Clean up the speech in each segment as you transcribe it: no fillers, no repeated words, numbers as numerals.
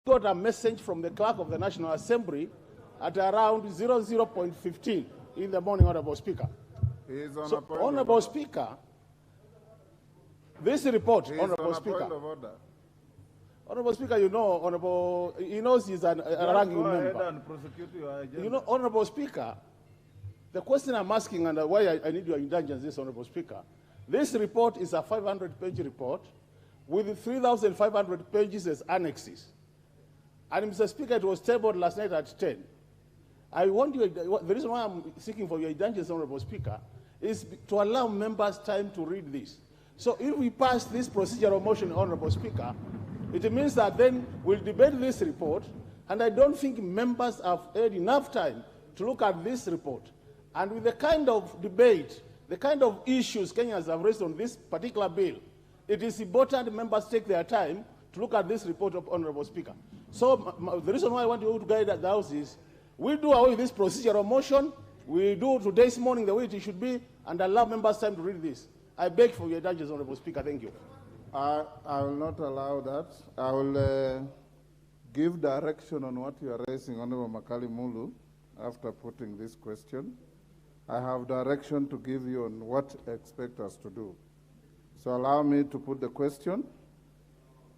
got a message from the clerk of the National Assembly at around 00:15 in the morning, Honorable Speaker. He is on So, a point Honorable of order. Speaker, this report, He is Honorable on a Speaker. point of order. Honorable Speaker, you know, Honorable, he knows he's a ranking Go member. ahead and prosecute your agenda. You know, Honorable Speaker, the question I'm asking and why I need your indulgence, this Honorable Speaker, this report is a 500-page report with 3,500 pages as annexes. And Mr. Speaker, it was tabled last night at 10. I want you, the reason why I'm seeking for your indulgence, Honorable Speaker, is to allow members time to read this. So if we pass this procedural motion, Honorable Speaker, it means that then we'll debate this report, and I don't think members have had enough time to look at this report. And with the kind of debate, the kind of issues Kenyans have raised on this particular bill, it is important members take their time to look at this report of Honorable Speaker. So the reason why I want you to guide the House is, we do away with this procedural motion, we do today's morning the way it should be, and allow members time to read this. I beg for your indulgence, Honorable Speaker. Thank you. I will not allow that. I will give direction on what you are raising, Honorable Makali Mulu, after putting this question. I have direction to give you on what I expect us to do. So allow me to put the question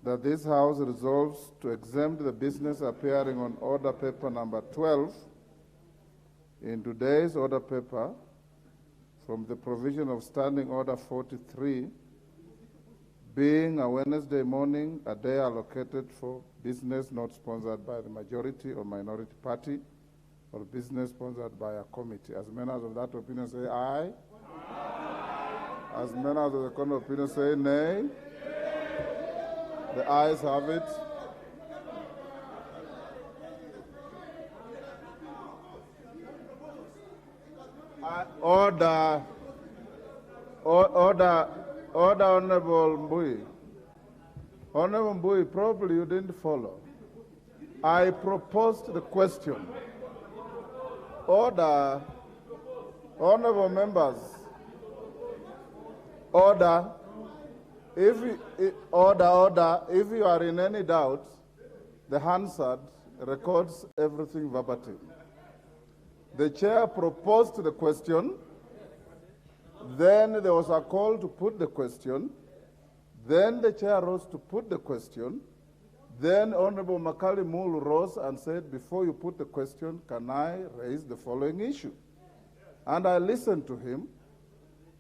that this House resolves to exempt the business appearing on order paper number 12 in today's order paper from the provision of Standing Order 43, being a Wednesday morning, a day allocated for business not sponsored by the majority or minority party, or business sponsored by a committee. As members of that opinion say aye. As members of the contrary opinion say nay. The ayes have it. Order, Honorable Mbui. Honorable Mbui, probably you didn't follow. I proposed the question. Order, honorable members. Order. If you are in any doubt, the Hansard records everything verbatim. The chair proposed the question, then there was a call to put the question, then the chair rose to put the question, then Honorable Makali Mulu rose and said, before you put the question, can I raise the following issue? And I listened to him,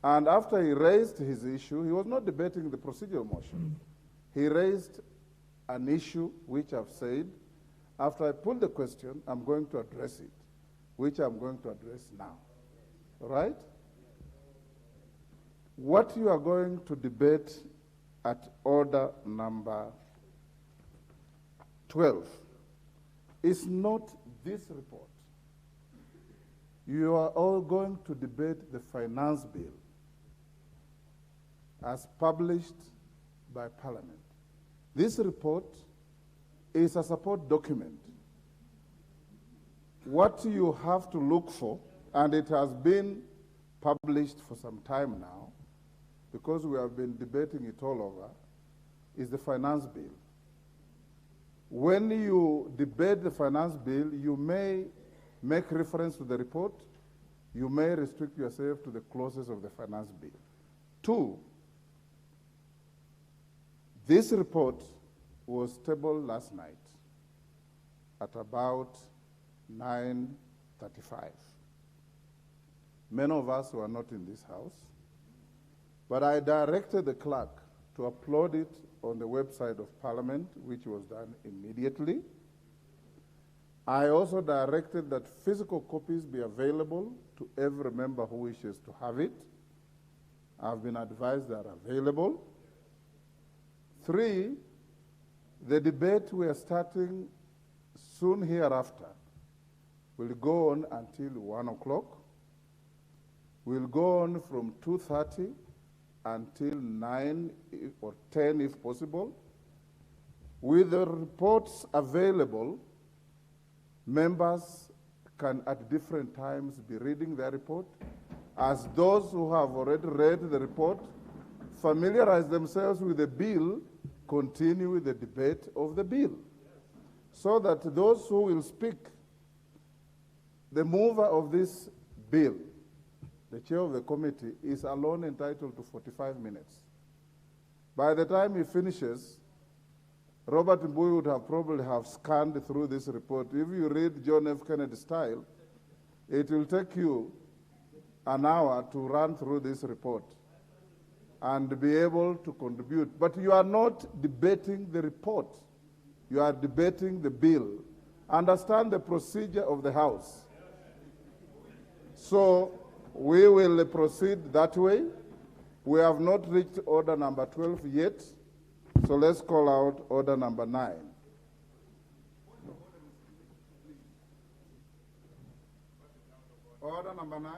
and after he raised his issue, he was not debating the procedural motion. He raised an issue which I've said, after I put the question, I'm going to address it, which I'm going to address now. All right? What you are going to debate at order number 12 is not this report. You are all going to debate the finance bill as published by Parliament. This report is a support document. What you have to look for, and it has been published for some time now, because we have been debating it all over, is the finance bill. When you debate the finance bill, you may make reference to the report. You may restrict yourself to the clauses of the finance bill. 2, this report was tabled last night at about 9:35. Many of us were not in this house, but I directed the clerk to upload it on the website of Parliament, which was done immediately. I also directed that physical copies be available to every member who wishes to have it. I've been advised they are available. 3, the debate we are starting soon hereafter will go on until 1 o'clock. We'll go on from 2:30 until 9 or 10 if possible. With the reports available, members can at different times be reading their report. As those who have already read the report familiarize themselves with the bill, continue with the debate of the bill. so that those who will speak, the mover of this bill, the chair of the committee, is alone entitled to 45 minutes. By the time he finishes, Robert Mbui would have probably have scanned through this report. If you read John F. Kennedy style, it will take you an hour to run through this report and be able to contribute. But you are not debating the report. You are debating the bill. Understand the procedure of the House. So we will proceed that way. We have not reached order number 12 yet, so let's call out order number 9. Order number 9.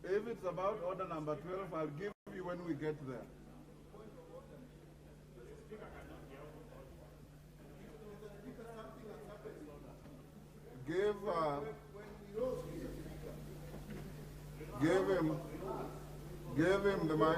If it's about order number 12, I'll give you when we get there. Give him the mic.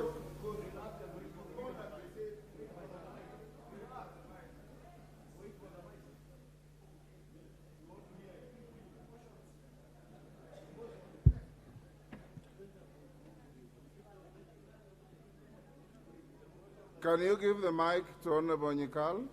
Can you give the mic to Honorable Nyikal?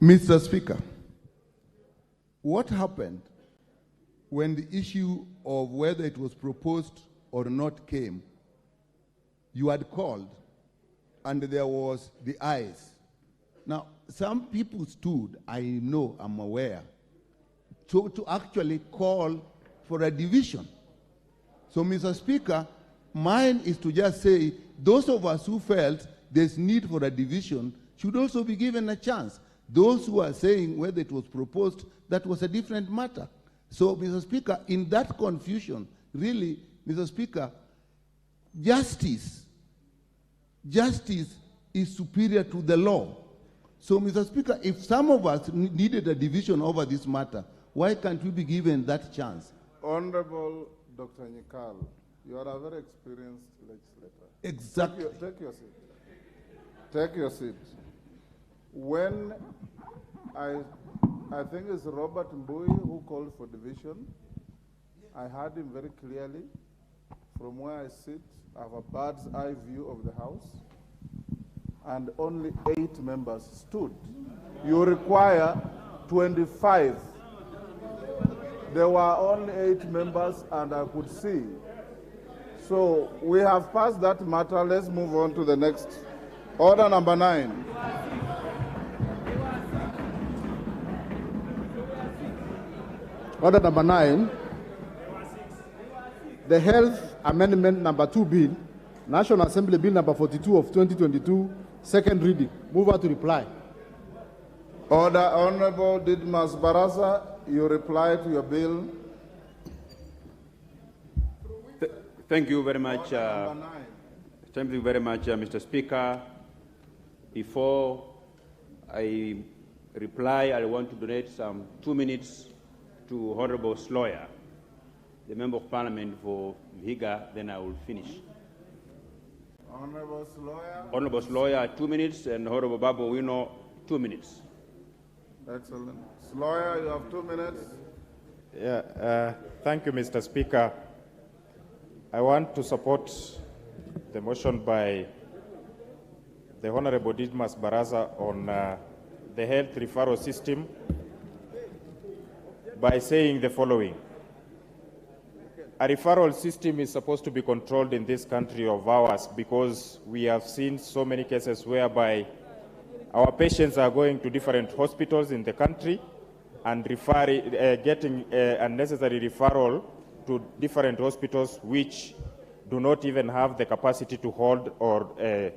Mr. Speaker, what happened when the issue of whether it was proposed or not came? You had called and there was the ayes. Now, some people stood, I know, I'm aware, to actually call for a division. So, Mr. Speaker, mine is to just say those of us who felt there's need for a division should also be given a chance. Those who are saying whether it was proposed, that was a different matter. So, Mr. Speaker, in that confusion, really, Mr. Speaker, justice is superior to the law. So, Mr. Speaker, if some of us needed a division over this matter, why can't we be given that chance? Honorable Dr. Nyikal, you are a very experienced legislator. Exactly. Take your seat. Take your seat. When I think it's Robert Mbui who called for division, I heard him very clearly. From where I sit, I have a bird's eye view of the House, and only 8 members stood. You require 25. There were only 8 members, and I could see. So we have passed that matter. Let's move on to the next. Order number 9. Order number 9, the Health Amendment number 2 Bill, National Assembly Bill number 42 of 2022, second reading. Mover to reply. Order. Honorable Didmas Barasa, you reply to your bill. Thank you very much. Thank you very much, Mr. Speaker. Before I reply, I want to donate some 2 minutes to Honorable Sloyer, the Member of Parliament for Vihiga, then I will finish. Honorable Sloyer. Honorable Sloyer, 2 minutes, and Honorable Babu Wino, 2 minutes. Excellent. Sloyer, you have 2 minutes. Yeah, thank you, Mr. Speaker. I want to support the motion by the Honorable Didmas Barasa on the health referral system by saying the following. A referral system is supposed to be controlled in this country of ours because we have seen so many cases whereby our patients are going to different hospitals in the country and getting unnecessary referral to different hospitals which do not even have the capacity to hold or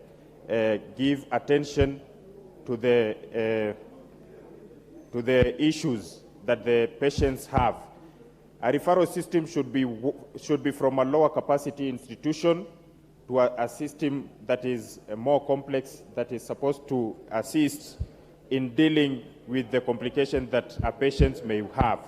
give attention to the to the issues that the patients have. A referral system should be from a lower capacity institution to a system that is more complex, that is supposed to assist in dealing with the complications that our patients may have.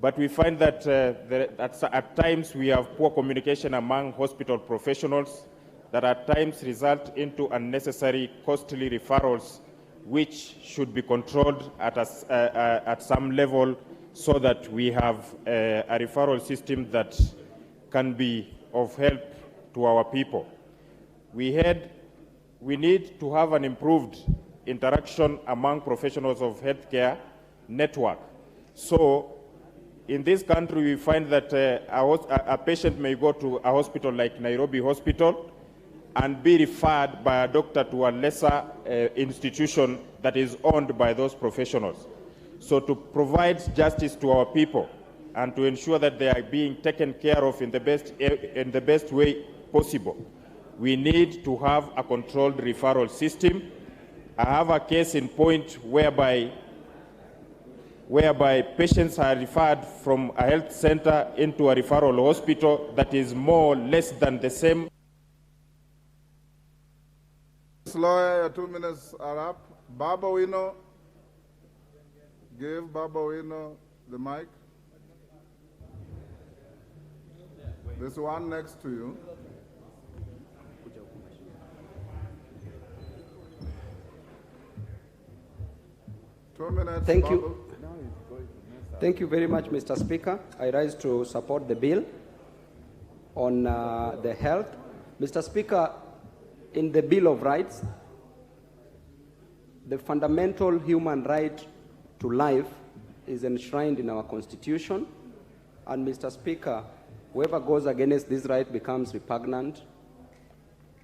But we find that at times we have poor communication among hospital professionals that at times result into unnecessary costly referrals, which should be controlled at some level so that we have a referral system that can be of help to our people. We need to have an improved interaction among professionals of healthcare network. So in this country, we find that a patient may go to a hospital like Nairobi Hospital and be referred by a doctor to a lesser institution that is owned by those professionals. So to provide justice to our people and to ensure that they are being taken care of in the best way possible, we need to have a controlled referral system. I have a case in point whereby patients are referred from a health center into a referral hospital that is more or less than the same. Lawyer, your 2 minutes are up. Baba Wino, give Baba Wino the mic. There's one next to you. Thank you. Thank you very much, Mr. Speaker. I rise to support the bill on the health. Mr. Speaker, in the Bill of Rights, the fundamental human right to life is enshrined in our Constitution. And Mr. Speaker, whoever goes against this right becomes repugnant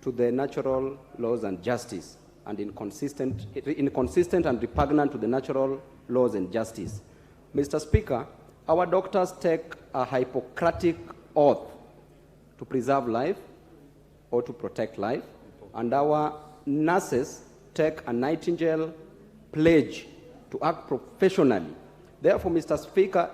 to the natural laws and justice, and inconsistent and repugnant to the natural laws and justice. Mr. Speaker, our doctors take a Hippocratic oath to preserve life or to protect life, and our nurses take a Nightingale pledge to act professionally. Therefore, Mr. Speaker,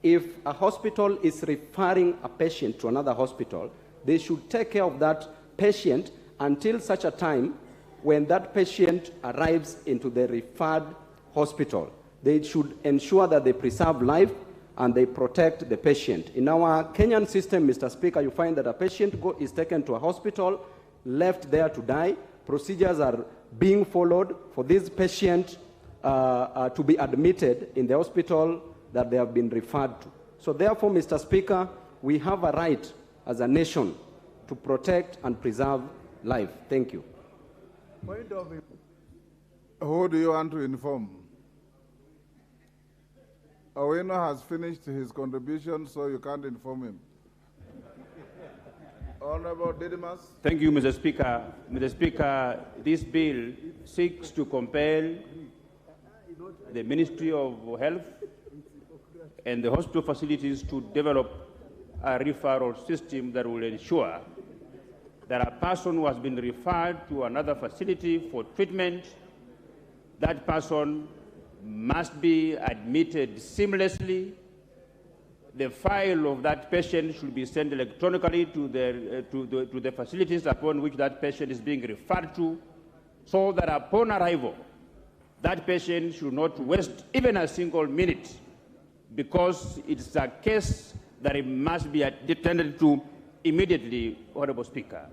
if a hospital is referring a patient to another hospital, they should take care of that patient until such a time when that patient arrives into the referred hospital. They should ensure that they preserve life and they protect the patient. In our Kenyan system, Mr. Speaker, you find that a patient is taken to a hospital, left there to die. Procedures are being followed for this patient to be admitted in the hospital that they have been referred to. So therefore, Mr. Speaker, we have a right as a nation to protect and preserve life. Thank you. Who do you want to inform? Owino has finished his contribution, so you can't inform him. Honorable Didymus. Thank you, Mr. Speaker. Mr. Speaker, this bill seeks to compel the Ministry of Health and the hospital facilities to develop a referral system that will ensure that a person who has been referred to another facility for treatment, that person must be admitted seamlessly. The file of that patient should be sent electronically to the facilities upon which that patient is being referred to, so that upon arrival, that patient should not waste even a single minute, because it's a case that it must be attended to immediately, Honorable Speaker.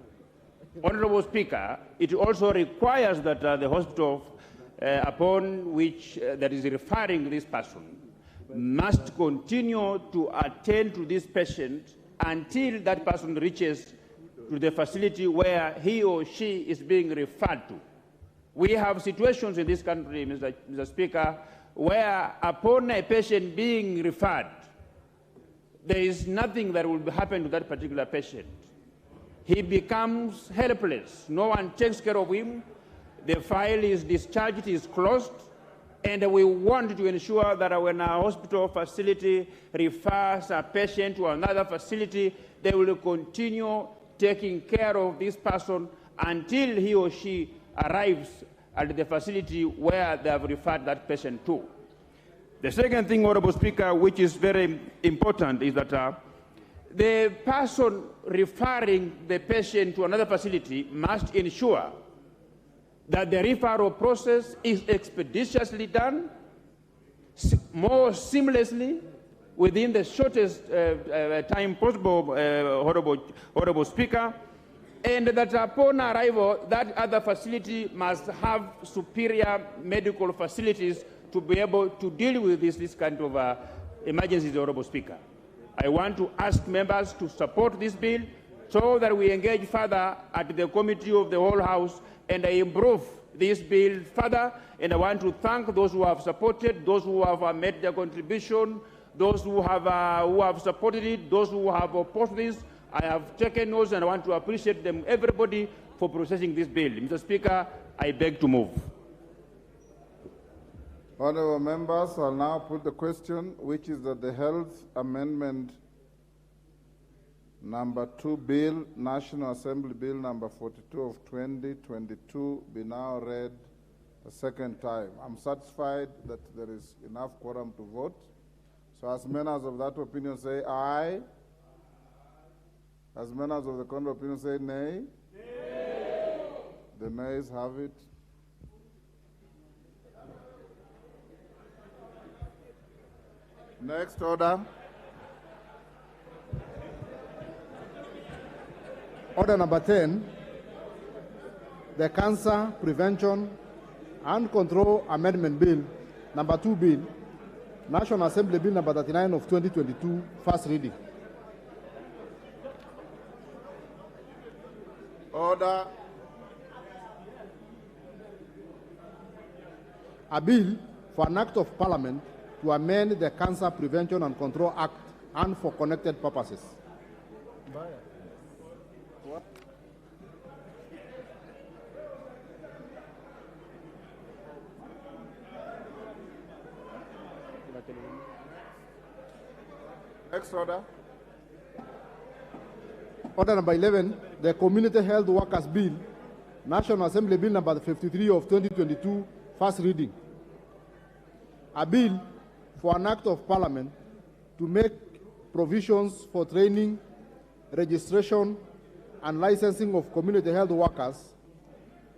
Honorable Speaker, it also requires that the hospital upon which that is referring this person must continue to attend to this patient until that person reaches to the facility where he or she is being referred to. We have situations in this country, Mr. Speaker, where upon a patient being referred, there is nothing that will happen to that particular patient. He becomes helpless. No one takes care of him. The file is discharged, it is closed, and we want to ensure that when a hospital facility refers a patient to another facility, they will continue taking care of this person until he or she arrives at the facility where they have referred that patient to. The second thing, Honorable Speaker, which is very important, is that the person referring the patient to another facility must ensure that the referral process is expeditiously done, more seamlessly, within the shortest time possible, Honorable Speaker, and that upon arrival, that other facility must have superior medical facilities to be able to deal with this kind of emergencies, Honorable Speaker. I want to ask members to support this bill so that we engage further at the committee of the whole House and improve this bill further. And I want to thank those who have supported, those who have made their contribution, those who have supported it, those who have opposed this. I have taken notes and I want to appreciate them, everybody, for processing this bill. Mr. Speaker, I beg to move. Honourable members, I'll now put the question, which is that the Health Amendment number 2 Bill, National Assembly Bill number 42 of 2022 be now read a second time. I'm satisfied that there is enough quorum to vote. So as members of that opinion say aye. As members of the contrary opinion say nay. Nay. The nays have it. Next order. Order number 10, the Cancer Prevention and Control Amendment Bill, number 2 Bill, National Assembly Bill number 39 of 2022, first reading. Order. A bill for an act of Parliament to amend the Cancer Prevention and Control Act and for connected purposes. Next order. Order number 11, the Community Health Workers Bill, National Assembly Bill number 53 of 2022, first reading. A bill for an act of Parliament to make provisions for training, registration, and licensing of community health workers,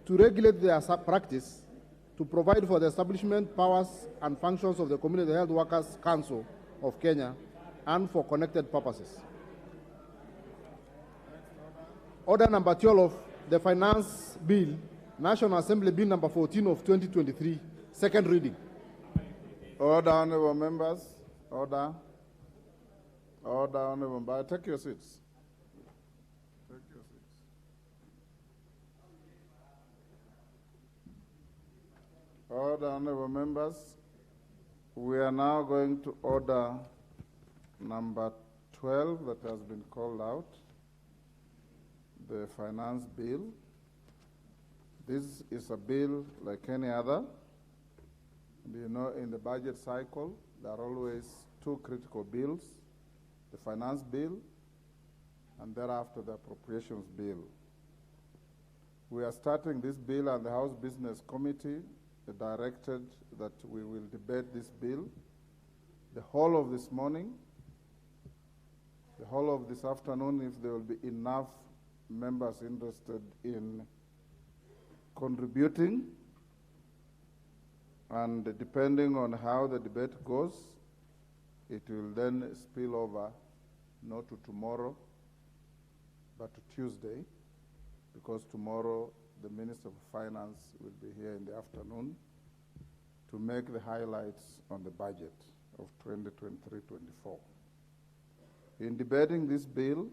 to regulate their practice, to provide for the establishment, powers, and functions of the Community Health Workers Council of Kenya, and for connected purposes. Order number 12, the Finance Bill, National Assembly Bill number 14 of 2023, second reading. Order, honourable members. Order. Order, honourable members. Take your seats. Take your seats. Order, honourable members. We are now going to order number 12 that has been called out, the Finance Bill. This is a bill like any other. You know, in the budget cycle, there are always two critical bills, the Finance Bill and thereafter the Appropriations Bill. We are starting this bill, and the House Business Committee directed that we will debate this bill the whole of this morning, the whole of this afternoon, if there will be enough members interested in contributing. And depending on how the debate goes, it will then spill over not to tomorrow, but to Tuesday, because tomorrow the Minister of Finance will be here in the afternoon to make the highlights on the budget of 2023-24. In debating this bill,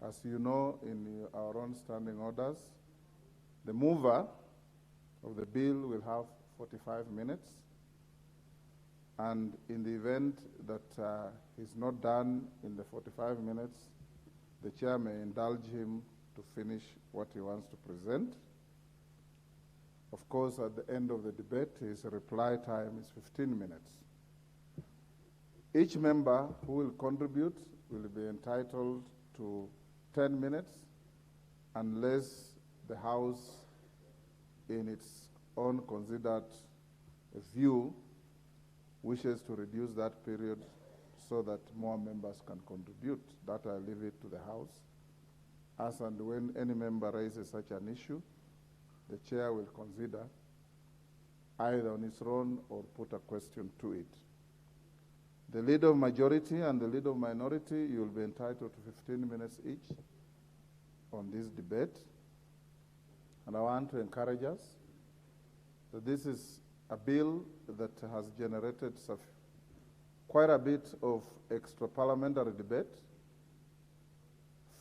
as you know in our own standing orders, the mover of the bill will have 45 minutes, and in the event that he's not done in the 45 minutes, the chair may indulge him to finish what he wants to present. Of course, at the end of the debate, his reply time is 15 minutes. Each member who will contribute will be entitled to 10 minutes unless the House in its on considered view wishes to reduce that period so that more members can contribute, that I leave it to the House. As and when any member raises such an issue, the chair will consider either on its own or put a question to it. The leader of majority and the leader of minority, you will be entitled to 15 minutes each on this debate. And I want to encourage us that this is a bill that has generated quite a bit of extra parliamentary debate.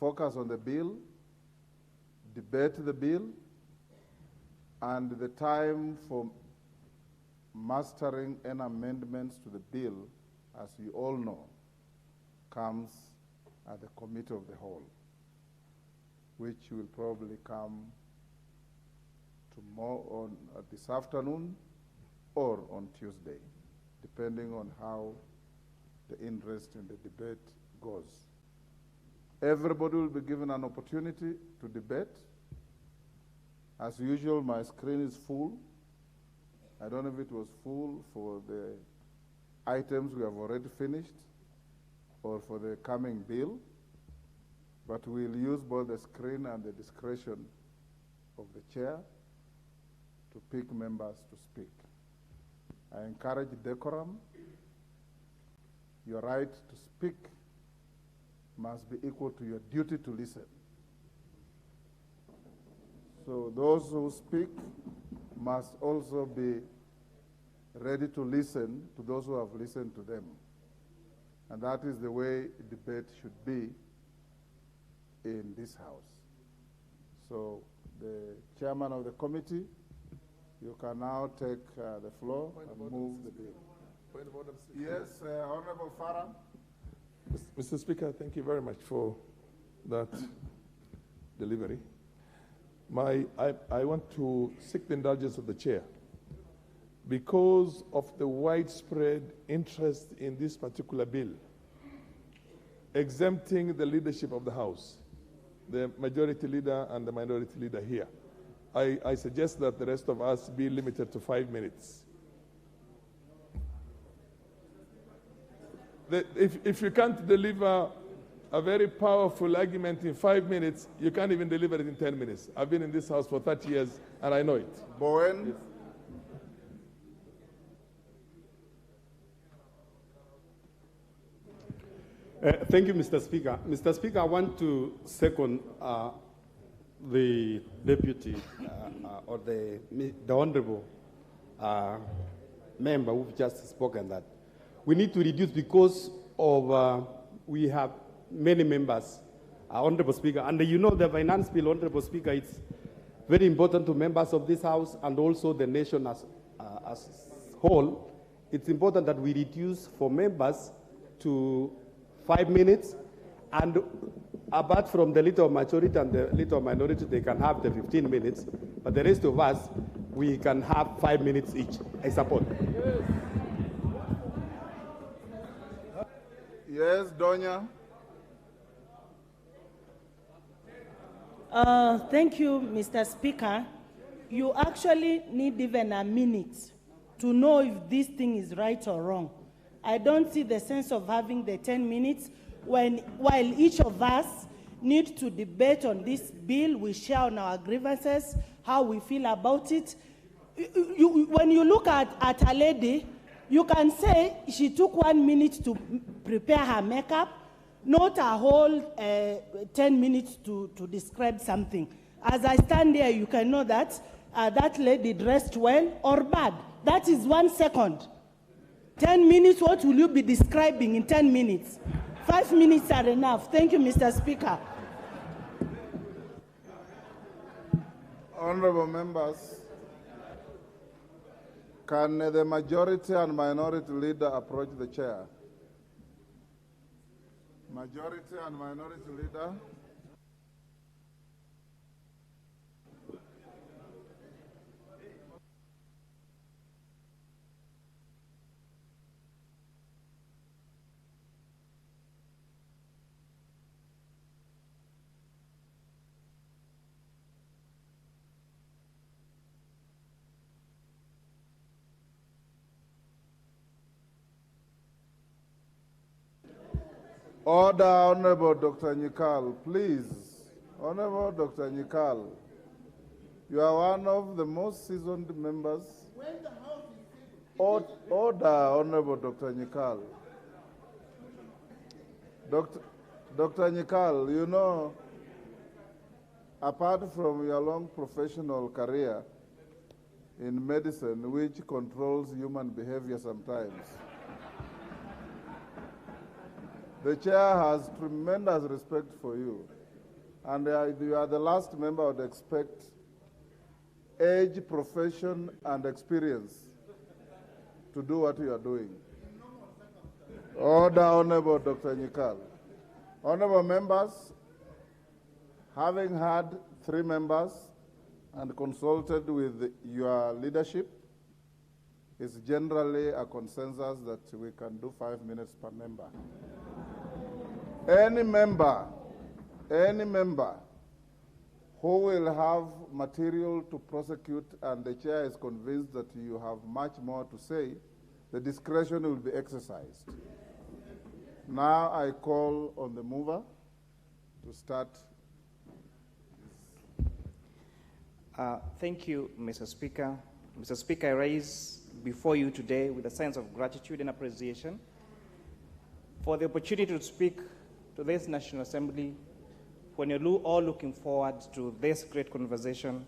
Focus on the bill, debate the bill, and the time for mastering any amendments to the bill, as you all know, comes at the committee of the whole, which will probably come tomorrow this afternoon or on Tuesday, depending on how the interest in the debate goes. Everybody will be given an opportunity to debate. As usual, my screen is full. I don't know if it was full for the items we have already finished or for the coming bill, but we'll use both the screen and the discretion of the chair to pick members to speak. I encourage decorum. Your right to speak must be equal to your duty to listen. So those who speak must also be ready to listen to those who have listened to them. And that is the way debate should be in this House. So the chairman of the committee, you can now take the floor and move the bill. Point of order, Yes, Honorable Farah. Mr. Speaker, thank you very much for that delivery. I want to seek the indulgence of the chair. Because of the widespread interest in this particular bill, exempting the leadership of the House, the majority leader and the minority leader here, I suggest that the rest of us be limited to 5 minutes. If you can't deliver a very powerful argument in 5 minutes, you can't even deliver it in 10 minutes. I've been in this House for 30 years, and I know it. Bowen. Yes. Thank you, Mr. Speaker. Mr. Speaker, I want to second the deputy or the honorable member who've just spoken that we need to reduce because of we have many members, Honorable Speaker, and you know the finance bill, Honorable Speaker, it's very important to members of this House and also the nation as whole. It's important that we reduce for members to 5 minutes, and apart from the leader of majority and the leader of minority, they can have the 15 minutes, but the rest of us, we can have 5 minutes each. I support. Yes, Donya. Thank you, Mr. Speaker. You actually need even a minute to know if this thing is right or wrong. I don't see the sense of having the 10 minutes while each of us need to debate on this bill, we share on our grievances, how we feel about it. When you look at a lady, you can say she took 1 minute to prepare her makeup, not a whole 10 minutes to describe something. As I stand here, you can know that that lady dressed well or bad. That is 1 second. 10 minutes, what will you be describing in 10 minutes? 5 minutes are enough. Thank you, Mr. Speaker. Honorable members, can the majority and minority leader approach the chair? Majority and minority leader. Order, Honorable Dr. Nyikal, please. Honorable Dr. Nyikal, you are one of the most seasoned members. Order, Honorable Dr. Nyikal. Dr. Nyikal, you know, apart from your long professional career in medicine, which controls human behavior sometimes, the chair has tremendous respect for you. And you are the last member I would expect age, profession, and experience to do what you are doing. Order, Honorable Dr. Nyikal. Honorable members, having had 3 members and consulted with your leadership, it's generally a consensus that we can do 5 minutes per member. Any member who will have material to prosecute and the chair is convinced that you have much more to say, the discretion will be exercised. Now I call on the mover to start. Thank you, Mr. Speaker. Mr. Speaker, I rise before you today with a sense of gratitude and appreciation for the opportunity to speak to this National Assembly when you're all looking forward to this great conversation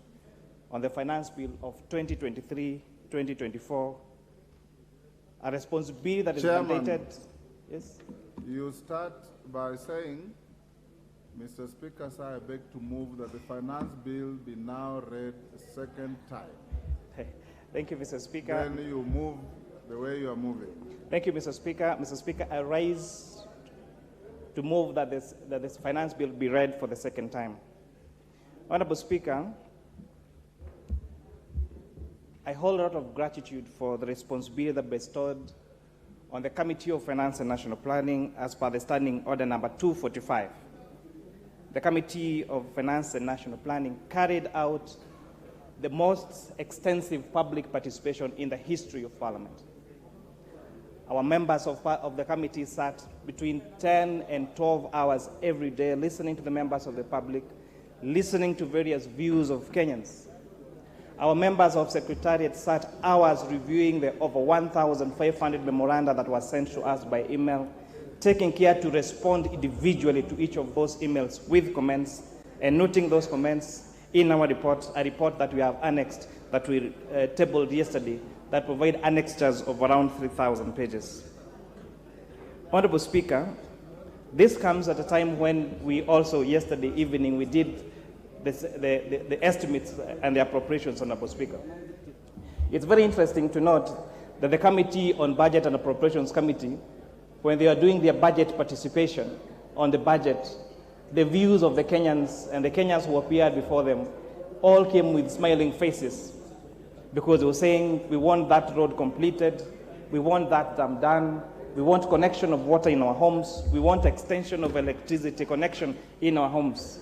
on the Finance Bill of 2023-2024, a responsibility that is mandated. Yes? You start by saying, Mr. Speaker, sir, I beg to move that the Finance Bill be now read a second time. Thank you, Mr. Speaker. Then you move the way you are moving. Thank you, Mr. Speaker. Mr. Speaker, I rise to move that this Finance Bill be read for the second time. Honorable Speaker, I hold a lot of gratitude for the responsibility that bestowed on the Committee of Finance and National Planning as per the Standing Order number 245. The Committee of Finance and National Planning carried out the most extensive public participation in the history of Parliament. Our members of the committee sat between 10 and 12 hours every day listening to the members of the public, listening to various views of Kenyans. Our members of Secretariat sat hours reviewing the over 1,500 memoranda that were sent to us by email, taking care to respond individually to each of those emails with comments and noting those comments in our report, a report that we have annexed, that we tabled yesterday, that provide annexures of around 3,000 pages. Honorable Speaker, this comes at a time when we also, yesterday evening, we did the estimates and the appropriations, Honorable Speaker. It's very interesting to note that the Committee on Budget and Appropriations Committee, when they are doing their budget participation on the budget, the views of the Kenyans and the Kenyans who appeared before them all came with smiling faces, because they were saying, we want that road completed, we want that dam done, we want connection of water in our homes, we want extension of electricity connection in our homes.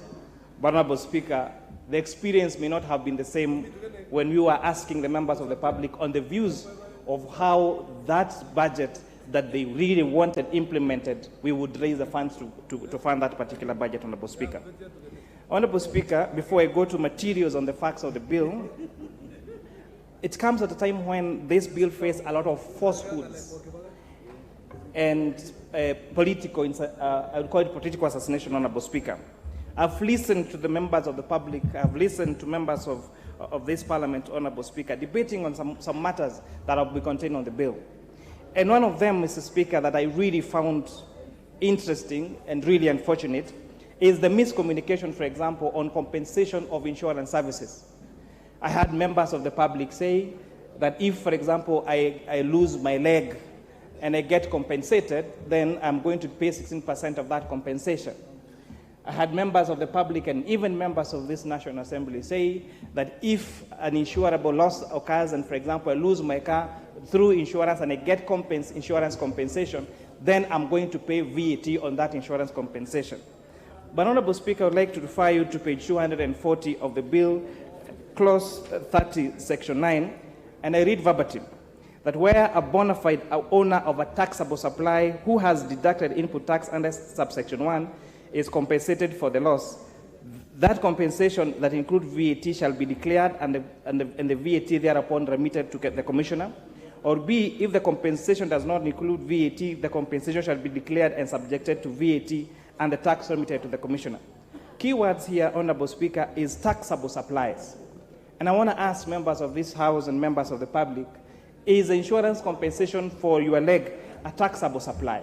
But, Honorable Speaker, the experience may not have been the same when we were asking the members of the public on the views of how that budget that they really wanted implemented, we would raise the funds to fund that particular budget, Honorable Speaker. Honorable Speaker, before I go to materials on the facts of the bill, it comes at a time when this bill faces a lot of falsehoods and political, I would call it political assassination, Honorable Speaker. I've listened to the members of the public, I've listened to members of this Parliament, Honorable Speaker, debating on some matters that will be contained on the bill. And one of them, Mr. Speaker, that I really found interesting and really unfortunate is the miscommunication, for example, on compensation of insurance services. I had members of the public say that if, for example, I lose my leg and I get compensated, then I'm going to pay 16% of that compensation. I had members of the public and even members of this National Assembly say that if an insurable loss occurs and, for example, I lose my car through insurance and I get insurance compensation, then I'm going to pay VAT on that insurance compensation. But, Honorable Speaker, I would like to refer you to page 240 of the bill, Clause 30, Section 9, and I read verbatim, that where a bona fide owner of a taxable supply who has deducted input tax under subsection 1 is compensated for the loss, that compensation that includes VAT shall be declared and the VAT thereupon remitted to the Commissioner. Or B, if the compensation does not include VAT, the compensation shall be declared and subjected to VAT and the tax remitted to the Commissioner. Keywords here, Honorable Speaker, is taxable supplies. And I want to ask members of this House and members of the public, is insurance compensation for your leg a taxable supply?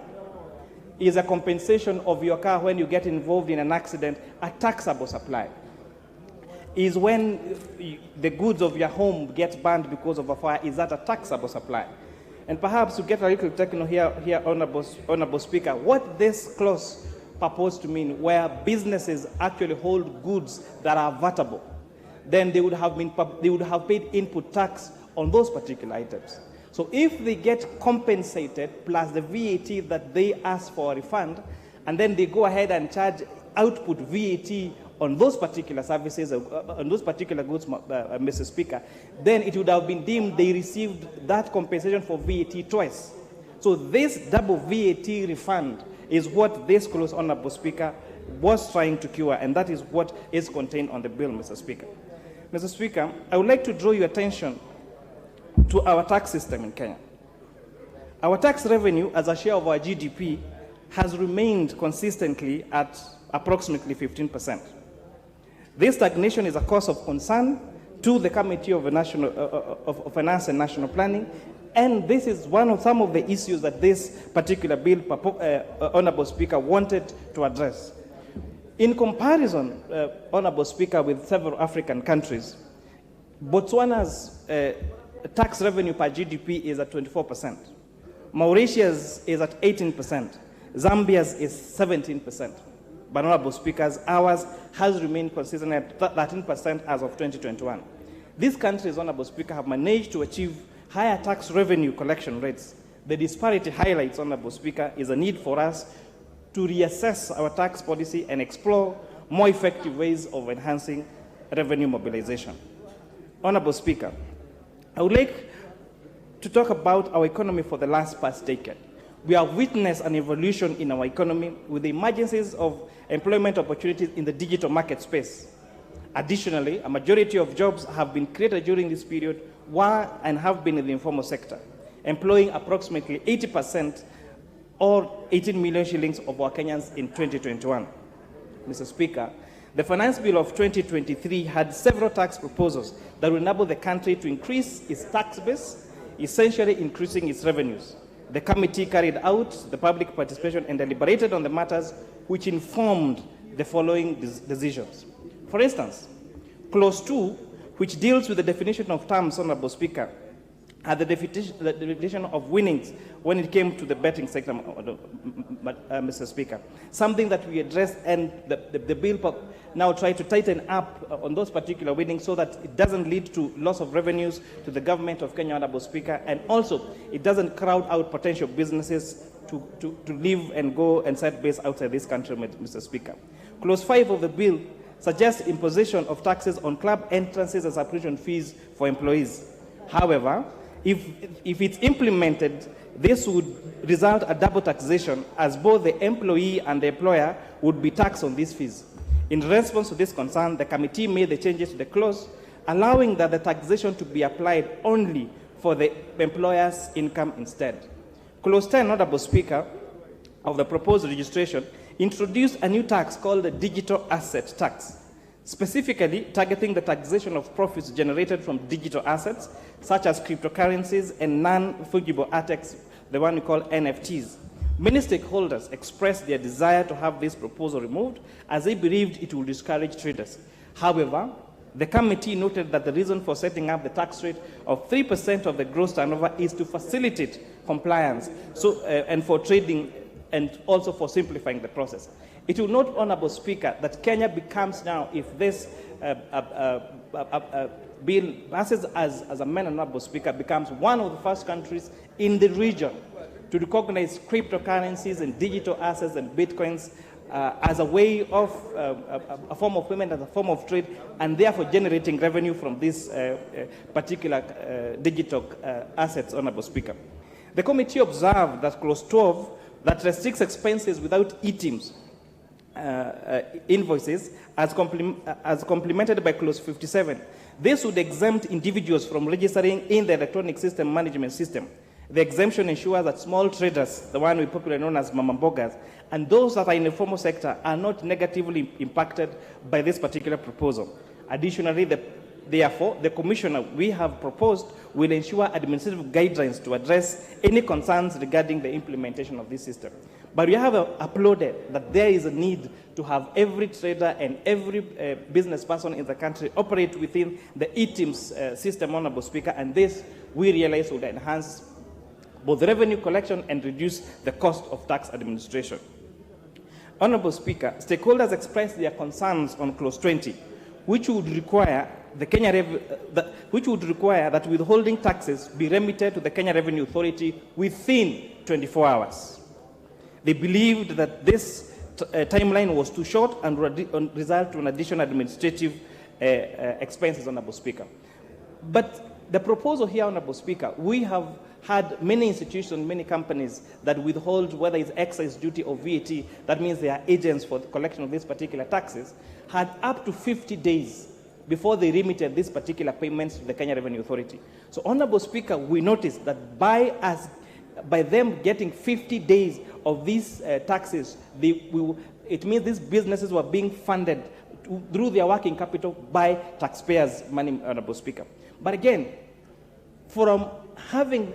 Is a compensation of your car when you get involved in an accident a taxable supply? Is when the goods of your home get burned because of a fire, is that a taxable supply? And perhaps to get a little technical here, Honorable Speaker, what this clause purports to mean, where businesses actually hold goods that are vatable, then they would have paid input tax on those particular items. So if they get compensated plus the VAT that they ask for a refund, and then they go ahead and charge output VAT on those particular services, on those particular goods, Mr. Speaker, then it would have been deemed they received that compensation for VAT twice. So this double VAT refund is what this clause, Honorable Speaker, was trying to cure, and that is what is contained on the bill, Mr. Speaker. Mr. Speaker, I would like to draw your attention to our tax system in Kenya. Our tax revenue as a share of our GDP has remained consistently at approximately 15%. This stagnation is a cause of concern to the Committee of Finance and National Planning, and this is some of the issues that this particular bill, Honorable Speaker, wanted to address. In comparison, Honorable Speaker, with several African countries, Botswana's tax revenue per GDP is at 24%. Mauritius is at 18%. Zambia's is 17%. But Honorable Speakers, ours has remained consistent at 13% as of 2021. These countries, Honorable Speaker, have managed to achieve higher tax revenue collection rates. The disparity highlights, Honorable Speaker, is a need for us to reassess our tax policy and explore more effective ways of enhancing revenue mobilization. Honorable Speaker, I would like to talk about our economy for the past decade. We have witnessed an evolution in our economy with the emergences of employment opportunities in the digital market space. Additionally, a majority of jobs have been created during this period and have been in the informal sector, employing approximately 80% or 18 million shillings of our Kenyans in 2021. Mr. Speaker, the Finance Bill of 2023 had several tax proposals that will enable the country to increase its tax base, essentially increasing its revenues. The committee carried out the public participation and deliberated on the matters which informed the following decisions. For instance, Clause 2, which deals with the definition of terms, Honorable Speaker, had the definition of winnings when it came to the betting sector, Mr. Speaker. Something that we addressed, and the bill now try to tighten up on those particular winnings so that it doesn't lead to loss of revenues to the government of Kenya, Honorable Speaker, and also it doesn't crowd out potential businesses to live and go and set base outside this country, Mr. Speaker. Clause 5 of the bill suggests imposition of taxes on club entrances and subscription fees for employees. However, if it's implemented, this would result in double taxation, as both the employee and the employer would be taxed on these fees. In response to this concern, the committee made the changes to the clause, allowing that the taxation to be applied only for the employer's income instead. Clause 10, Honorable Speaker, of the proposed registration introduced a new tax called the digital asset tax, specifically targeting the taxation of profits generated from digital assets, such as cryptocurrencies and non-fungible assets, the one we call NFTs. Many stakeholders expressed their desire to have this proposal removed, as they believed it would discourage traders. However, the committee noted that the reason for setting up the tax rate of 3% of the gross turnover is to facilitate compliance and for trading, and also for simplifying the process. It will note, Honorable Speaker, that Kenya becomes now, if this bill passes as a man, Honorable Speaker, becomes one of the first countries in the region to recognize cryptocurrencies and digital assets and bitcoins as a way of a form of payment, as a form of trade, and therefore generating revenue from this particular digital assets, Honorable Speaker. The committee observed that Clause 12 that restricts expenses without ETIMS invoices as complemented by Clause 57. This would exempt individuals from registering in the electronic system management system. The exemption ensures that small traders, the one we popularly known as mama mbogas, and those that are in the formal sector are not negatively impacted by this particular proposal. Additionally, therefore, the Commissioner we have proposed will ensure administrative guidelines to address any concerns regarding the implementation of this system. But we have uploaded that there is a need to have every trader and every business person in the country operate within the ETIMS system, Honorable Speaker, and this we realize will enhance both revenue collection and reduce the cost of tax administration. Honorable Speaker, stakeholders expressed their concerns on Clause 20, which would require that withholding taxes be remitted to the Kenya Revenue Authority within 24 hours. They believed that this timeline was too short and would result to an additional administrative expenses, Honorable Speaker. But the proposal here, Honorable Speaker, we have had many institutions, many companies that withhold, whether it's excise duty or VAT, that means they are agents for the collection of these particular taxes, had up to 50 days before they remitted these particular payments to the Kenya Revenue Authority. So, Honorable Speaker, we noticed that by them getting 50 days of these taxes, it means these businesses were being funded through their working capital by taxpayers' money, Honorable Speaker. But again, from having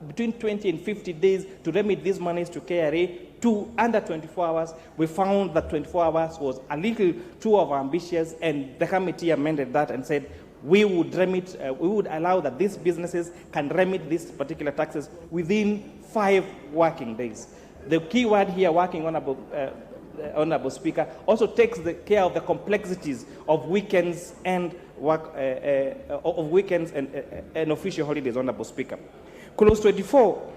between 20 and 50 days to remit these monies to KRA to under 24 hours, we found that 24 hours was a little too ambitious, and the committee amended that and said we would allow that these businesses can remit these particular taxes within 5 working days. The key word here, working, Honorable Speaker, also takes care of the complexities of weekends and and official holidays, Honorable Speaker. Clause 24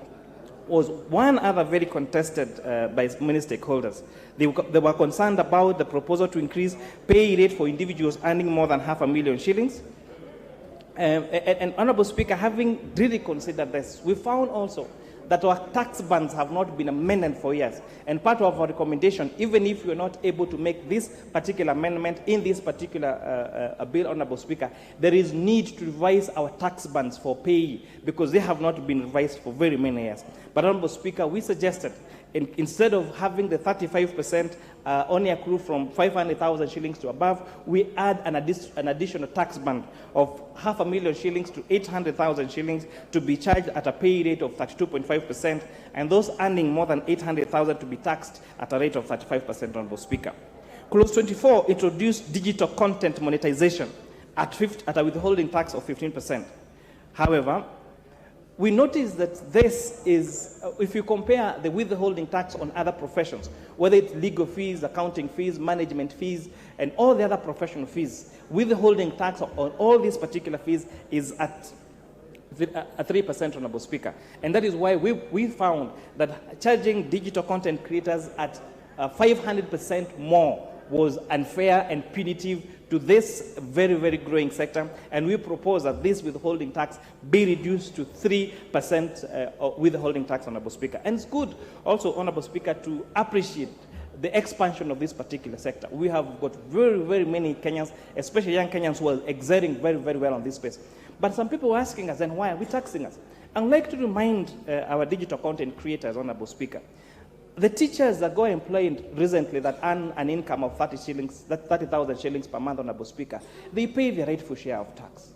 was one other very contested by many stakeholders. They were concerned about the proposal to increase pay rate for individuals earning more than 500,000 shillings. And Honorable Speaker, having really considered this, we found also that our tax bands have not been amended for years. And part of our recommendation, even if you're not able to make this particular amendment in this particular bill, Honorable Speaker, there is need to revise our tax bands for pay because they have not been revised for very many years. But Honorable Speaker, we suggested instead of having the 35% only accrue from 500,000 shillings to above, we add an additional tax band of 500,000 shillings to 800,000 shillings to be charged at a pay rate of 32.5%, and those earning more than 800,000 to be taxed at a rate of 35%, Honorable Speaker. Clause 24 introduced digital content monetization at a withholding tax of 15%. However, we notice that this is, if you compare the withholding tax on other professions, whether it's legal fees, accounting fees, management fees, and all the other professional fees, withholding tax on all these particular fees is at 3%, Honorable Speaker. And that is why we found that charging digital content creators at 500% more was unfair and punitive to this very, very growing sector, and we propose that this withholding tax be reduced to 3% withholding tax, Honorable Speaker. And it's good also, Honorable Speaker, to appreciate the expansion of this particular sector. We have got very, very many Kenyans, especially young Kenyans, who are exerting very, very well on this space. But some people are asking us, then why are we taxing us? I'd like to remind our digital content creators, Honorable Speaker, the teachers that got employed recently that earn an income of 30,000 shillings per month, Honorable Speaker, they pay their rightful share of tax.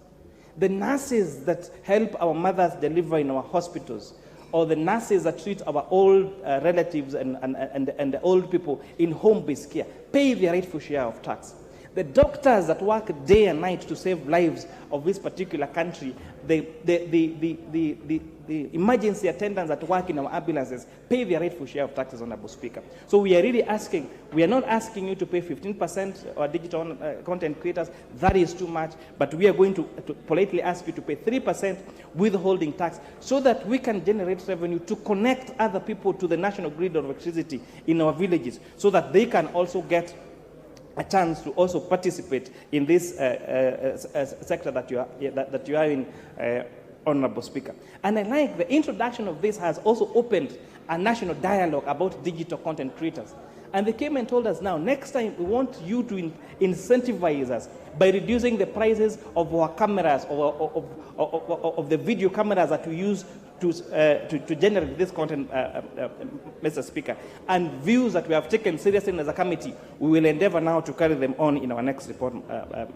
The nurses that help our mothers deliver in our hospitals, or the nurses that treat our old relatives and the old people in home-based care, pay their rightful share of tax. The doctors that work day and night to save lives of this particular country, the emergency attendants that work in our ambulances pay their rightful share of taxes, Honorable Speaker. So we are really asking, we are not asking you to pay 15% or digital content creators, that is too much, but we are going to politely ask you to pay 3% withholding tax so that we can generate revenue to connect other people to the national grid of electricity in our villages so that they can also get a chance to also participate in this sector that you are in, Honorable Speaker. And I like the introduction of this has also opened a national dialogue about digital content creators. And they came and told us now, next time we want you to incentivize us by reducing the prices of our cameras, of the video cameras that we use to generate this content, Mr. Speaker. And views that we have taken seriously as a committee, we will endeavor now to carry them on in our next report,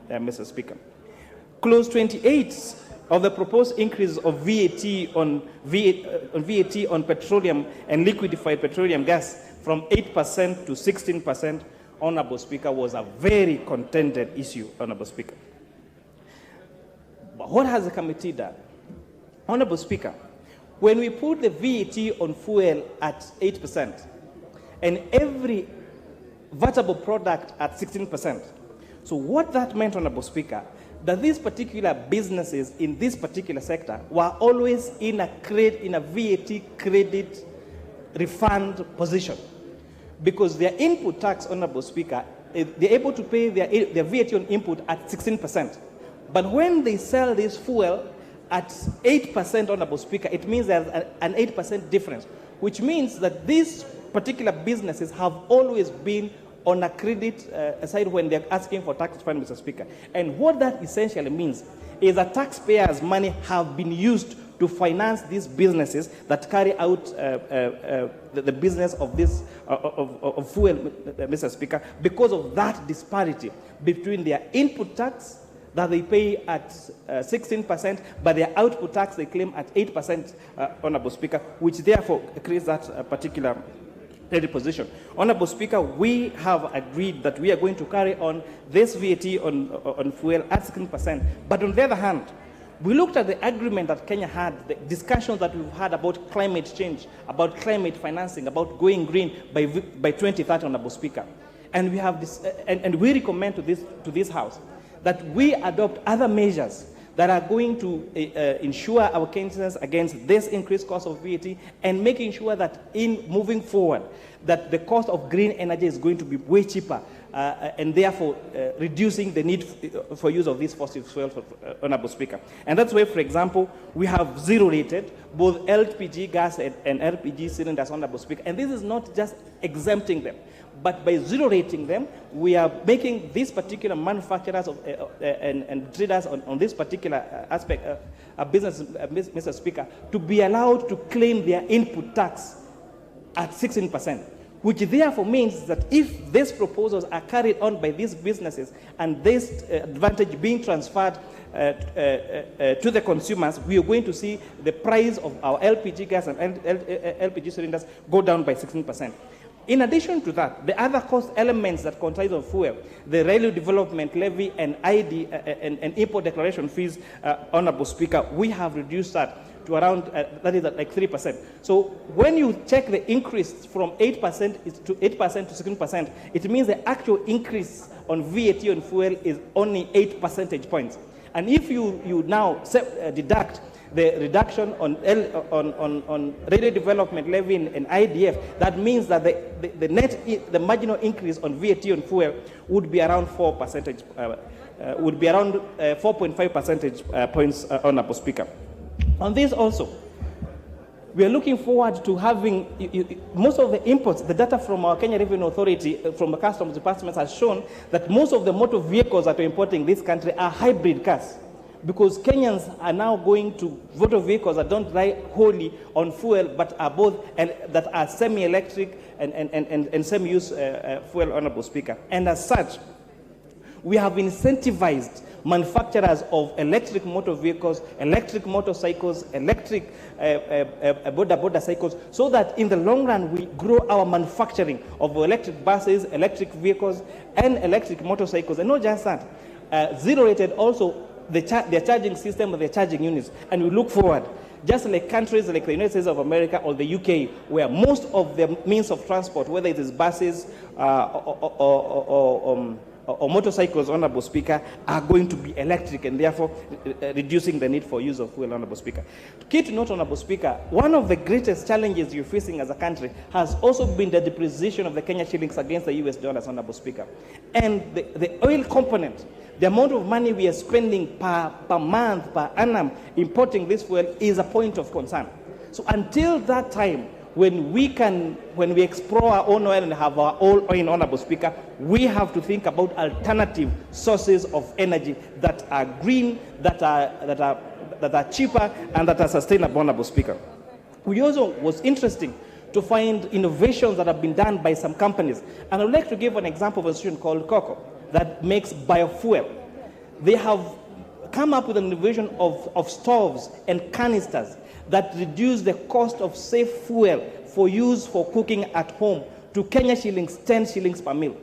Mr. Speaker. Clause 28 of the proposed increase of VAT on petroleum and liquefied petroleum gas from 8% to 16%, Honorable Speaker, was a very contended issue, Honorable Speaker. But what has the committee done? Honorable Speaker, when we put the VAT on fuel at 8% and every valuable product at 16%, so what that meant, Honorable Speaker, that these particular businesses in this particular sector were always in a VAT credit refund position, because their input tax, Honorable Speaker, they're able to pay their VAT on input at 16%. But when they sell this fuel at 8%, Honorable Speaker, it means there's an 8% difference, which means that these particular businesses have always been on a credit side when they're asking for tax refund, Mr. Speaker. And what that essentially means is that taxpayers' money have been used to finance these businesses that carry out the business of this of fuel, Mr. Speaker, because of that disparity between their input tax that they pay at 16%, but their output tax they claim at 8%, Honorable Speaker, which therefore creates that particular position. Honorable Speaker, we have agreed that we are going to carry on this VAT on fuel at 16%. But on the other hand, we looked at the agreement that Kenya had, the discussions that we've had about climate change, about climate financing, about going green by 2030, Honorable Speaker. And we have this, and we recommend to this House that we adopt other measures that are going to ensure our Kenyans against this increased cost of VAT, and making sure that in moving forward, that the cost of green energy is going to be way cheaper, and therefore reducing the need for use of these fossil fuels, Honorable Speaker. And that's why, for example, we have zero-rated both LPG gas and LPG cylinders, Honorable Speaker. And this is not just exempting them, but by zero-rating them, we are making these particular manufacturers and traders on this particular aspect of business, Mr. Speaker, to be allowed to claim their input tax at 16%, which therefore means that if these proposals are carried on by these businesses and this advantage being transferred to the consumers, we are going to see the price of our LPG gas and LPG cylinders go down by 16%. In addition to that, the other cost elements that comprise of fuel, the railway development levy and ID and import declaration fees, Honorable Speaker, we have reduced that to around, that is like 3%. So when you check the increase from 8% to 16%, it means the actual increase on VAT on fuel is only 8 percentage points. And if you now deduct the reduction on railway development levy and IDF, that means that the marginal increase on VAT on fuel would be around 4.5 percentage points, Honorable Speaker. On this also, we are looking forward to having most of the imports. The data from our Kenya Revenue Authority, from the Customs Department, has shown that most of the motor vehicles that are importing this country are hybrid cars, because Kenyans are now going to motor vehicles that don't rely wholly on fuel, but are both, and that are semi-electric and semi-use fuel, Honorable Speaker. And as such, we have incentivized manufacturers of electric motor vehicles, electric motorcycles, electric border cycles, so that in the long run we grow our manufacturing of electric buses, electric vehicles, and electric motorcycles. And not just that, zero-rated also their charging system of their charging units. And we look forward just like countries like the United States of America or the UK, where most of the means of transport, whether it is buses or motorcycles, Honorable Speaker, are going to be electric and therefore reducing the need for use of fuel, Honorable Speaker. Key to note, Honorable Speaker, one of the greatest challenges you're facing as a country has also been the depreciation of the Kenya shillings against the US dollars, Honorable Speaker. And the oil component, the amount of money we are spending per month, per annum, importing this fuel is a point of concern. So until that time, when we explore our own oil and have our own oil, Honorable Speaker, we have to think about alternative sources of energy that are green, that are cheaper, and that are sustainable, Honorable Speaker. We also was interesting to find innovations that have been done by some companies. And I would like to give an example of a institution called Coco that makes biofuel. They have come up with an innovation of stoves and canisters that reduce the cost of safe fuel for use for cooking at home to Kenya shillings, 10 shillings per meal.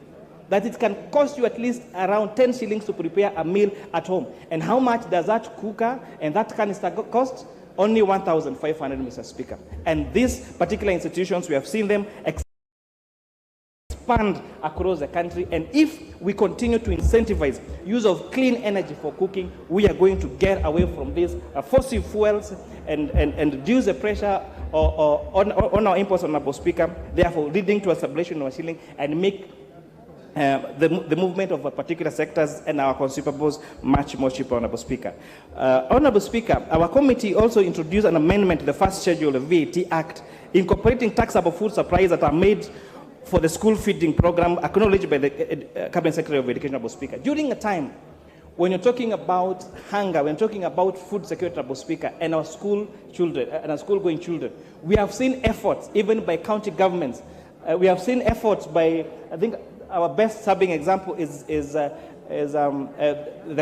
That it can cost you at least around 10 shillings to prepare a meal at home. And how much does that cooker and that canister cost? Only 1,500, Mr. Speaker. And these particular institutions, we have seen them expand across the country, and if we continue to incentivize use of clean energy for cooking, we are going to get away from these fossil fuels and reduce the pressure on our imports, Honorable Speaker, therefore leading to a stabilization of our shilling and make the movement of particular sectors and our consumables much more cheaper, Honorable Speaker. Honorable Speaker, our committee also introduced an amendment to the first schedule of the VAT Act incorporating taxable food supplies that are made for the school feeding program acknowledged by the Cabinet Secretary of Education, Honorable Speaker. During a time when you're talking about hunger, when you're talking about food security, Honorable Speaker, and our school children, and our school-going children, we have seen efforts even by county governments. We have seen efforts by, I think, our best serving example is the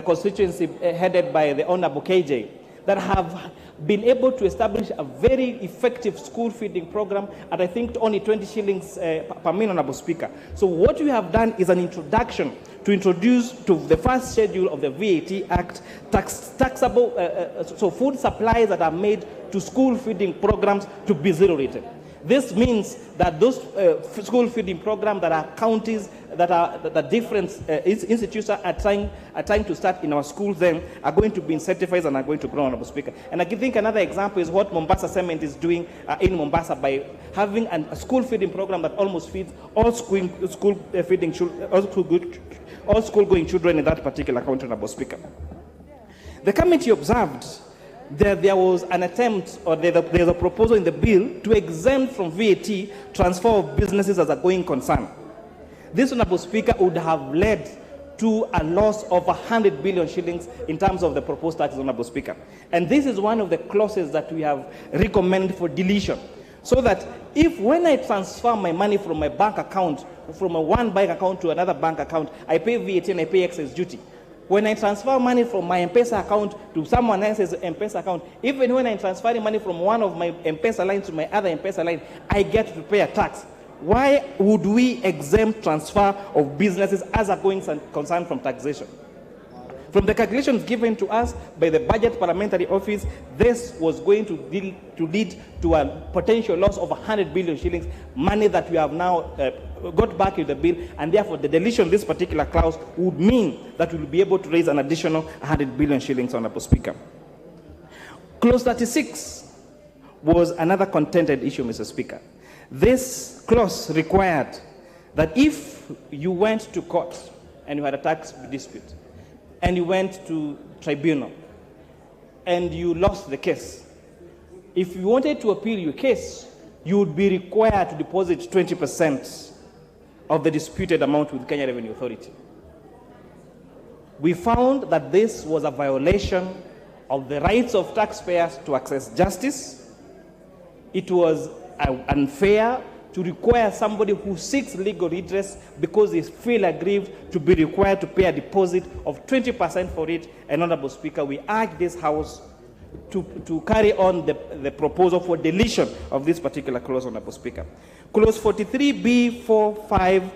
constituency headed by the Honorable KJ, that have been able to establish a very effective school feeding program at, I think, only 20 shillings per meal, Honorable Speaker. So what we have done is an introduction to introduce to the first schedule of the VAT Act taxable, so food supplies that are made to school feeding programs to be zero rated. This means that those school feeding programs that are counties, that different institutions are trying to start in our schools then are going to be incentivized and are going to grow, Honorable Speaker. And I think another example is what Mombasa Cement is doing in Mombasa by having a school feeding program that almost feeds all school-going children in that particular county, Honorable Speaker. The committee observed that there was an attempt, or there's a proposal in the bill to exempt from VAT transfer of businesses as a going concern. This, Honorable Speaker, would have led to a loss of 100 billion shillings in terms of the proposed taxes, Honorable Speaker. And this is one of the clauses that we have recommended for deletion, so that if when I transfer my money from my bank account, from one bank account to another bank account, I pay VAT and I pay excess duty. When I transfer money from my M-Pesa account to someone else's M-Pesa account, even when I'm transferring money from one of my M-Pesa lines to my other M-Pesa line, I get to pay a tax. Why would we exempt transfer of businesses as a going concern from taxation? From the calculations given to us by the Budget Parliamentary Office, this was going to lead to a potential loss of 100 billion shillings, money that we have now got back in the bill, and therefore the deletion of this particular clause would mean that we will be able to raise an additional 100 billion shillings, Honorable Speaker. Clause 36 was another contended issue, Mr. Speaker. This clause required that if you went to court and you had a tax dispute, and you went to tribunal, and you lost the case, if you wanted to appeal your case, you would be required to deposit 20% of the disputed amount with Kenya Revenue Authority. We found that this was a violation of the rights of taxpayers to access justice. It was unfair to require somebody who seeks legal redress because they feel aggrieved to be required to pay a deposit of 20% for it. And, Honorable Speaker, we urge this House to carry on the proposal for deletion of this particular clause, Honorable Speaker. Clause 43B, 4, 5,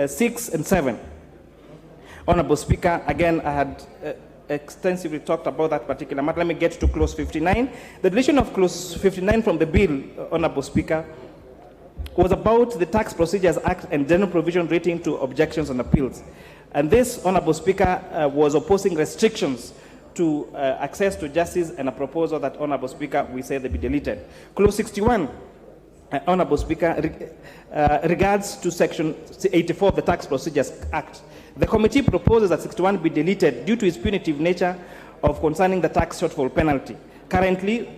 6, and 7. Honorable Speaker, again, I had extensively talked about that particular matter. Let me get to clause 59. The deletion of clause 59 from the bill, Honorable Speaker, was about the Tax Procedures Act and general provision relating to objections and appeals. And this, Honorable Speaker, was opposing restrictions to access to justice, and a proposal that, Honorable Speaker, we say they be deleted. Clause 61, Honorable Speaker, regards to Section 84 of the Tax Procedures Act. The committee proposes that 61 be deleted due to its punitive nature of concerning the tax shortfall penalty. Currently,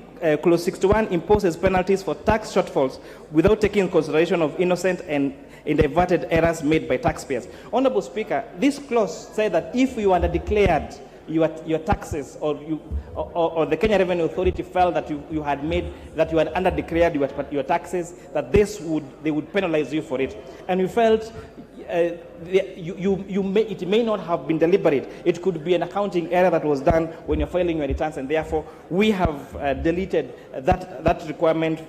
Clause 61 imposes penalties for tax shortfalls without taking consideration of innocent and inadvertent errors made by taxpayers. Honorable Speaker, this clause said that if you underdeclared your taxes, or the Kenya Revenue Authority felt that you had underdeclared your taxes, that they would penalize you for it. And we felt it may not have been deliberate. It could be an accounting error that was done when you're filing your returns, and therefore we have deleted that requirement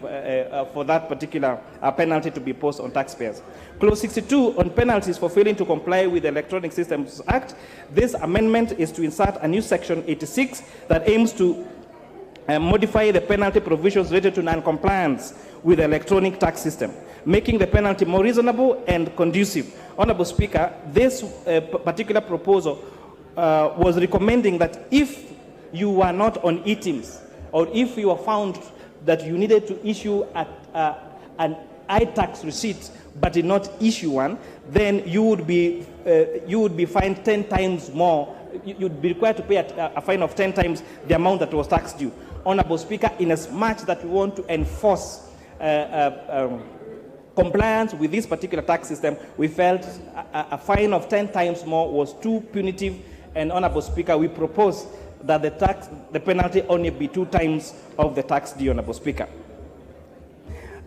for that particular penalty to be imposed on taxpayers. Clause 62 on penalties for failing to comply with the Electronic Systems Act. This amendment is to insert a new section 86 that aims to modify the penalty provisions related to non-compliance with the electronic tax system, making the penalty more reasonable and conducive. Honorable Speaker, this particular proposal was recommending that if you were not on e-teams, or if you were found that you needed to issue an iTax receipt but did not issue one, then you would be fined 10 times more. You'd be required to pay a fine of 10 times the amount that was tax due. Honorable Speaker, in as much that we want to enforce compliance with this particular tax system, we felt a fine of 10 times more was too punitive, and Honorable Speaker, we propose that the penalty only be 2 times of the tax due, Honorable Speaker.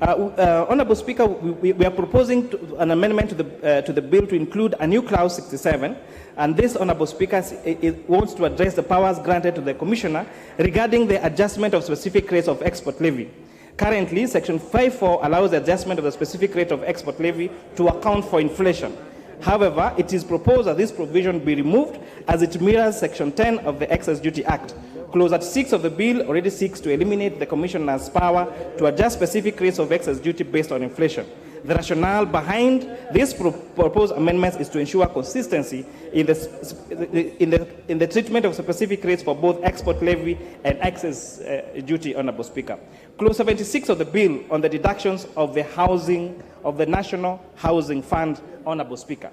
Honorable Speaker, we are proposing an amendment to the bill to include a new clause 67, and this, Honorable Speaker, it wants to address the powers granted to the Commissioner regarding the adjustment of specific rates of export levy. Currently, Section 5.4 allows the adjustment of the specific rate of export levy to account for inflation. However, it is proposed that this provision be removed as it mirrors Section 10 of the Excess Duty Act. Clause 6 of the bill already seeks to eliminate the Commissioner's power to adjust specific rates of excess duty based on inflation. The rationale behind this proposed amendments is to ensure consistency in the treatment of specific rates for both export levy and excess duty, Honorable Speaker. Clause 76 of the bill on the deductions of the National Housing Fund, Honorable Speaker.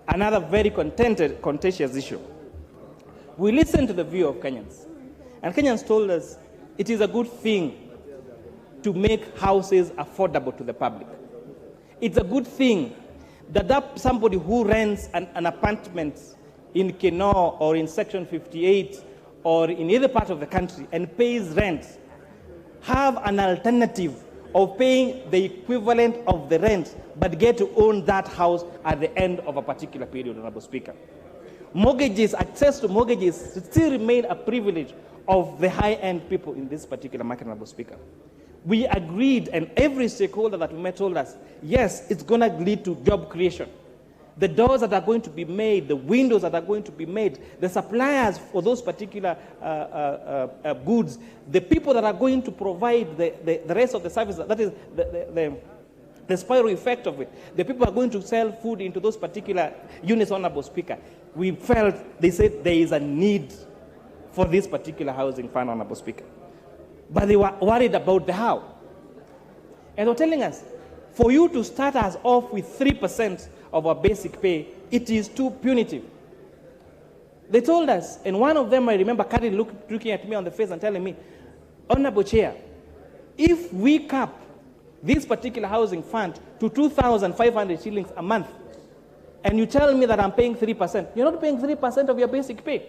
Another very contentious issue. We listened to the view of Kenyans, and Kenyans told us it is a good thing to make houses affordable to the public. It's a good thing that somebody who rents an apartment in Kenyan or in Section 58 or in either part of the country and pays rent have an alternative of paying the equivalent of the rent but get to own that house at the end of a particular period, Honorable Speaker. Mortgages, access to mortgages still remain a privilege of the high-end people in this particular market, Honorable Speaker. We agreed, and every stakeholder that we met told us, yes, it's going to lead to job creation. The doors that are going to be made, the windows that are going to be made, the suppliers for those particular goods, the people that are going to provide the rest of the service, that is the spiral effect of it. The people are going to sell food into those particular units, Honorable Speaker. We felt, they said there is a need for this particular housing fund, Honorable Speaker. But they were worried about the how. And they were telling us, for you to start us off with 3% of our basic pay, it is too punitive. They told us, and one of them, I remember, looking at me on the face and telling me, Honorable Chair, if we cap this particular housing fund to 2,500 shillings a month, and you tell me that I'm paying 3%, you're not paying 3% of your basic pay.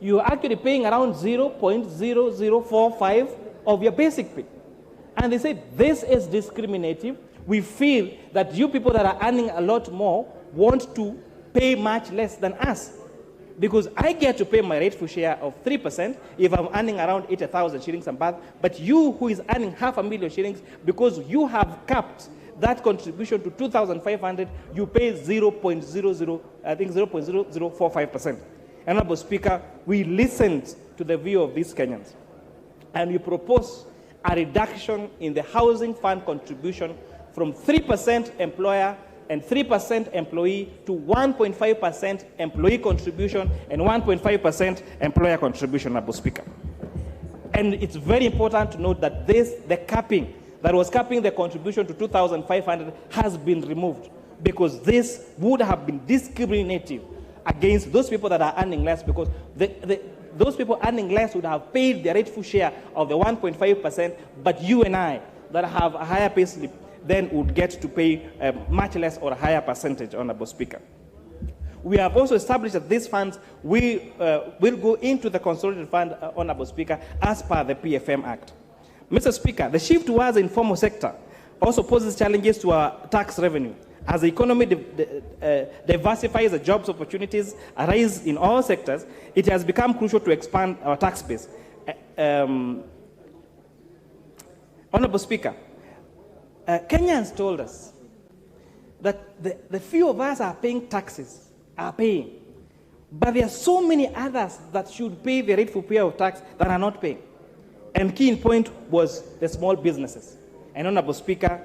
You're actually paying around 0.0045 of your basic pay. And they said, this is discriminative. We feel that you people that are earning a lot more want to pay much less than us. Because I get to pay my rightful share of 3% if I'm earning around 80,000 shillings a month, but you who is earning 500,000 shillings, because you have capped that contribution to 2,500, you pay 0.0045%. Honorable Speaker, we listened to the view of these Kenyans, and we propose a reduction in the housing fund contribution from 3% employer and 3% employee to 1.5% employee contribution and 1.5% employer contribution, Honorable Speaker. And it's very important to note that the capping that was capping the contribution to 2,500 has been removed, because this would have been discriminative against those people that are earning less, because those people earning less would have paid their rightful share of the 1.5%, but you and I that have a higher pay slip then would get to pay much less or a higher percentage, Honorable Speaker. We have also established that these funds will go into the consolidated fund, Honorable Speaker, as per the PFM Act. Mr. Speaker, the shift towards the informal sector also poses challenges to our tax revenue. As the economy diversifies, the jobs opportunities arise in all sectors, it has become crucial to expand our tax base. Honorable Speaker, Kenyans told us that the few of us are paying taxes, but there are so many others that should pay the rightful pay of tax that are not paying. And key in point was the small businesses. And Honorable Speaker,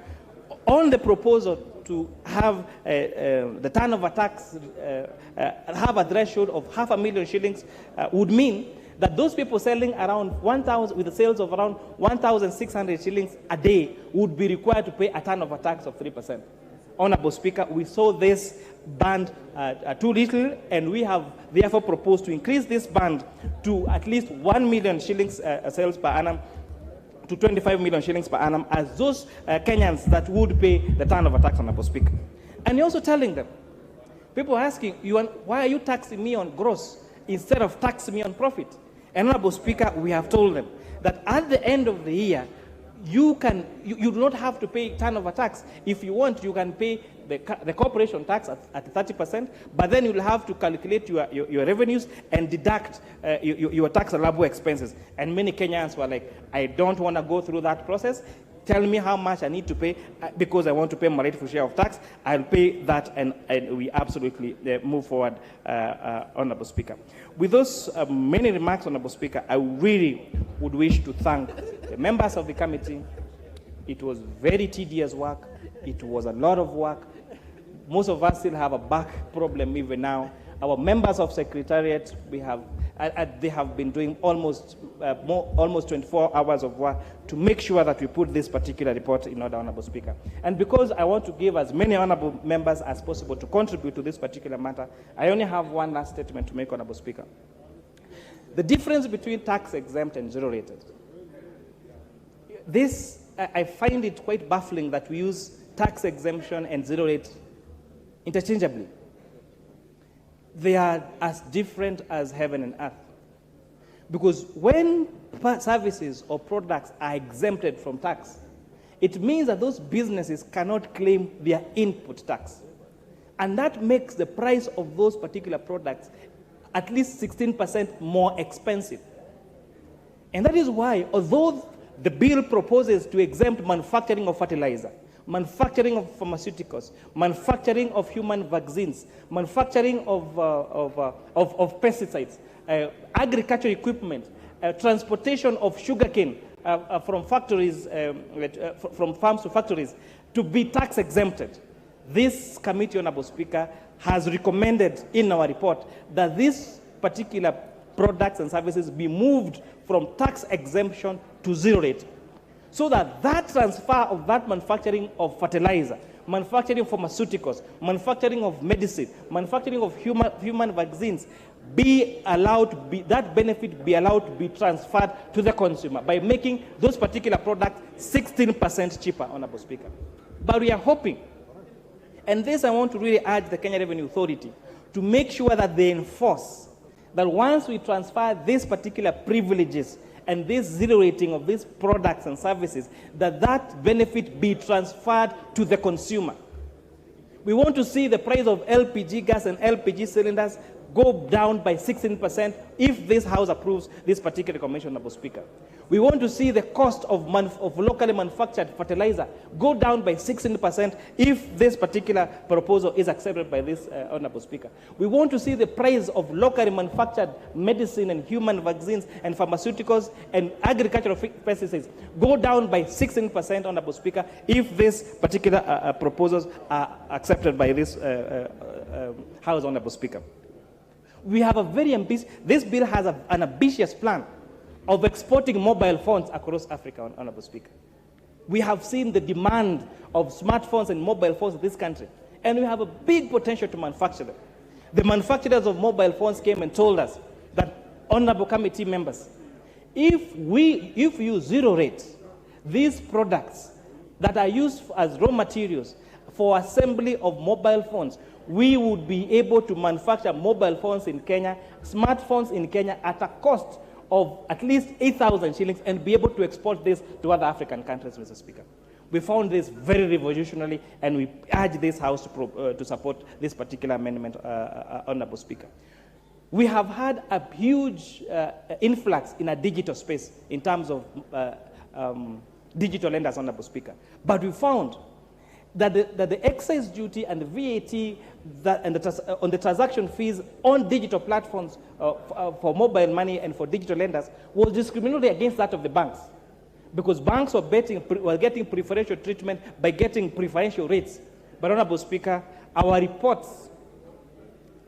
on the proposal to have the turnover tax have a threshold of 500,000 shillings would mean that those people selling around 1,000 with the sales of around 1,600 shillings a day would be required to pay a turnover tax of 3%. Honorable Speaker, we saw this band too little, and we have therefore proposed to increase this band to at least 1 million shillings sales per annum to 25 million shillings per annum as those Kenyans that would pay the turnover tax, Honorable Speaker. And you're also telling them, people are asking, why are you taxing me on gross instead of taxing me on profit? And Honorable Speaker, we have told them that at the end of the year, you do not have to pay turnover tax. If you want, you can pay the corporation tax at 30%, but then you'll have to calculate your revenues and deduct your tax allowable expenses. And many Kenyans were like, I don't want to go through that process. Tell me how much I need to pay because I want to pay my rightful share of tax. I'll pay that, and we absolutely move forward, Honorable Speaker. With those many remarks, Honorable Speaker, I really would wish to thank the members of the committee. It was very tedious work. It was a lot of work. Most of us still have a back problem even now. Our members of Secretariat, they have been doing almost 24 hours of work to make sure that we put this particular report in order, Honorable Speaker. And because I want to give as many honorable members as possible to contribute to this particular matter, I only have one last statement to make, Honorable Speaker. The difference between tax exempt and zero rated. I find it quite baffling that we use tax exemption and zero rate interchangeably. They are as different as heaven and earth. Because when services or products are exempted from tax, it means that those businesses cannot claim their input tax. And that makes the price of those particular products at least 16% more expensive. And that is why, although the bill proposes to exempt manufacturing of fertilizer, manufacturing of pharmaceuticals, manufacturing of human vaccines, manufacturing of pesticides, agricultural equipment, transportation of sugarcane from factories, from farms to factories, to be tax exempted. This committee, Honorable Speaker, has recommended in our report that these particular products and services be moved from tax exemption to zero rate, so that transfer of that manufacturing of fertilizer, manufacturing of pharmaceuticals, manufacturing of medicine, manufacturing of human vaccines that benefit be allowed to be transferred to the consumer by making those particular products 16% cheaper, Honorable Speaker. But we are hoping, and this I want to really urge the Kenya Revenue Authority to make sure that they enforce that once we transfer these particular privileges and this zero rating of these products and services, that benefit be transferred to the consumer. We want to see the price of LPG gas and LPG cylinders go down by 16% if this House approves this particular recommendation, Honorable Speaker. We want to see the cost of locally manufactured fertilizer go down by 16% if this particular proposal is accepted by this Honorable Speaker. We want to see the price of locally manufactured medicine and human vaccines and pharmaceuticals and agricultural pesticides go down by 16%, Honorable Speaker, if these particular proposals are accepted by this House, Honorable Speaker. We have a very ambitious, this bill has an ambitious plan of exporting mobile phones across Africa, Honorable Speaker. We have seen the demand of smartphones and mobile phones in this country, and we have a big potential to manufacture them. The manufacturers of mobile phones came and told us that, Honorable Committee members, if you zero rate these products that are used as raw materials for assembly of mobile phones, we would be able to manufacture mobile phones in Kenya, smartphones in Kenya at a cost of at least 8,000 shillings and be able to export this to other African countries, Mr. Speaker. We found this very revolutionary, and we urge this House to support this particular amendment, Honorable Speaker. We have had a huge influx in a digital space in terms of digital lenders, Honorable Speaker. But we found that the excise duty and the VAT on the transaction fees on digital platforms for mobile money and for digital lenders was discriminatory against that of the banks, because banks were getting preferential treatment by getting preferential rates. But, Honorable Speaker, our reports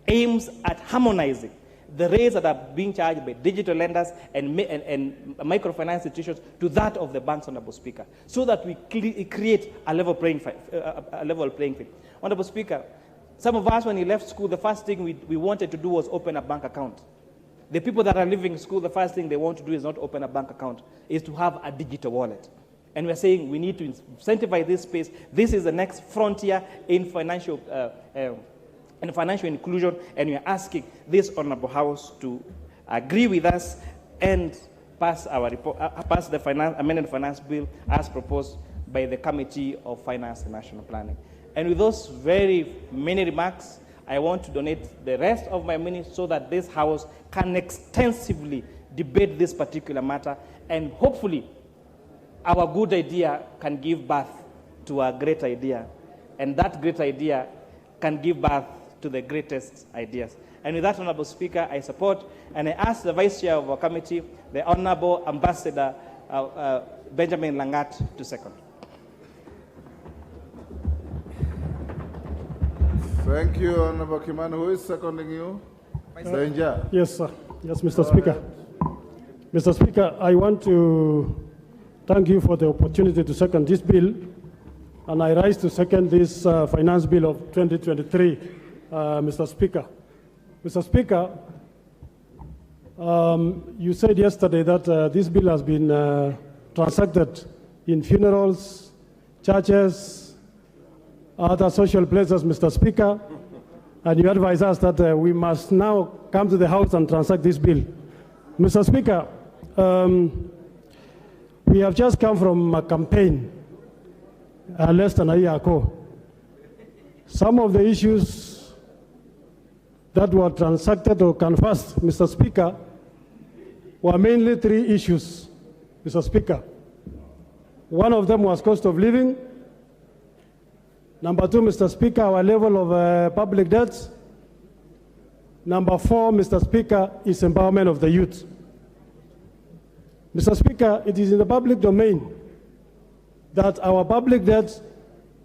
aims at harmonizing the rates that are being charged by digital lenders and microfinance institutions to that of the banks, Honorable Speaker, so that we create a level playing field. Honorable Speaker, some of us, when we left school, the first thing we wanted to do was open a bank account. The people that are leaving school, the first thing they want to do is not open a bank account, is to have a digital wallet. And we're saying we need to incentivize this space. This is the next frontier in financial inclusion, and we are asking this Honorable House to agree with us and pass our report, pass the amended finance bill as proposed by the Committee of Finance and National Planning. And with those very many remarks, I want to donate the rest of my minutes so that this House can extensively debate this particular matter, and hopefully our good idea can give birth to a great idea, and that great idea can give birth to the greatest ideas. And with that, Honorable Speaker, I support, and I ask the Vice Chair of our committee, the Honorable Ambassador Benjamin Langat, to second. Thank you, Honorable Kimani. Who is seconding you? Danger. Yes, sir. Yes, Mr. Speaker. Mr. Speaker, I want to thank you for the opportunity to second this bill, and I rise to second this finance bill of 2023, Mr. Speaker. Mr. Speaker, you said yesterday that this bill has been transacted in funerals, churches, other social places, Mr. Speaker, and you advise us that we must now come to the House and transact this bill. Mr. Speaker, we have just come from a campaign less than a year ago. Some of the issues that were transacted or canvassed, Mr. Speaker, were mainly three issues, Mr. Speaker. One of them was cost of living. Number two, Mr. Speaker, our level of public debts. Number four, Mr. Speaker, is empowerment of the youth. Mr. Speaker, it is in the public domain that our public debt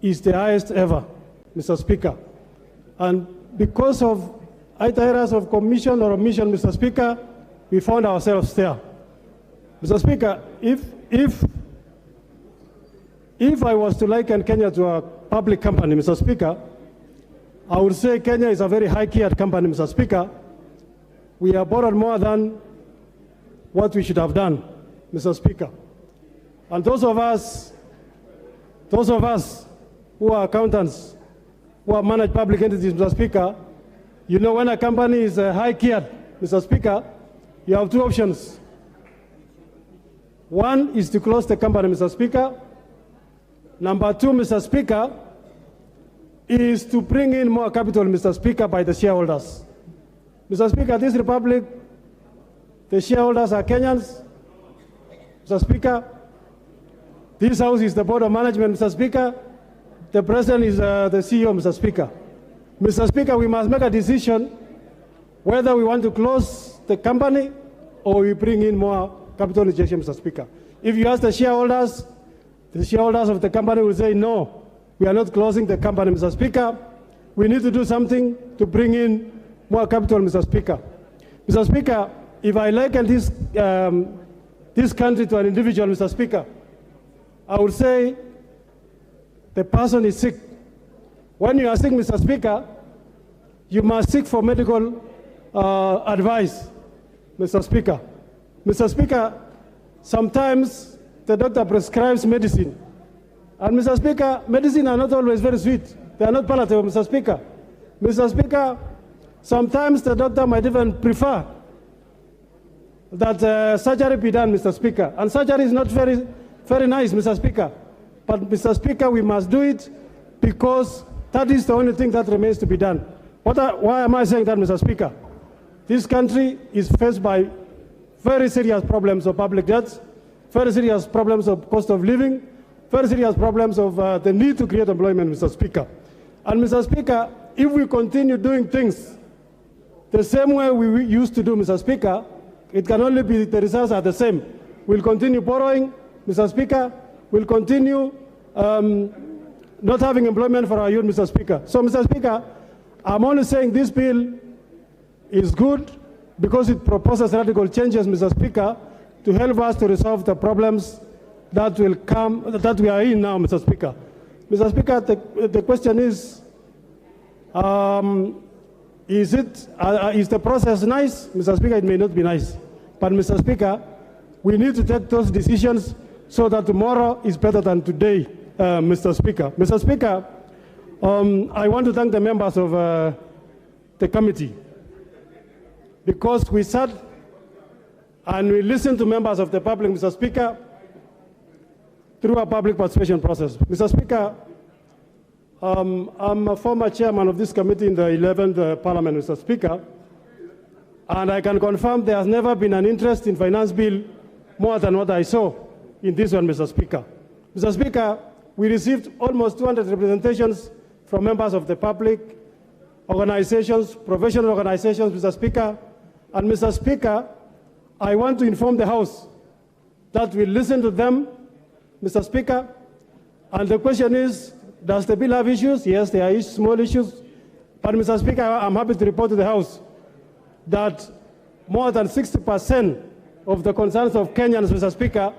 is the highest ever, Mr. Speaker. And because of either errors of commission or omission, Mr. Speaker, we found ourselves there. Mr. Speaker, if I was to liken Kenya to a public company, Mr. Speaker, I would say Kenya is a very high-geared company, Mr. Speaker. We have borrowed more than what we should have done, Mr. Speaker. And those of us who are accountants, who have managed public entities, Mr. Speaker, you know when a company is high-geared, Mr. Speaker, you have two options. One is to close the company, Mr. Speaker. Number two, Mr. Speaker, is to bring in more capital, Mr. Speaker, by the shareholders. Mr. Speaker, this republic, the shareholders are Kenyans. Mr. Speaker, this House is the Board of Management, Mr. Speaker. The President is the CEO, Mr. Speaker. Mr. Speaker, we must make a decision whether we want to close the company or we bring in more capital injection, Mr. Speaker. If you ask the shareholders of the company will say, no, we are not closing the company, Mr. Speaker. We need to do something to bring in more capital, Mr. Speaker. Mr. Speaker, if I liken this country to an individual, Mr. Speaker, I would say the person is sick. When you are sick, Mr. Speaker, you must seek for medical advice, Mr. Speaker. Mr. Speaker, sometimes the doctor prescribes medicine. And Mr. Speaker, medicine are not always very sweet. They are not palatable, Mr. Speaker. Mr. Speaker, sometimes the doctor might even prefer that surgery be done, Mr. Speaker. And surgery is not very, very nice, Mr. Speaker. But, Mr. Speaker, we must do it because that is the only thing that remains to be done. Why am I saying that, Mr. Speaker? This country is faced by very serious problems of public debt, very serious problems of cost of living, very serious problems of the need to create employment, Mr. Speaker. And, Mr. Speaker, if we continue doing things the same way we used to do, Mr. Speaker, it can only be the results are the same. We'll continue borrowing, Mr. Speaker. We'll continue not having employment for our youth, Mr. Speaker. So, Mr. Speaker, I'm only saying this bill is good because it proposes radical changes, Mr. Speaker, to help us to resolve the problems that will come, that we are in now, Mr. Speaker. Mr. Speaker, the question is the process nice? Mr. Speaker, it may not be nice. But, Mr. Speaker, we need to take those decisions so that tomorrow is better than today, Mr. Speaker. Mr. Speaker, I want to thank the members of the committee because we sat and we listened to members of the public, Mr. Speaker, through a public participation process. Mr. Speaker, I'm a former chairman of this committee in the 11th Parliament, Mr. Speaker, and I can confirm there has never been an interest in finance bill more than what I saw in this one, Mr. Speaker. Mr. Speaker, we received almost 200 representations from members of the public, organizations, professional organizations, Mr. Speaker. And, Mr. Speaker, I want to inform the House that we listen to them, Mr. Speaker. And the question is, does the bill have issues? Yes, there are small issues. But, Mr. Speaker, I'm happy to report to the House that more than 60% of the concerns of Kenyans, Mr. Speaker,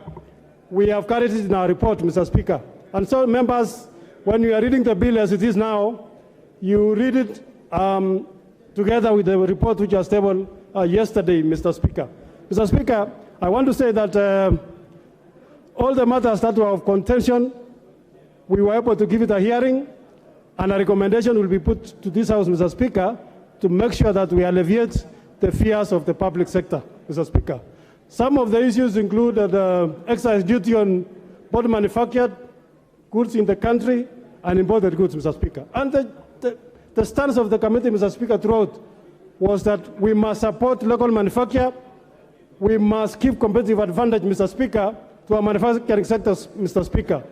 we have carried it in our report, Mr. Speaker. And so, members, when you are reading the bill as it is now, you read it together with the report which was tabled yesterday, Mr. Speaker. Mr. Speaker, I want to say that all the matters that were of contention, we were able to give it a hearing, and a recommendation will be put to this House, Mr. Speaker, to make sure that we alleviate the fears of the public sector, Mr. Speaker. Some of the issues include the excise duty on both manufactured goods in the country and imported goods, Mr. Speaker. And the stance of the committee, Mr. Speaker, throughout was that we must support local manufacture. We must keep competitive advantage, Mr. Speaker, to our manufacturing sectors, Mr. Speaker.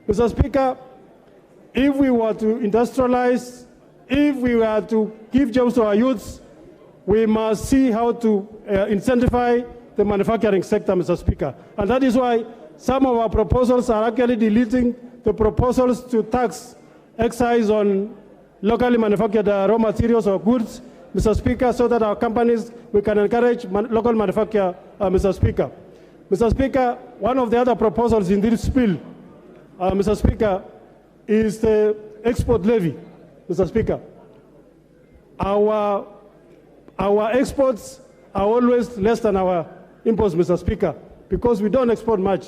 Mr. Speaker, if we were to industrialize, if we were to give jobs to our youths, we must see how to incentivize the manufacturing sector, Mr. Speaker. And that is why some of our proposals are actually deleting the proposals to tax excise on locally manufactured raw materials or goods, Mr. Speaker, so that our companies, we can encourage local manufacture, Mr. Speaker. Mr. Speaker, one of the other proposals in this bill, Mr. Speaker, is the export levy, Mr. Speaker. Our exports are always less than our imports, Mr. Speaker, because we don't export much.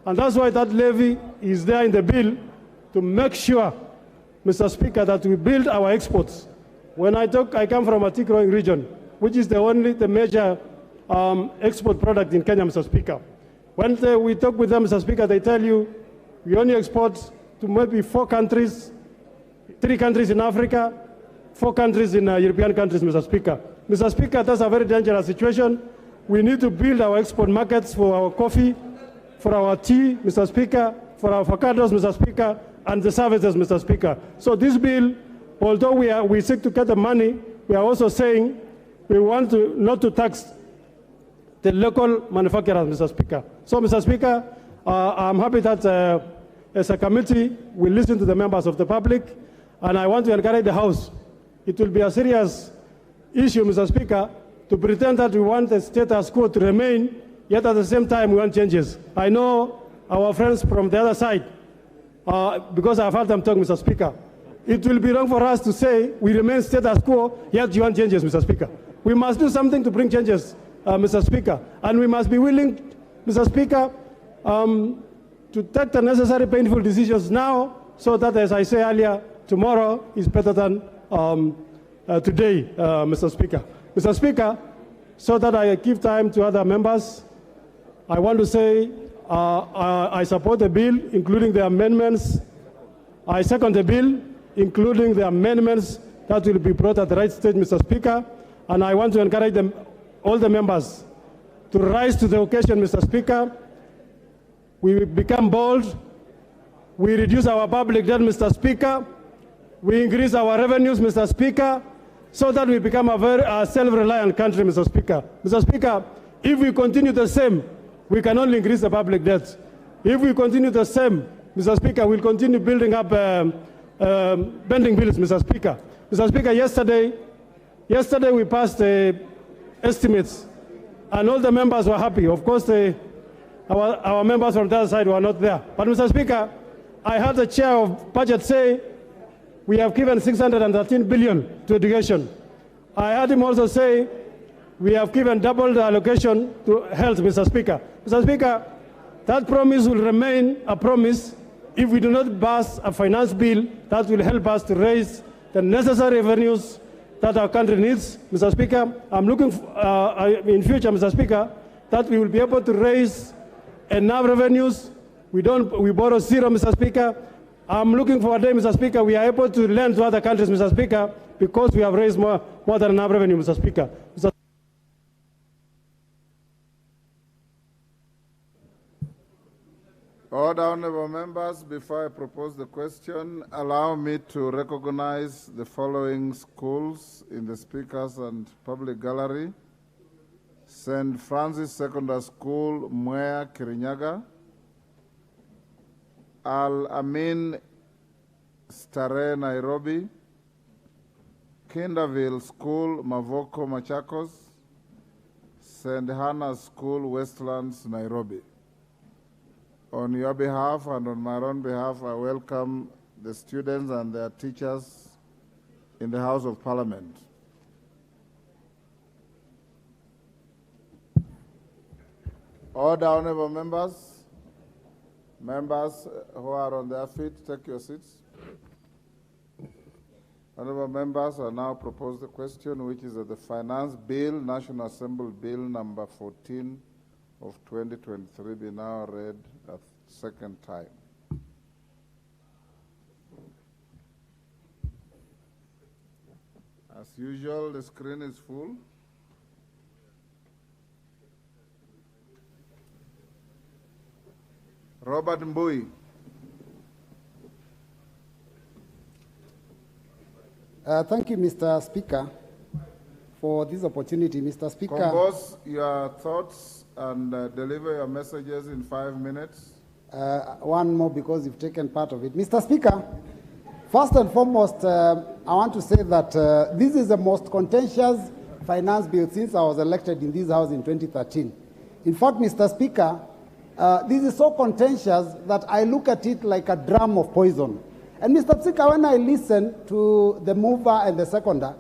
And that's why that levy is there in the bill to make sure, Mr. Speaker, that we build our exports. When I come from a tea-growing region, which is the major export product in Kenya, Mr. Speaker. When we talk with them, Mr. Speaker, they tell you we only export to maybe 4 countries, 3 countries in Africa, 4 countries in European countries, Mr. Speaker. Mr. Speaker, that's a very dangerous situation. We need to build our export markets for our coffee, for our tea, Mr. Speaker, for our avocados, Mr. Speaker, and the services, Mr. Speaker. So this bill, although we seek to get the money, we are also saying we want not to tax the local manufacturers, Mr. Speaker. So, Mr. Speaker, I'm happy that as a committee, we listen to the members of the public, and I want to encourage the House. It will be a serious issue, Mr. Speaker, to pretend that we want the status quo to remain, yet at the same time we want changes. I know our friends from the other side, because I've heard them talk, Mr. Speaker. It will be wrong for us to say we remain status quo, yet you want changes, Mr. Speaker. We must do something to bring changes, Mr. Speaker, and we must be willing, Mr. Speaker, to take the necessary painful decisions now, so that, as I said earlier, tomorrow is better than today, Mr. Speaker. Mr. Speaker, so that I give time to other members, I want to say I support the bill, including the amendments. I second the bill, including the amendments that will be brought at the right stage, Mr. Speaker. And I want to encourage all the members to rise to the occasion, Mr. Speaker. We become bold. We reduce our public debt, Mr. Speaker. We increase our revenues, Mr. Speaker, so that we become a very self-reliant country, Mr. Speaker. Mr. Speaker, if we continue the same, we can only increase the public debt. If we continue the same, Mr. Speaker, we'll continue building up pending bills, Mr. Speaker. Mr. Speaker, yesterday we passed the estimates, and all the members were happy. Of course, our members from the other side were not there. But, Mr. Speaker, I heard the chair of budget say we have given 613 billion to education. I heard him also say we have given double the allocation to health, Mr. Speaker. Mr. Speaker, that promise will remain a promise if we do not pass a finance bill that will help us to raise the necessary revenues that our country needs. Mr. Speaker, I'm looking in future, Mr. Speaker, that we will be able to raise enough revenues. We borrow zero, Mr. Speaker. I'm looking for a day, Mr. Speaker, we are able to lend to other countries, Mr. Speaker, because we have raised more than enough revenue, Mr. Speaker. Order, honorable members, before I propose the question, allow me to recognize the following schools in the speakers and public gallery. St. Francis Secondary School, Mwea, Kirinyaga. Al-Amin Stare, Nairobi. Kinderville School, Mavoko, Machakos. St. Hannah's School, Westlands, Nairobi. On your behalf and on my own behalf, I welcome the students and their teachers in the House of Parliament. Order, honorable members. Members who are on their feet, take your seats. Honorable members, I now propose the question, which is that the Finance Bill, National Assembly Bill number 14 of 2023 be now read a second time. As usual, the screen is full. Robert Mbui. Thank you, Mr. Speaker, for this opportunity. Mr. Speaker. Compose your thoughts and deliver your messages in 5 minutes. One more because you've taken part of it. Mr. Speaker, first and foremost, I want to say that this is the most contentious finance bill since I was elected in this House in 2013. In fact, Mr. Speaker, this is so contentious that I look at it like a drum of poison. And Mr. Speaker, when I listen to the mover and the seconder,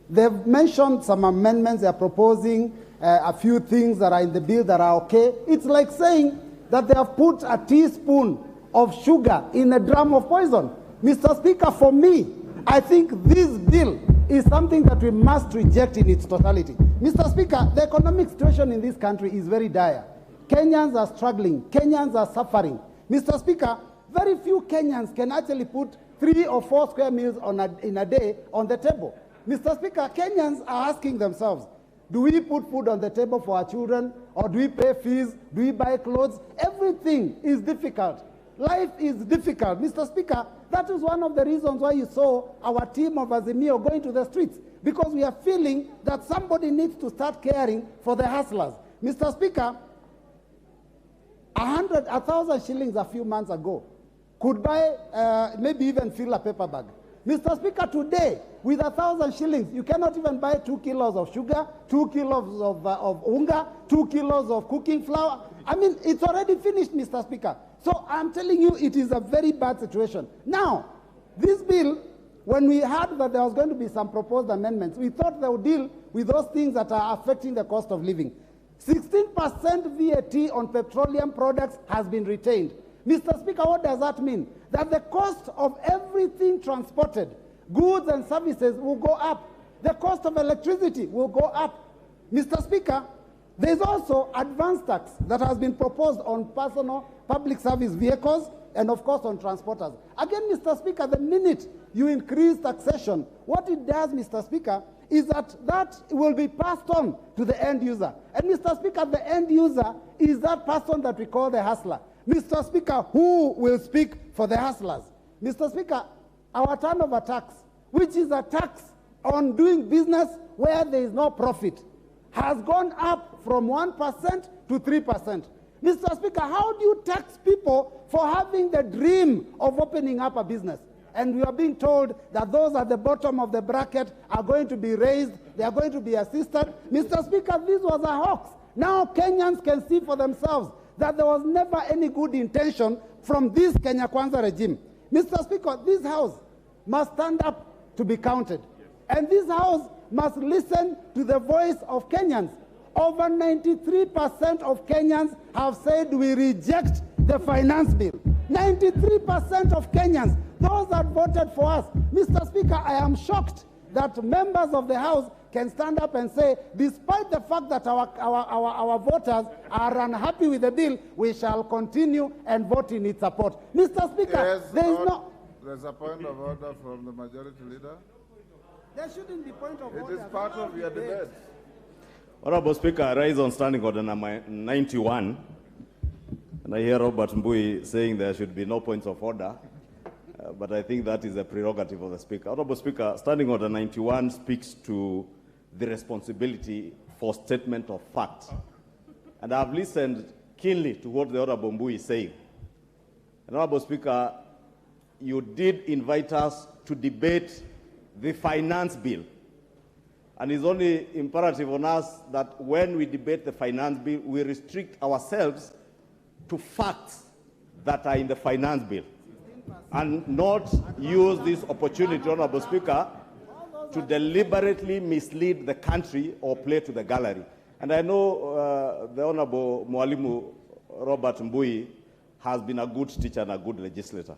they've mentioned some amendments, they're proposing a few things that are in the bill that are okay. It's like saying that they have put a teaspoon of sugar in a drum of poison. Mr. Speaker, for me, I think this bill is something that we must reject in its totality. Mr. Speaker, the economic situation in this country is very dire. Kenyans are struggling. Kenyans are suffering. Mr. Speaker, very few Kenyans can actually put 3 or 4 square meals in a day on the table. Mr. Speaker, Kenyans are asking themselves, Do we put food on the table for our children? Or do we pay fees? Do we buy clothes? Everything is difficult. Life is difficult. Mr. Speaker, that is one of the reasons why you saw our team of Azimio going to the streets, because we are feeling that somebody needs to start caring for the hustlers. Mr. Speaker, 1,000 shillings a few months ago could buy, maybe even fill a paper bag. Mr. Speaker, today, with 1,000 shillings, you cannot even buy 2 kilos of sugar, 2 kilos of unga, 2 kilos of cooking flour. I mean, it's already finished, Mr. Speaker. So I'm telling you, it is a very bad situation. Now, this bill, when we heard that there was going to be some proposed amendments, we thought they would deal with those things that are affecting the cost of living. 16% VAT on petroleum products has been retained. Mr. Speaker, what does that mean? That the cost of everything transported, goods and services, will go up. The cost of electricity will go up. Mr. Speaker, there's also advance tax that has been proposed on personal public service vehicles and, of course, on transporters. Again, Mr. Speaker, the minute you increase taxation, what it does, Mr. Speaker, is that will be passed on to the end user. And, Mr. Speaker, the end user is that person that we call the hustler. Mr. Speaker, who will speak for the hustlers? Mr. Speaker, our turnover tax, which is a tax on doing business where there is no profit, has gone up from 1% to 3%. Mr. Speaker, how do you tax people for having the dream of opening up a business? And we are being told that those at the bottom of the bracket are going to be raised, they are going to be assisted. Mr. Speaker, this was a hoax. Now Kenyans can see for themselves that there was never any good intention from this Kenya Kwanza regime. Mr. Speaker, this House must stand up to be counted. And this House must listen to the voice of Kenyans. Over 93% of Kenyans have said we reject the finance bill. 93% of Kenyans, those that voted for us. Mr. Speaker, I am shocked that members of the House can stand up and say, despite the fact that our voters are unhappy with the bill, we shall continue and vote in its support. Mr. Speaker, Yes, there's a point of order from the majority leader. There shouldn't be point of order. It is part of your debate. Honorable Speaker, I rise on standing order number 91. And I hear Robert Mbui saying there should be no points of order. But I think that is a prerogative of the Speaker. Honorable Speaker, standing order 91 speaks to the responsibility for statement of fact. And I've listened keenly to what the Honorable Mbui is saying. And Honorable Speaker, you did invite us to debate the finance bill. And it's only imperative on us that when we debate the finance bill, we restrict ourselves to facts that are in the finance bill and not use this opportunity, Honorable Speaker, to deliberately mislead the country or play to the gallery. And I know the Honorable Mwalimu Robert Mbui has been a good teacher and a good legislator.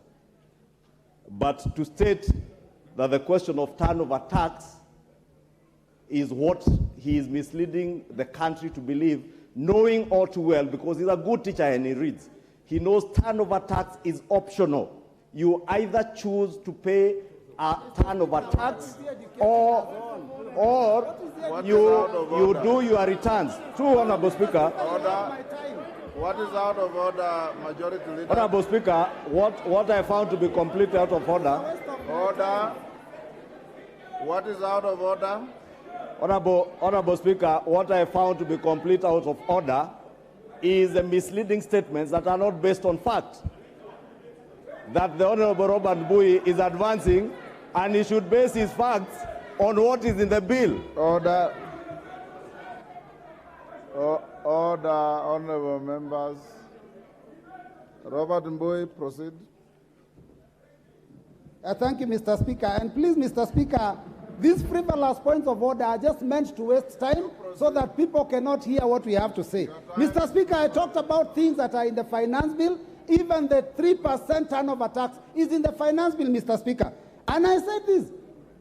But to state that the question of turnover tax is what he is misleading the country to believe, knowing all too well, because he's a good teacher and he reads. He knows turnover tax is optional. You either choose to pay a turnover tax or you do your returns. True, Honorable Speaker. Order. What is out of order, Majority Leader? Honorable Speaker, what I found to be completely out of order. Order. What is out of order? Honorable Speaker, what I found to be complete out of order is the misleading statements that are not based on fact. That the Honorable Robert Mbui is advancing, and he should base his facts on what is in the bill. Order. Order, honorable members. Robert Mbui, proceed. Thank you, Mr. Speaker. And please, Mr. Speaker, these frivolous points of order are just meant to waste time so that people cannot hear what we have to say. Mr. Speaker, I talked about things that are in the finance bill. Even the 3% turnover tax is in the finance bill, Mr. Speaker. And I said this,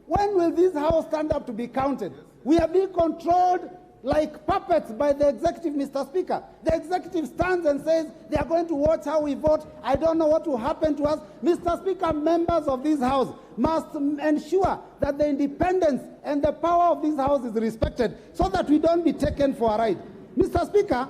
when will this House stand up to be counted? We are being controlled like puppets by the executive, Mr. Speaker. The executive stands and says they are going to watch how we vote. I don't know what will happen to us. Mr. Speaker, members of this House must ensure that the independence and the power of this House is respected so that we don't be taken for a ride. Mr. Speaker,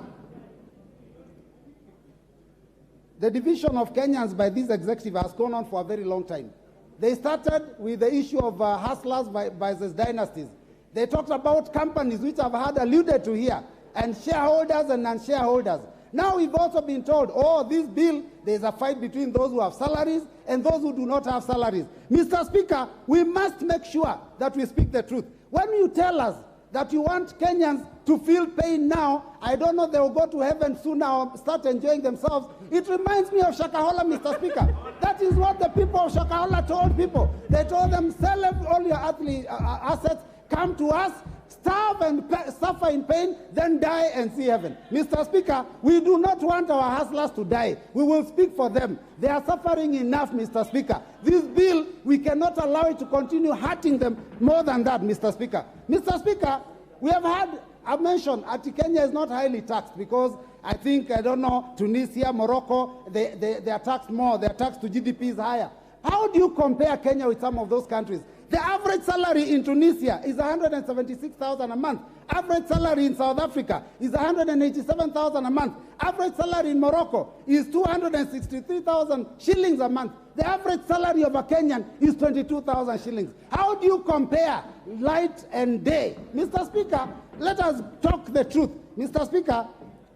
the division of Kenyans by this executive has gone on for a very long time. They started with the issue of hustlers versus dynasties. They talked about companies which I've had alluded to here, and shareholders and non-shareholders. Now we've also been told, oh, this bill, there's a fight between those who have salaries and those who do not have salaries. Mr. Speaker, we must make sure that we speak the truth. When you tell us that you want Kenyans to feel pain now, I don't know, they will go to heaven soon or start enjoying themselves. It reminds me of Shakahola, Mr. Speaker. That is what the people of Shakahola told people. They told them, sell all your assets, come to us, starve and suffer in pain, then die and see heaven. Mr. Speaker, we do not want our hustlers to die. We will speak for them. They are suffering enough, Mr. Speaker. This bill, we cannot allow it to continue hurting them more than that, Mr. Speaker. Mr. Speaker, we have had a mention that Kenya is not highly taxed because I think, I don't know, Tunisia, Morocco, they are taxed more. Their tax to GDP is higher. How do you compare Kenya with some of those countries? The average salary in Tunisia is 176,000 a month. Average salary in South Africa is 187,000 a month. Average salary in Morocco is 263,000 shillings a month. The average salary of a Kenyan is 22,000 shillings. How do you compare light and day? Mr. Speaker, let us talk the truth. Mr. Speaker,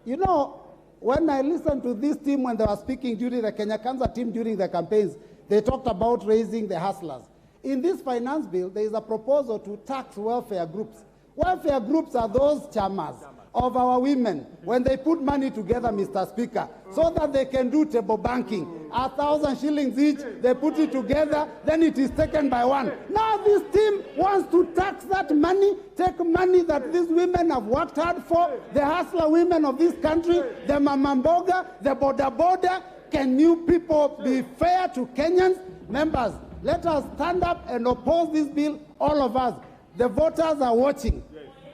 you know, when I listened to this team when they were speaking during the Kenya Kanza team during the campaigns, they talked about raising the hustlers. In this finance bill, there is a proposal to tax welfare groups. Welfare groups are those chamas of our women when they put money together, Mr. Speaker, so that they can do table banking. 1,000 shillings each, they put it together, then it is taken by one. Now this team wants to tax that money, take money that these women have worked hard for, the hustler women of this country, the mamamboga, the boda. Can you people be fair to Kenyans? Members, let us stand up and oppose this bill, all of us. The voters are watching.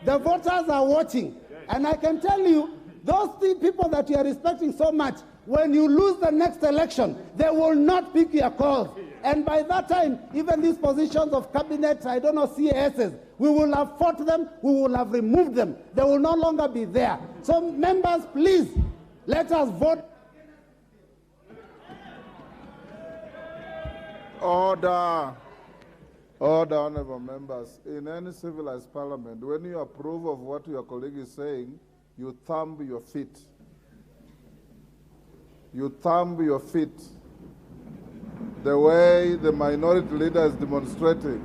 The voters are watching. And I can tell you, those people that you are respecting so much, when you lose the next election, they will not pick your calls. And by that time, even these positions of cabinet, I don't know, CASs, we will have fought them, we will have removed them. They will no longer be there. So members, please, let us vote. Order. Order, honorable members. In any civilized parliament, when you approve of what your colleague is saying, you thumb your feet. You thumb your feet. The way the minority leader is demonstrating.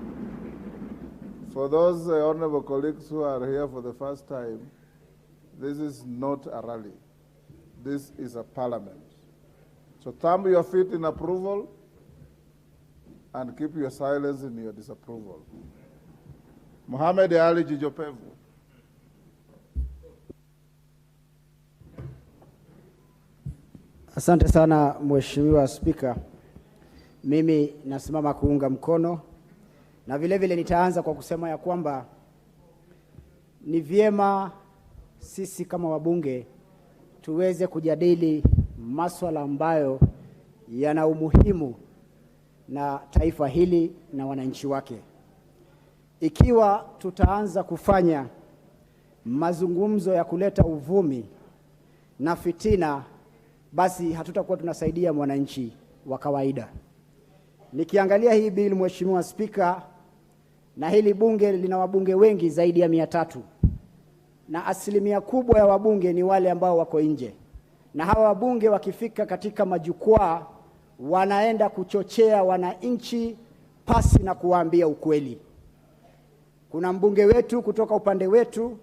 For those honorable colleagues who are here for the first time, this is not a rally. This is a parliament. So thumb your feet in approval and keep your silence in your disapproval. Mohamed Ali Jijopevu. Asante sana Mheshimiwa Spika. Mimi nasimama kuunga mkono na vile vile nitaanza kwa kusema ya kwamba ni vyema sisi kama wabunge tuweze kujadili masuala ambayo yana umuhimu na taifa hili na wananchi wake. Ikiwa tutaanza kufanya mazungumzo ya kuleta uvumi na fitina, basi hatutakuwa tunasaidia mwananchi wa kawaida. Nikiangalia hii bill, Mheshimiwa Spika, na hili bunge lina wabunge wengi zaidi ya 300. Na asilimia kubwa ya wabunge ni wale ambao wako nje. Na hawa wabunge wakifika katika majukwaa wanaenda kuchochea wananchi pasi na kuwaambia ukweli. Kuna mbunge wetu kutoka upande wetu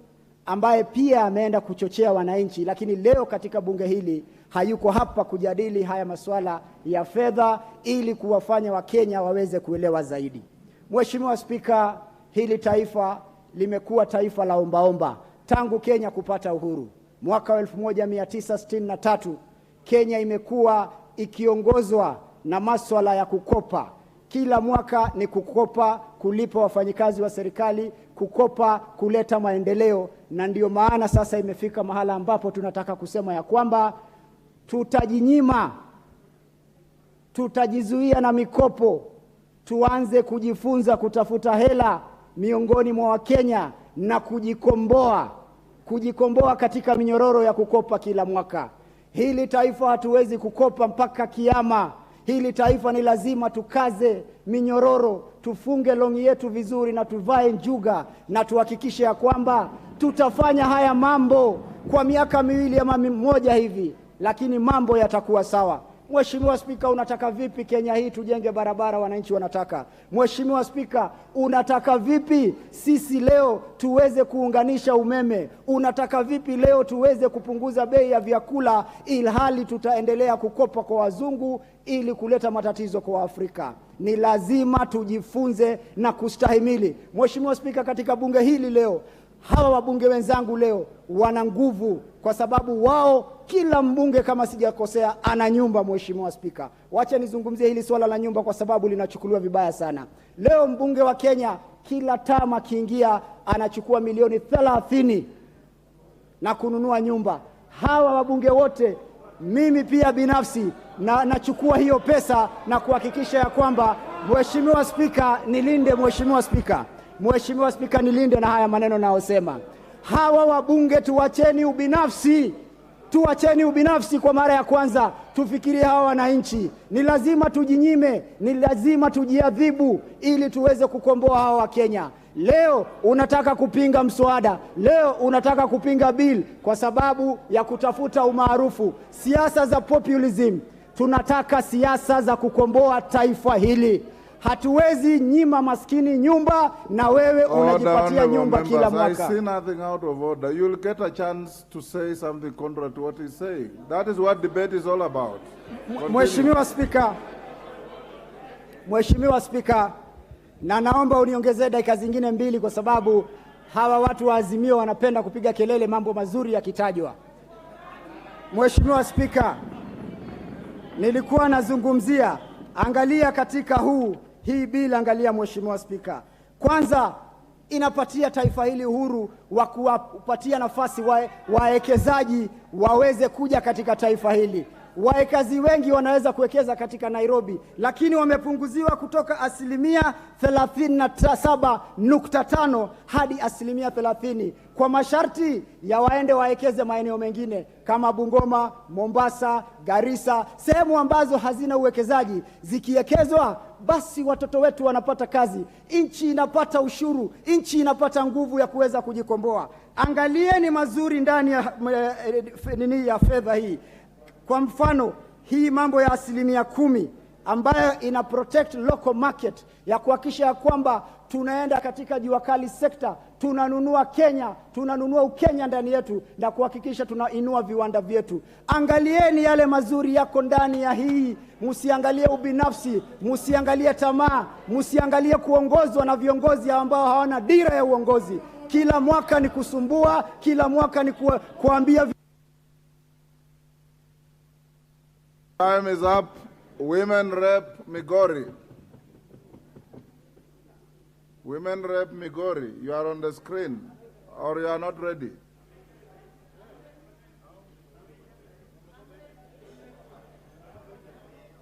ambaye pia ameenda kuchochea wananchi, lakini leo katika bunge hili hayuko hapa kujadili haya masuala ya fedha ili kuwafanya Wakenya waweze kuelewa zaidi. Mheshimiwa Spika, hili taifa limekuwa taifa la ombaomba tangu Kenya kupata uhuru. Mwaka wa 1963 Kenya imekuwa ikiongozwa na masuala ya kukopa. Kila mwaka ni kukopa, kulipa wafanyikazi wa serikali, kukopa, kuleta maendeleo, na ndio maana sasa imefika mahala ambapo tunataka kusema ya kwamba tutajinyima, tutajizuia na mikopo, tuanze kujifunza kutafuta hela miongoni mwa Wakenya na kujikomboa katika minyororo ya kukopa kila mwaka. Hili taifa hatuwezi kukopa mpaka kiyama. Hili taifa ni lazima tukaze minyororo, tufunge longi yetu vizuri na tuvae njuga, na tuhakikishe ya kwamba tutafanya haya mambo kwa miaka 2 ama 1 hivi, lakini mambo yatakuwa sawa. Mheshimiwa Spika, unataka vipi Kenya hii tujenge barabara wananchi wanataka? Mheshimiwa Spika, unataka vipi sisi leo tuweze kuunganisha umeme? Unataka vipi leo tuweze kupunguza bei ya vyakula ilhali tutaendelea kukopa kwa wazungu ili kuleta matatizo kwa Afrika? Ni lazima tujifunze na kustahimili. Mheshimiwa Spika, katika bunge hili leo, hawa wabunge wenzangu leo wana nguvu kwa sababu wao, kila mbunge kama sijakosea ana nyumba. Mheshimiwa Spika, wacha nizungumzie hili swala la nyumba kwa sababu linachukuliwa vibaya sana. Leo mbunge wa Kenya kila tama akiingia anachukua milioni 30 na kununua nyumba. Hawa wabunge wote, mimi pia binafsi nachukua hiyo pesa na kuhakikisha ya kwamba, Mheshimiwa Spika, nilinde. Mheshimiwa Spika, nilinde na haya maneno naosema. Hawa wabunge tuacheni ubinafsi kwa mara ya kwanza. Tufikirie hawa wananchi. Ni lazima tujinyime, ni lazima tujiadhibu ili tuweze kukomboa hawa wa Kenya. Leo unataka kupinga mswada, leo unataka kupinga bill kwa sababu ya kutafuta umaarufu, siasa za populism. Tunataka siasa za kukomboa taifa hili. Hatuwezi nyima maskini nyumba na wewe unajipatia nyumba kila mwaka. I see nothing out of order. You'll get a chance to say something contrary to what he's saying. That is what debate is all about. Mheshimiwa Spika, na naomba uniongezee dakika zingine 2 kwa sababu hawa watu wa Azimio wanapenda kupiga kelele mambo mazuri yakitajwa. Mheshimiwa Spika, nilikuwa nazungumzia, angalia katika hii bila, angalia Mheshimiwa Spika. Kwanza inapatia taifa hili uhuru wa kuwapatia nafasi wawekezaji waweze kuja katika taifa hili. Wawekezaji wengi wanaweza kuwekeza katika Nairobi, lakini wamepunguziwa kutoka 37.5 hadi 30% kwa masharti ya waende wawekeze maeneo mengine kama Bungoma, Mombasa, Garissa, sehemu ambazo hazina uwekezaji. Zikiwekezwa, basi watoto wetu wanapata kazi, nchi inapata ushuru, nchi inapata nguvu ya kuweza kujikomboa. Angalieni mazuri ndani ya fedha hii. Kwa mfano, hii mambo ya 10% ambayo ina protect local market, ya kuhakikisha ya kwamba tunaenda katika jua kali sekta, tunanunua Kenya, tunanunua Ukenya ndani yetu na kuhakikisha tunainua viwanda vyetu. Angalieni yale mazuri yako ndani ya hii, msiangalie ubinafsi, msiangalie tamaa, msiangalie kuongozwa na viongozi ambao hawana dira ya uongozi. Kila mwaka ni kusumbua, kila mwaka ni kuambia. Time is up. Women Rep Migori. Women Rep Migori, you are on the screen, or you are not ready.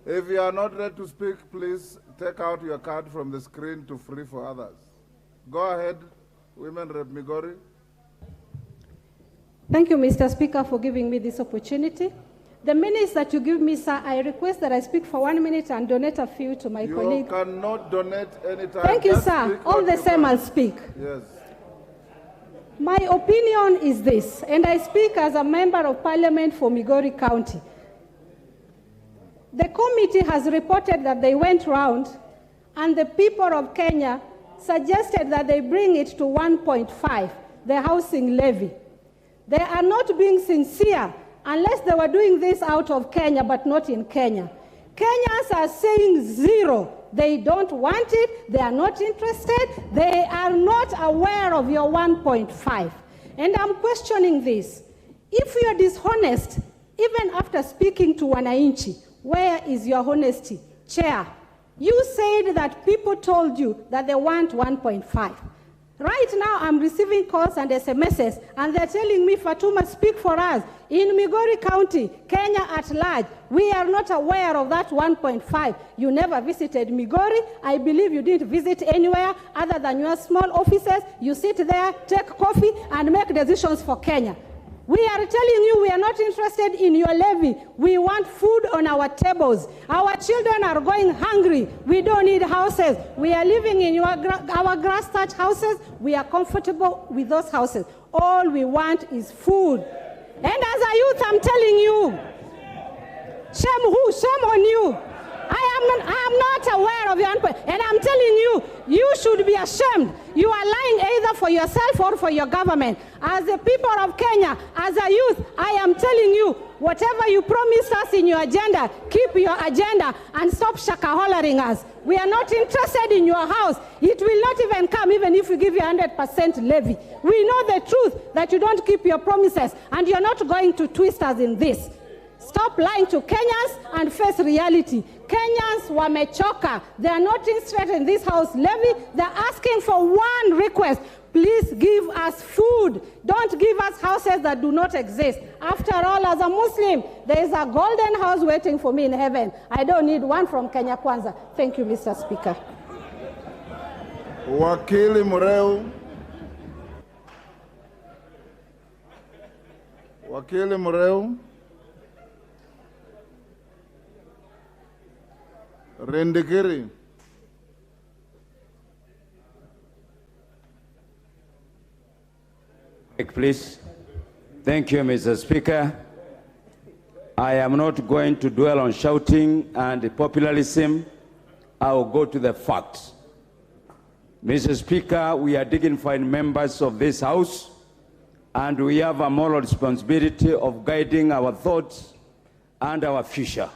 If you are not ready to speak, please take out your card from the screen to free for others. Go ahead, Women Rep Migori. Thank you, Mr. Speaker, for giving me this opportunity. The minutes that you give me, sir, I request that I speak for 1 minute and donate a few to my colleague. You cannot donate any time. Thank you, sir. All the same, I'll speak. Yes. My opinion is this, and I speak as a member of parliament for Migori County. The committee has reported that they went round and the people of Kenya suggested that they bring it to 1.5, the housing levy. They are not being sincere unless they were doing this out of Kenya, but not in Kenya. Kenyans are saying 0. They don't want it. They are not interested. They are not aware of your 1.5. And I'm questioning this. If you are dishonest, even after speaking to Wananchi, where is your honesty? Chair, You said that people told you that they want 1.5. Right now, I'm receiving calls and SMSs, and they're telling me, Fatuma, speak for us. In Migori County, Kenya at large, we are not aware of that 1.5. You never visited Migori. I believe you didn't visit anywhere other than your small offices. You sit there, take coffee, and make decisions for Kenya. We are telling you we are not interested in your levy. We want food on our tables. Our children are going hungry. We don't need houses. We are living in our grass thatch houses. We are comfortable with those houses. All we want is food. And as a youth, I'm telling you, shame who? Shame on you. I am not aware of your endpoint. And I'm telling you, you should be ashamed. You are lying either for yourself or for your government. As the people of Kenya, as a youth, I am telling you, whatever you promised us in your agenda, keep your agenda and stop shaka-hollering us. We are not interested in your house. It will not even come even if we give you 100% levy. We know the truth that you don't keep your promises, and you're not going to twist us in this. Stop lying to Kenyans and face reality. Kenyans wamechoka. They are not interested in this house levy. They're asking for one request. Please give us food. Don't give us houses that do not exist. After all, as a Muslim, there is a golden house waiting for me in heaven. I don't need one from Kenya Kwanza. Thank you, Mr. Speaker. Wakili Mureu. Wakili Mureu. Rendekeri. Please. Thank you, Mr. Speaker. I am not going to dwell on shouting and populism. I will go to the facts. Mr. Speaker, we are dignified members of this House, and we have a moral responsibility of guiding our thoughts and our future.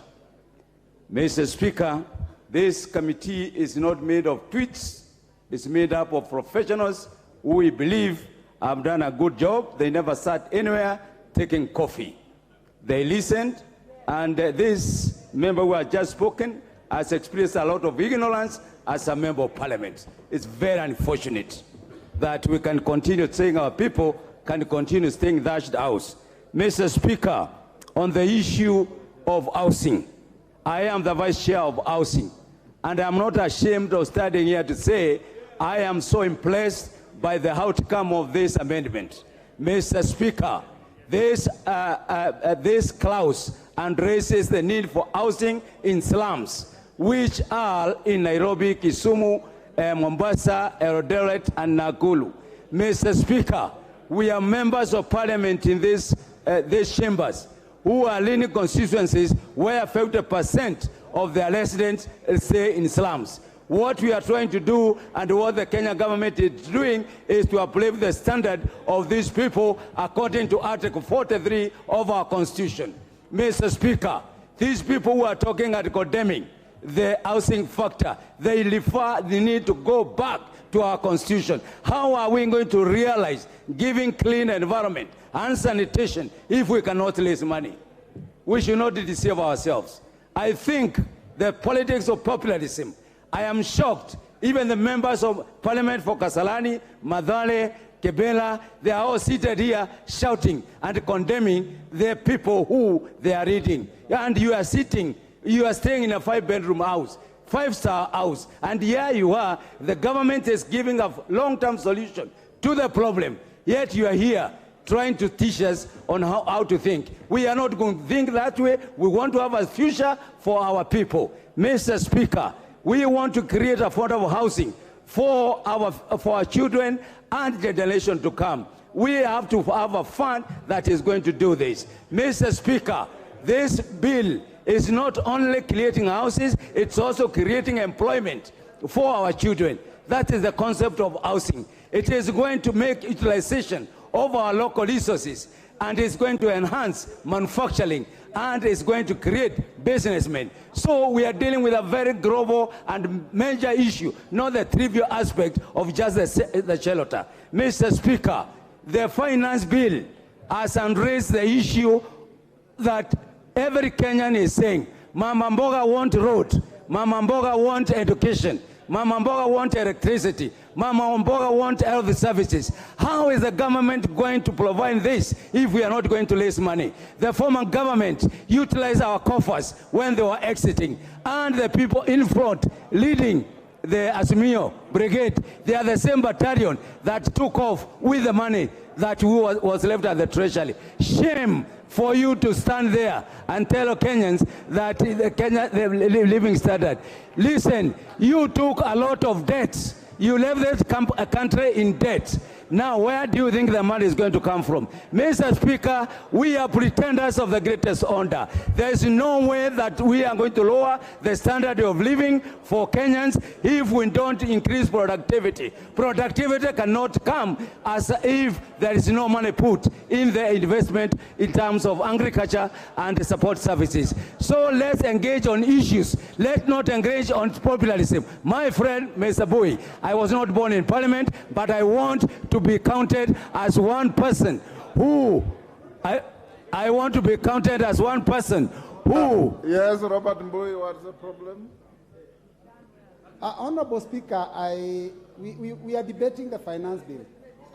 Mr. Speaker, this committee is not made of tweets. It's made up of professionals who we believe have done a good job. They never sat anywhere taking coffee. They listened, and this member who has just spoken has expressed a lot of ignorance as a member of parliament. It's very unfortunate that we can continue saying our people can continue staying in that house. Mr. Speaker, on the issue of housing, I am the Vice Chair of Housing, and I'm not ashamed of standing here to say I am so impressed by the outcome of this amendment. Mr. Speaker, this clause addresses the need for housing in slums, which are in Nairobi, Kisumu, Mombasa, Eldoret, and Nakuru. Mr. Speaker, we are members of parliament in these chambers who are leading constituencies where 50% of their residents stay in slums. What we are trying to do and what the Kenya government is doing is to uplift the standard of these people according to Article 43 of our Constitution. Mr. Speaker, these people who are talking and condemning the housing factor, they refer the need to go back to our Constitution. How are we going to realize giving clean environment and sanitation if we cannot raise money? We should not deceive ourselves. I think the politics of populism, I am shocked. Even the members of parliament for Kasalani, Madale, Kebela, they are all seated here shouting and condemning the people who they are reading. And you are sitting, you are staying in a 5-bedroom house, 5-star house, and here you are, the government is giving a long-term solution to the problem, yet you are here trying to teach us on how to think. We are not going to think that way. We want to have a future for our people. Mr. Speaker, we want to create affordable housing for our children and the generation to come. We have to have a fund that is going to do this. Mr. Speaker, this bill is not only creating houses, it's also creating employment for our children. That is the concept of housing. It is going to make utilization of our local resources, and it's going to enhance manufacturing, and it's going to create businessmen. So we are dealing with a very global and major issue, not the trivial aspect of just the shelter. Mr. Speaker, the finance bill has raised the issue that every Kenyan is saying, Mama Mboga want road, Mama Mboga want education. Mama Mboga want electricity. Mama Mboga want health services. How is the government going to provide this if we are not going to raise money? The former government utilized our coffers when they were exiting, and the people in front leading the Azimio brigade, they are the same battalion that took off with the money that was left at the treasury. Shame for you to stand there and tell Kenyans that the living standard. Listen, you took a lot of debts. You left this country in debt. Now, where do you think the money is going to come from? Mr. Speaker, we are pretenders of the greatest honor. There is no way that we are going to lower the standard of living for Kenyans if we don't increase productivity. Productivity cannot come as if there is no money put in the investment in terms of agriculture and support services. So let's engage on issues. Let's not engage on populism. My friend, Mr. Bui, I was not born in parliament, but I want to be counted as one person who, I want to be counted as one person who... Yes, Robert Mbui, what's the problem? Honorable Speaker, we are debating the finance bill,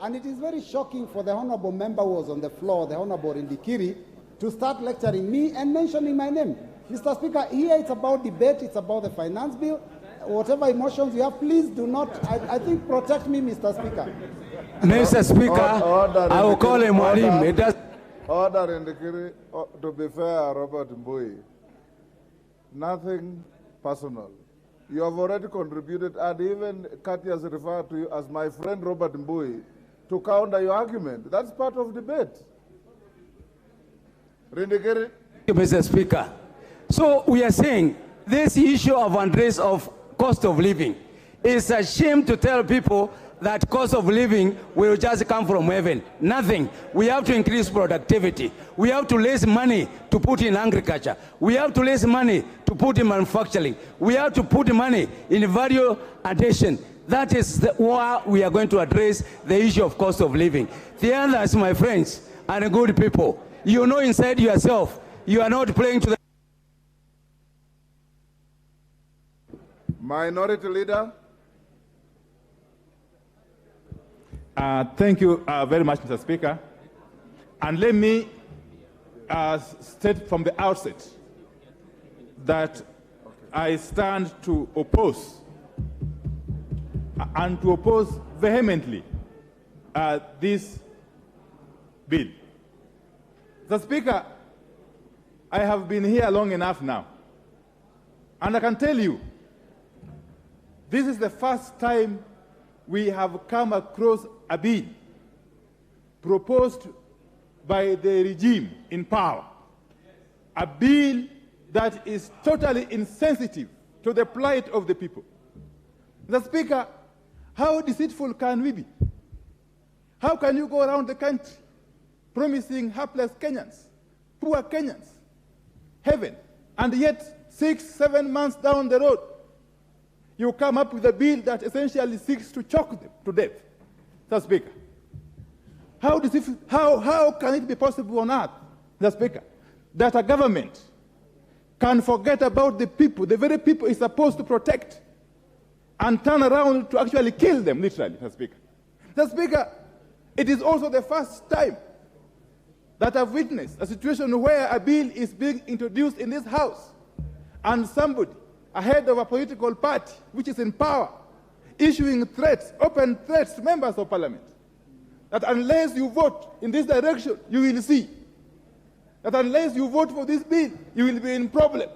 and it is very shocking for the honorable member who was on the floor, the Honorable Rindikiri, to start lecturing me and mentioning my name. Mr. Speaker, here it's about debate, it's about the finance bill. Whatever emotions you have, please do not, I think, protect me, Mr. Speaker. Mr. Speaker, I will call him Walim. Order Rindikiri, to be fair, Robert Mbui, nothing personal. You have already contributed, and even Kati has referred to you as my friend Robert Mbui to counter your argument. That's part of debate. Rindikiri. Thank you, Mr. Speaker. So we are saying this issue of address of cost of living is a shame to tell people that cost of living will just come from heaven. Nothing. We have to increase productivity. We have to raise money to put in agriculture. We have to raise money to put in manufacturing. We have to put money in value addition. That is why we are going to address the issue of cost of living. The others, my friends, and good people, you know inside yourself, you are not playing to the... Minority Leader. Thank you very much, Mr. Speaker. And let me state from the outset that I stand to oppose and to oppose vehemently this bill. Mr. Speaker, I have been here long enough now, and I can tell you this is the first time we have come across a bill proposed by the regime in power, a bill that is totally insensitive to the plight of the people. Mr. Speaker, how deceitful can we be? How can you go around the country promising hapless Kenyans, poor Kenyans, heaven, and yet 6-7 months down the road, you come up with a bill that essentially seeks to choke them to death, Mr. Speaker? How can it be possible on earth, Mr. Speaker, that a government can forget about the people, the very people it's supposed to protect, and turn around to actually kill them, literally, Mr. Speaker? Mr. Speaker, it is also the first time that I've witnessed a situation where a bill is being introduced in this House, and somebody, a head of a political party which is in power, issuing threats, open threats to members of parliament, that unless you vote in this direction, you will see. That unless you vote for this bill, you will be in problem.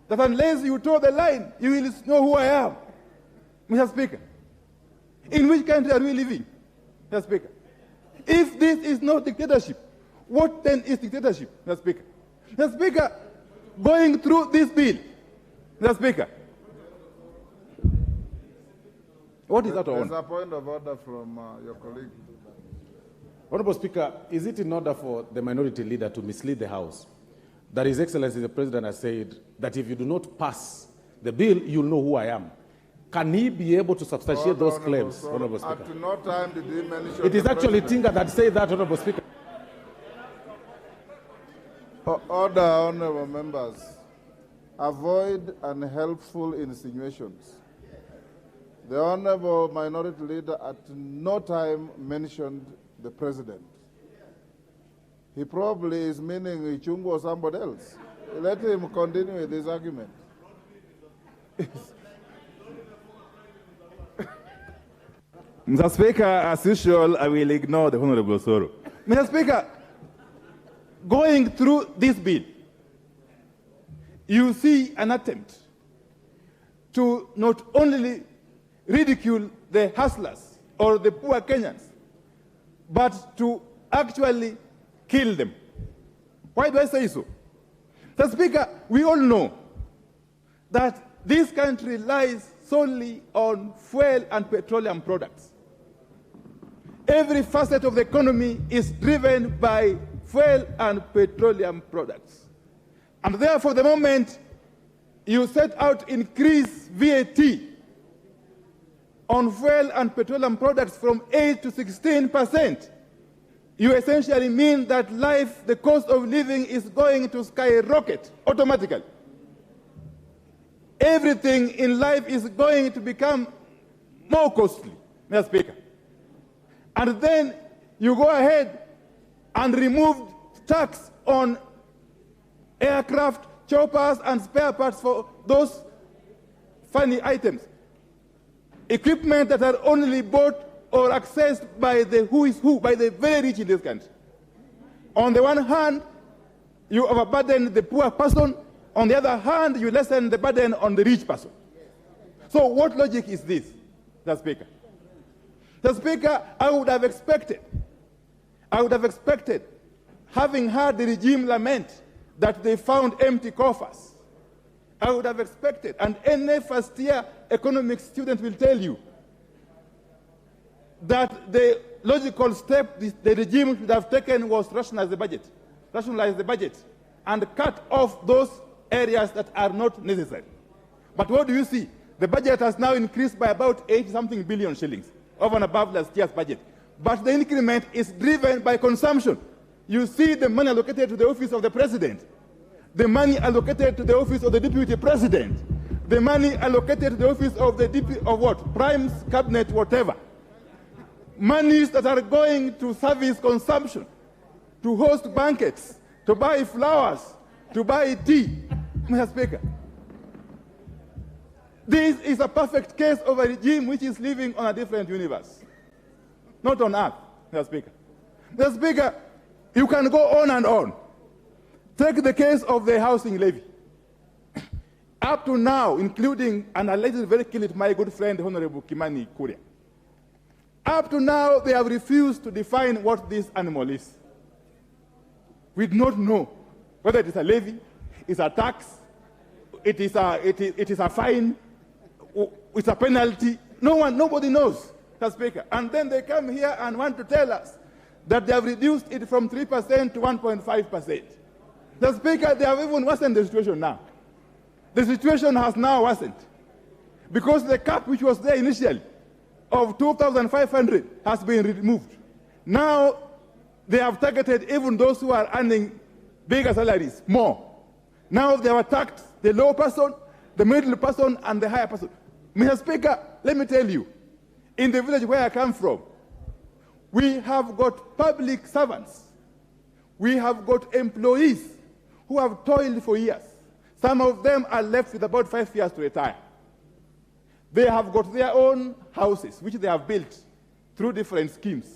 That unless you toe the line, you will know who I am. Mr. Speaker, in which country are we living, Mr. Speaker? If this is not dictatorship, what then is dictatorship, Mr. Speaker? Mr. Speaker, going through this bill, Mr. Speaker, what is that on? There's a point of order from your colleague. Honorable Speaker, is it in order for the minority leader to mislead the House that His Excellency the President has said that if you do not pass the bill, you'll know who I am? Can he be able to substantiate those claims, Honorable Speaker? At no time did he mention it is actually Tinga that said that, Honorable Speaker. Order, honorable members. avoid unhelpful insinuations. The Honorable Minority Leader at no time mentioned the President. He probably is meaning Ichungu or somebody else. Let him continue with his argument. Mr. Speaker, as usual, I will ignore the Honorable Soro. Mr. Speaker, going through this bill, you see an attempt to not only ridicule the hustlers or the poor Kenyans, but to actually kill them. Why do I say so? Mr. Speaker, we all know that this country lies solely on fuel and petroleum products. Every facet of the economy is driven by fuel and petroleum products. And therefore, the moment you set out increase VAT on fuel and petroleum products from 8 to 16%, you essentially mean that life, the cost of living is going to skyrocket automatically. Everything in life is going to become more costly, Mr. Speaker. And then you go ahead and remove tax on aircraft, choppers, and spare parts for those funny items. Equipment that are only bought or accessed by the who is who, by the very rich in this country. On the one hand, you overburden the poor person. On the other hand, you lessen the burden on the rich person. So what logic is this, Mr. Speaker? Mr. Speaker, I would have expected, having heard the regime lament that they found empty coffers, I would have expected, and any first-year economics student will tell you, that the logical step the regime should have taken was rationalize the budget, and cut off those areas that are not necessary. But what do you see? The budget has now increased by about 80-something billion shillings, over and above last year's budget. But the increment is driven by consumption. You see the money allocated to the office of the president, the money allocated to the office of the deputy president, the money allocated to the office of the Prime's cabinet, whatever. Monies that are going to service consumption, to host banquets, to buy flowers, to buy tea, Mr. Speaker. This is a perfect case of a regime which is living on a different universe, not on earth, Mr. Speaker. Mr. Speaker, you can go on and on. Take the case of the housing levy. Up to now, including, and allegedly very killed my good friend, Honorable Kimani Kuria. Up to now, they have refused to define what this animal is. We do not know whether it is a levy, it's a tax, it is a fine, it's a penalty. Nobody knows, Mr. Speaker. And then they come here and want to tell us that they have reduced it from 3% to 1.5%. Mr. Speaker, they have even worsened the situation now. The situation has now worsened because the cap which was there initially of 2,500 has been removed. Now they have targeted even those who are earning bigger salaries more. Now they have attacked the low person, the middle person, and the higher person. Mr. Speaker, let me tell you, in the village where I come from, we have got public servants. We have got employees who have toiled for years. Some of them are left with about 5 years to retire. They have got their own houses, which they have built through different schemes.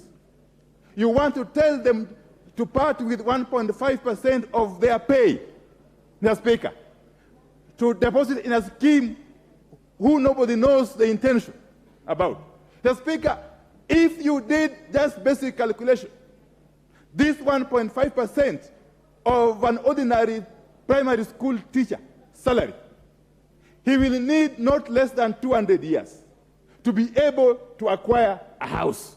You want to tell them to part with 1.5% of their pay, Mr. Speaker, to deposit in a scheme who nobody knows the intention about. Mr. Speaker, if you did just basic calculation, this 1.5% of an ordinary primary school teacher salary, he will need not less than 200 years to be able to acquire a house.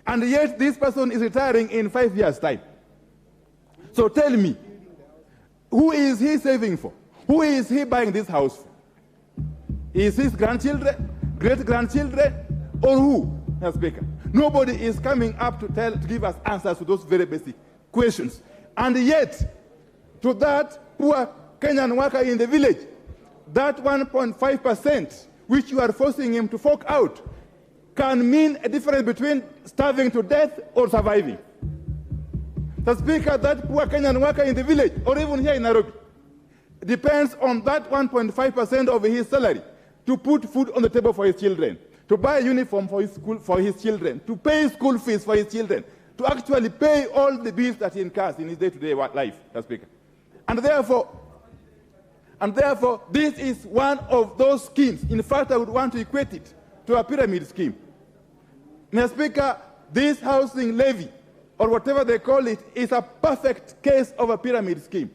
And yet this person is retiring in 5 years' time. So tell me, who is he saving for? Who is he buying this house for? Is his grandchildren, great-grandchildren, or who, Mr. Speaker? Nobody is coming up to give us answers to those very basic questions. And yet, to that poor Kenyan worker in the village, that 1.5% which you are forcing him to fork out can mean a difference between starving to death or surviving. The Speaker, that poor Kenyan worker in the village, or even here in Nairobi, depends on that 1.5% of his salary to put food on the table for his children, to buy a uniform for his school for his children, to pay school fees for his children, to actually pay all the bills that he incurs in his day-to-day life, Mr. Speaker. And therefore, this is one of those schemes. In fact, I would want to equate it to a pyramid scheme. Mr. Speaker, this housing levy, or whatever they call it, is a perfect case of a pyramid scheme.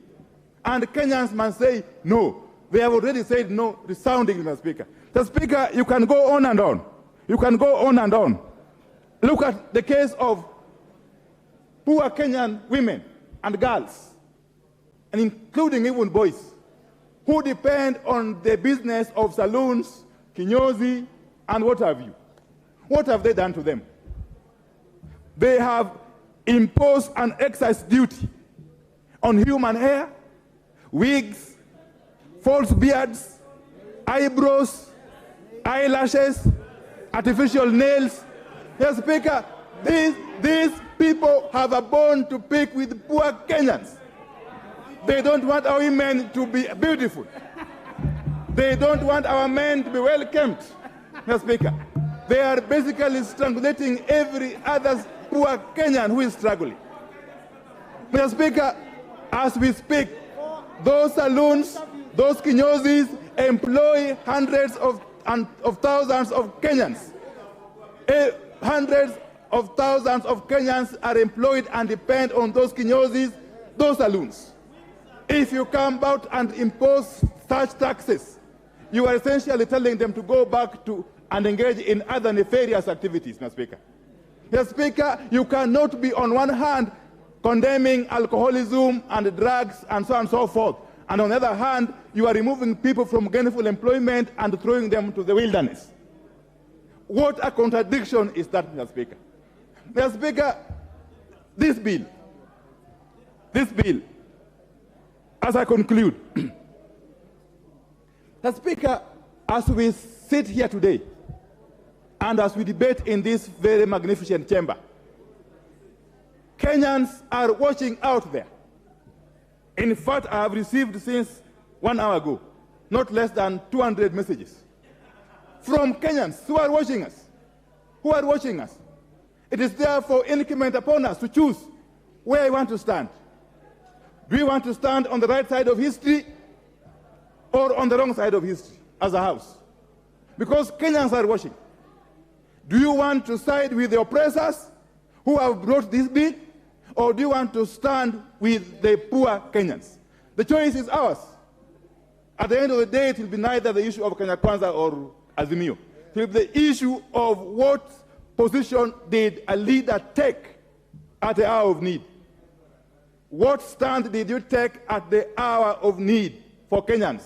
And Kenyans must say no. They have already said no resoundingly, Mr. Speaker. Mr. Speaker, you can go on and on. You can go on and on. Look at the case of poor Kenyan women and girls, and including even boys, who depend on the business of saloons, kinyozi, and what have you. What have they done to them? They have imposed an excise duty on human hair, wigs, false beards, eyebrows, eyelashes, artificial nails. Yes, Speaker, these people have a bone to pick with poor Kenyans. They don't want our women to be beautiful. They don't want our men to be well kept. Yes, Speaker, they are basically strangulating every other poor Kenyan who is struggling. Mr. Speaker, as we speak, those saloons, those kinyozis employ hundreds of thousands of Kenyans. Hundreds of thousands of Kenyans are employed and depend on those kinyozis, those saloons. If you come about and impose such taxes, you are essentially telling them to go back to and engage in other nefarious activities, Mr. Speaker. Mr. Speaker, you cannot be on one hand condemning alcoholism and drugs and so on and so forth, and on the other hand, you are removing people from gainful employment and throwing them to the wilderness. What a contradiction is that, Mr. Speaker? Mr. Speaker, this bill, as I conclude, Mr. Speaker, as we sit here today, and as we debate in this very magnificent chamber, Kenyans are watching out there. In fact, I have received since 1 hour ago not less than 200 messages from Kenyans who are watching us. It is therefore incumbent upon us to choose where we want to stand. Do we want to stand on the right side of history or on the wrong side of history as a house? Because Kenyans are watching. Do you want to side with the oppressors who have brought this bill, or do you want to stand with the poor Kenyans? The choice is ours. At the end of the day, it will be neither the issue of Kenya Kwanza or Azimio. It will be the issue of what position did a leader take at the hour of need. What stand did you take at the hour of need for Kenyans?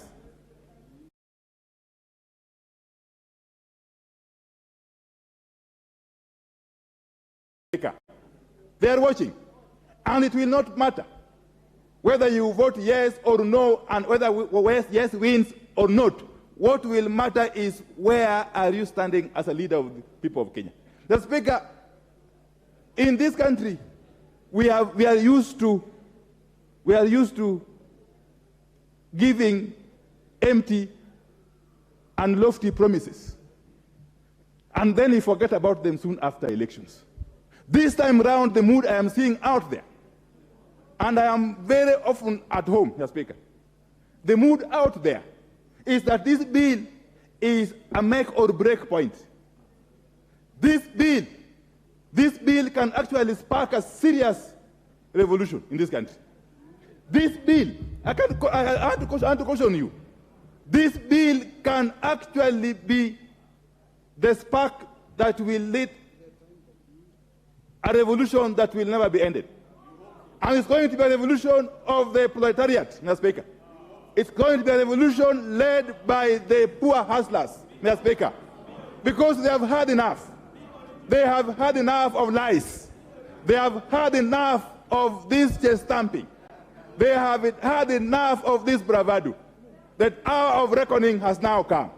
They are watching, and it will not matter whether you vote yes or no, and whether yes wins or not. What will matter is where are you standing as a leader of the people of Kenya. The Speaker, in this country, we are used to giving empty and lofty promises, and then we forget about them soon after elections. This time around, the mood I am seeing out there, and I am very often at home, Mr. Speaker, the mood out there is that this bill is a make or break point. This bill can actually spark a serious revolution in this country. This bill, I want to caution you, this bill can actually be the spark that will lead a revolution that will never be ended. And it's going to be a revolution of the proletariat, Mr. Speaker. It's going to be a revolution led by the poor hustlers, Mr. Speaker, because they have had enough. They have had enough of lies. They have had enough of this chest stamping. They have had enough of this bravado. that hour of reckoning has now come.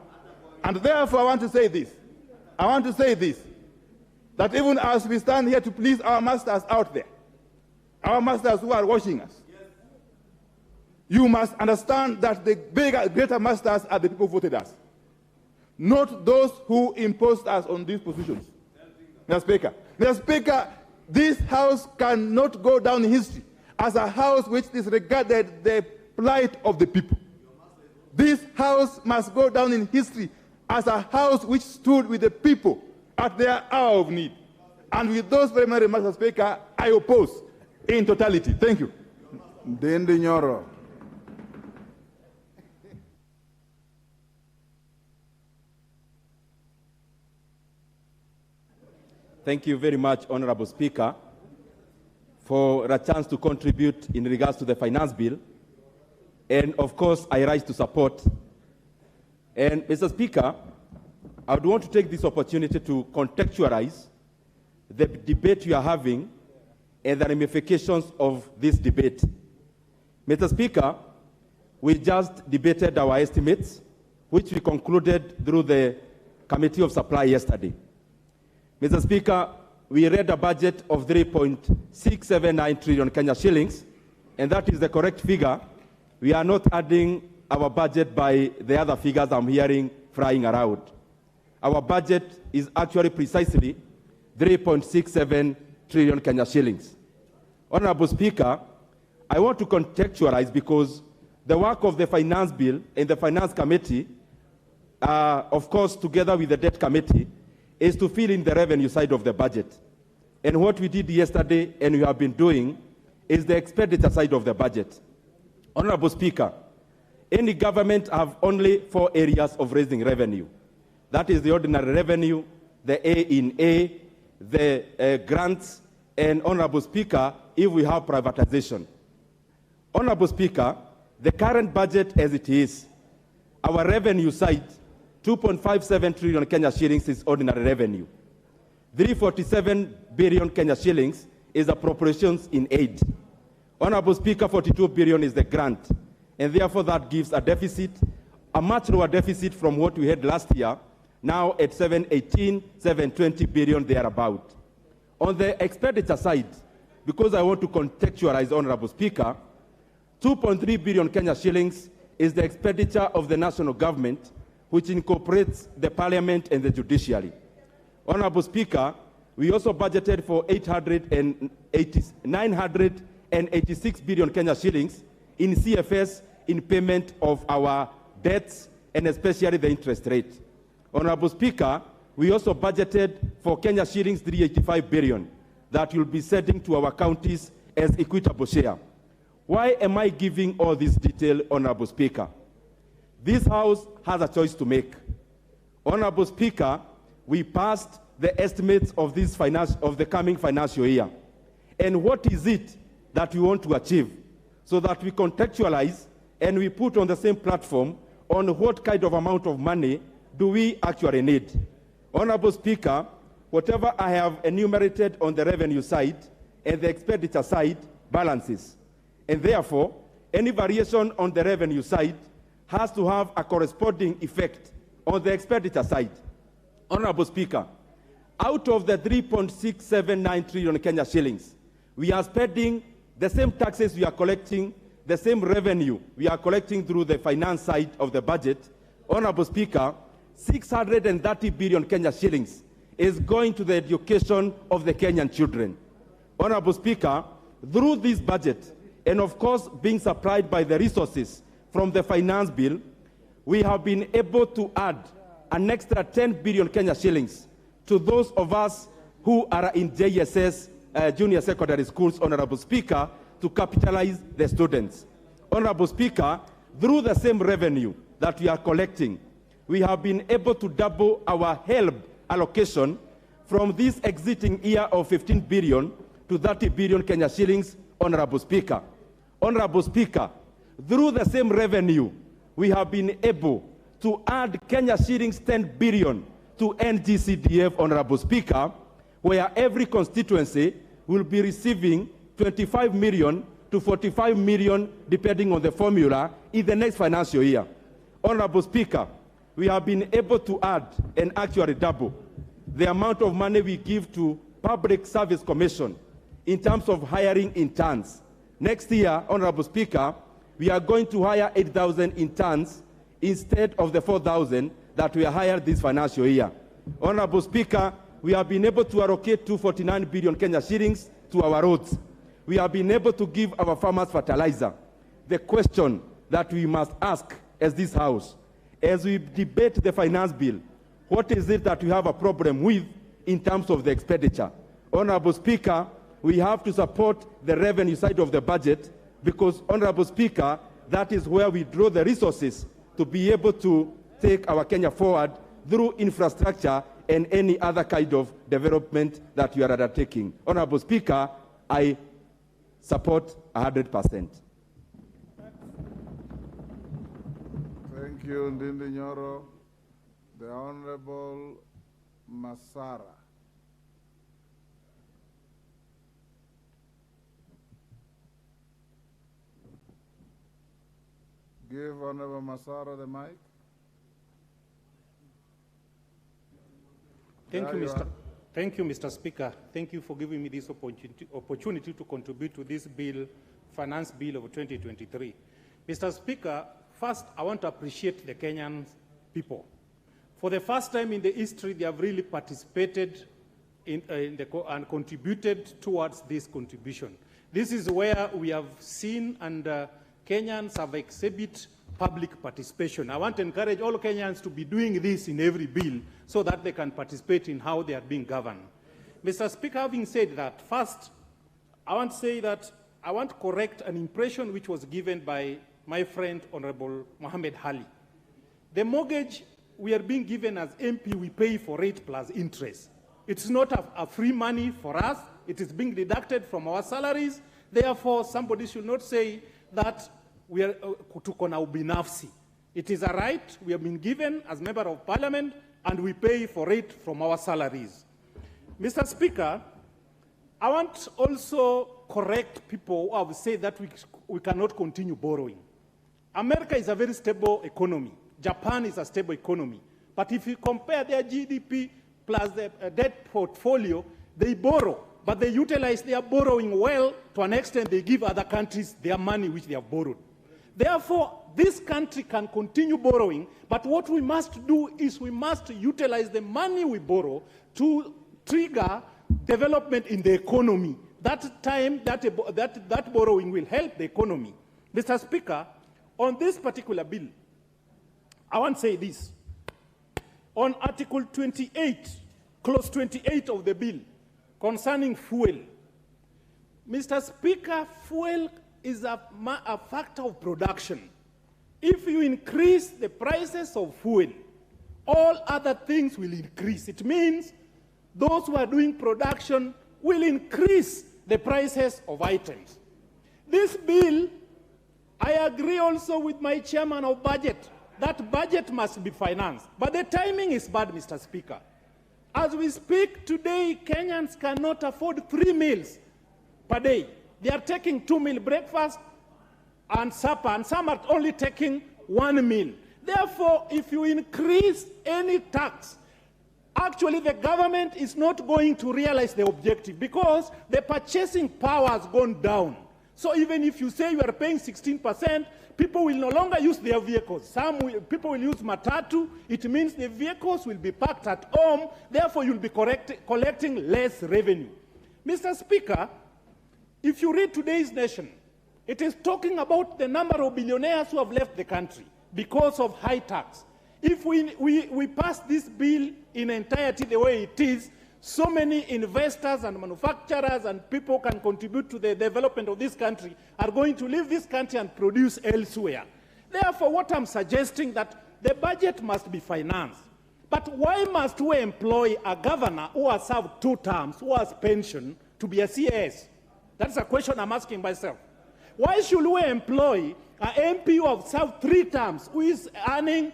And therefore, I want to say this, that even as we stand here to please our masters out there, our masters who are watching us, you must understand that the greater masters are the people who voted us, not those who imposed us on these positions. Mr. Speaker, this House cannot go down in history as a House which disregarded the plight of the people. This House must go down in history as a House which stood with the people at their hour of need. And with those very many remarks, Mr. Speaker, I oppose in totality. Thank you. Ndindi Nyoro. Thank you very much, Honorable Speaker, for a chance to contribute in regards to the finance bill. And of course, I rise to support. And Mr. Speaker, I would want to take this opportunity to contextualize the debate you are having and the ramifications of this debate. Mr. Speaker, we just debated our estimates, which we concluded through the Committee of Supply yesterday. Mr. Speaker, we read a budget of 3.679 trillion Kenya shillings, and that is the correct figure. We are not adding our budget by the other figures I'm hearing flying around. Our budget is actually precisely 3.67 trillion Kenya shillings. Honorable Speaker, I want to contextualize because the work of the Finance Bill and the Finance Committee, of course, together with the Debt Committee, is to fill in the revenue side of the budget. And what we did yesterday and we have been doing is the expenditure side of the budget. Honorable Speaker, any government have only 4 areas of raising revenue. That is the ordinary revenue, the A in A, the grants, and Honorable Speaker, if we have privatization. Honorable Speaker, the current budget as it is, our revenue side, 2.57 trillion Kenya shillings is ordinary revenue. 347 billion Kenya shillings is appropriations in aid. Honorable Speaker, 42 billion is the grant. And therefore that gives a deficit, a much lower deficit from what we had last year, now at 718, 720 billion thereabout. On the expenditure side, because I want to contextualize, Honorable Speaker, 2.3 billion Kenya shillings is the expenditure of the national government, which incorporates the parliament and the judiciary. Honorable Speaker, we also budgeted for 986 billion Kenya shillings in CFS in payment of our debts and especially the interest rate. Honorable Speaker, we also budgeted for Kenya shillings 385 billion that will be sending to our counties as equitable share. Why am I giving all this detail, Honorable Speaker? This House has a choice to make. Honorable Speaker, we passed the estimates of the coming financial year. And what is it that we want to achieve? So that we contextualize and we put on the same platform on what kind of amount of money do we actually need. Honorable Speaker, whatever I have enumerated on the revenue side and the expenditure side balances. And therefore, any variation on the revenue side has to have a corresponding effect on the expenditure side. Honorable Speaker, out of the 3.679 trillion Kenya shillings, we are spending the same taxes we are collecting, the same revenue we are collecting through the finance side of the budget. Honorable Speaker, 630 billion Kenya shillings is going to the education of the Kenyan children. Honorable Speaker, through this budget, and of course being supplied by the resources from the finance bill, we have been able to add an extra 10 billion Kenya shillings to those of us who are in JSS, junior secondary schools, Honorable Speaker, to capitalize the students. Honorable Speaker, through the same revenue that we are collecting, we have been able to double our HELB allocation from this exiting year of 15 billion to 30 billion Kenya shillings, Honorable Speaker. Honorable Speaker, through the same revenue, we have been able to add Kenya shillings 10 billion to NGCDF, Honorable Speaker, where every constituency will be receiving 25 million to 45 million, depending on the formula, in the next financial year. Honorable Speaker, we have been able to add and actually double the amount of money we give to Public Service Commission in terms of hiring interns. Next year, Honorable Speaker, we are going to hire 8,000 interns instead of the 4,000 that we are hired this financial year. Honorable Speaker, we have been able to allocate 249 billion Kenya shillings to our roads. We have been able to give our farmers fertilizer. The question that we must ask as this House, as we debate the finance bill, what is it that we have a problem with in terms of the expenditure? Honorable Speaker, we have to support the revenue side of the budget because, Honorable Speaker, that is where we draw the resources to be able to take our Kenya forward through infrastructure and any other kind of development that you are undertaking. Honorable Speaker, I support 100%. Thank you, Ndindi Nyoro. The Honorable Masara. Give Honorable Masara the mic. Thank you, Mr. Speaker. Thank you for giving me this opportunity to contribute to this bill, Finance Bill of 2023. Mr. Speaker, first, I want to appreciate the Kenyan people. For the first time in the history, they have really participated and contributed towards this contribution. This is where we have seen and Kenyans have exhibited public participation. I want to encourage all Kenyans to be doing this in every bill so that they can participate in how they are being governed. Mr. Speaker, having said that, first, I want to say that I want to correct an impression which was given by my friend, Honorable Mohammed Hali. The mortgage we are being given as MP, we pay for rate plus interest. It's not a free money for us. It is being deducted from our salaries. Therefore, somebody should not say that we are tuko na ubinafsi. It is a right we have been given as member of parliament, and we pay for it from our salaries. Mr. Speaker, I want also correct people who have said that we cannot continue borrowing. America is a very stable economy. Japan is a stable economy. But if you compare their GDP plus the debt portfolio, they borrow, but they utilize their borrowing well to an extent they give other countries their money which they have borrowed. Therefore, this country can continue borrowing, but what we must do is we must utilize the money we borrow to trigger development in the economy. That time, that borrowing will help the economy. Mr. Speaker, on this particular bill, I want to say this. On Article 28, Clause 28 of the bill, concerning fuel, Mr. Speaker, fuel is a factor of production. If you increase the prices of fuel, all other things will increase. It means those who are doing production will increase the prices of items. This bill, I agree also with my chairman of budget, that budget must be financed. But the timing is bad, Mr. Speaker. As we speak today, Kenyans cannot afford 3 meals per day. They are taking 2 meal breakfast and supper, and some are only taking 1 meal. Therefore, if you increase any tax, actually the government is not going to realize the objective because the purchasing power has gone down. So even if you say you are paying 16%, people will no longer use their vehicles. People will use matatu. It means the vehicles will be parked at home. Therefore, you'll be collecting less revenue. Mr. Speaker, if you read today's Nation, it is talking about the number of billionaires who have left the country because of high tax. If we pass this bill in entirety the way it is, so many investors and manufacturers and people can contribute to the development of this country are going to leave this country and produce elsewhere. Therefore, what I'm suggesting that the budget must be financed. But why must we employ a governor who has served 2 terms, who has pension, to be a CAS? That's a question I'm asking myself. Why should we employ an MP who has served 3 terms, who is earning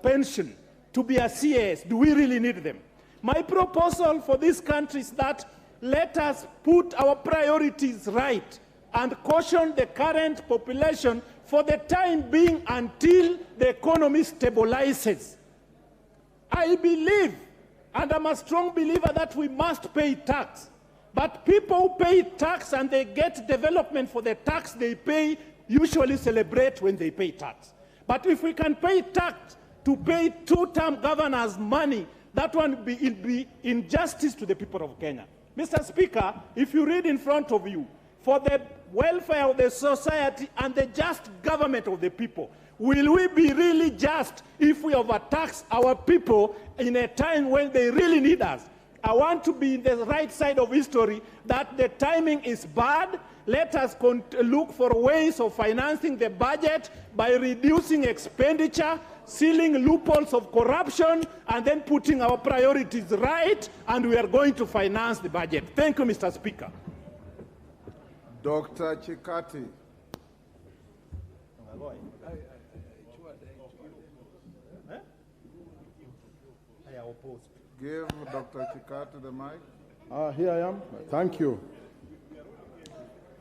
pension, to be a CAS? Do we really need them? My proposal for this country is that let us put our priorities right and caution the current population for for the time being until the economy stabilizes. I believe, and I'm a strong believer, that we must pay tax. But people who pay tax and they get development for the tax they pay usually celebrate when they pay tax. But if we can pay tax to pay two-term governors money, that one will be injustice to the people of Kenya. Mr. Speaker, if you read in front of you, for the welfare of the society and the just government of the people, will we be really just if we overtax our people in a time when they really need us? I want to be in the right side of history that the timing is bad. Let us look for ways of financing the budget by reducing expenditure, sealing loopholes of corruption, and then putting our priorities right, and we are going to finance the budget. Thank you, Mr. Speaker. Dr. Chikati. Give Dr. Chikati the mic. Here I am. Thank you.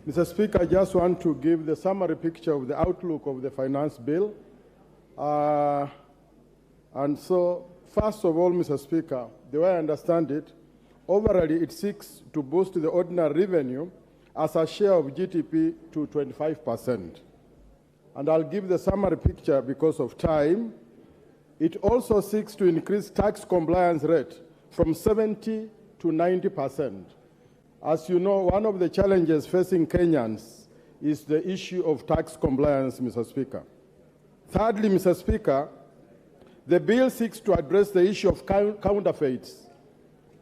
Mr. Speaker, I just want to give the summary picture of the outlook of the finance bill. And so, first of all, Mr. Speaker, the way I understand it, overall it seeks to boost the ordinary revenue as a share of GDP to 25%. And I'll give the summary picture because of time. It also seeks to increase tax compliance rate from 70 to 90%. As you know, one of the challenges facing Kenyans is the issue of tax compliance, Mr. Speaker. Thirdly, Mr. Speaker, the bill seeks to address the issue of counterfeits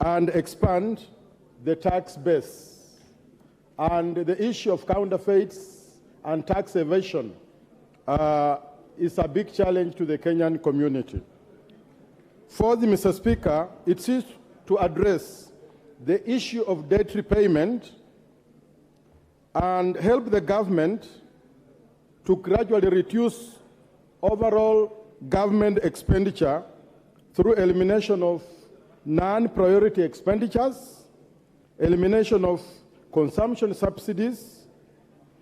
and expand the tax base. And the issue of counterfeits and tax evasion is a big challenge to the Kenyan community. Fourthly, Mr. Speaker, it seeks to address the issue of debt repayment and help the government to gradually reduce overall government expenditure through elimination of non-priority expenditures, elimination of consumption subsidies,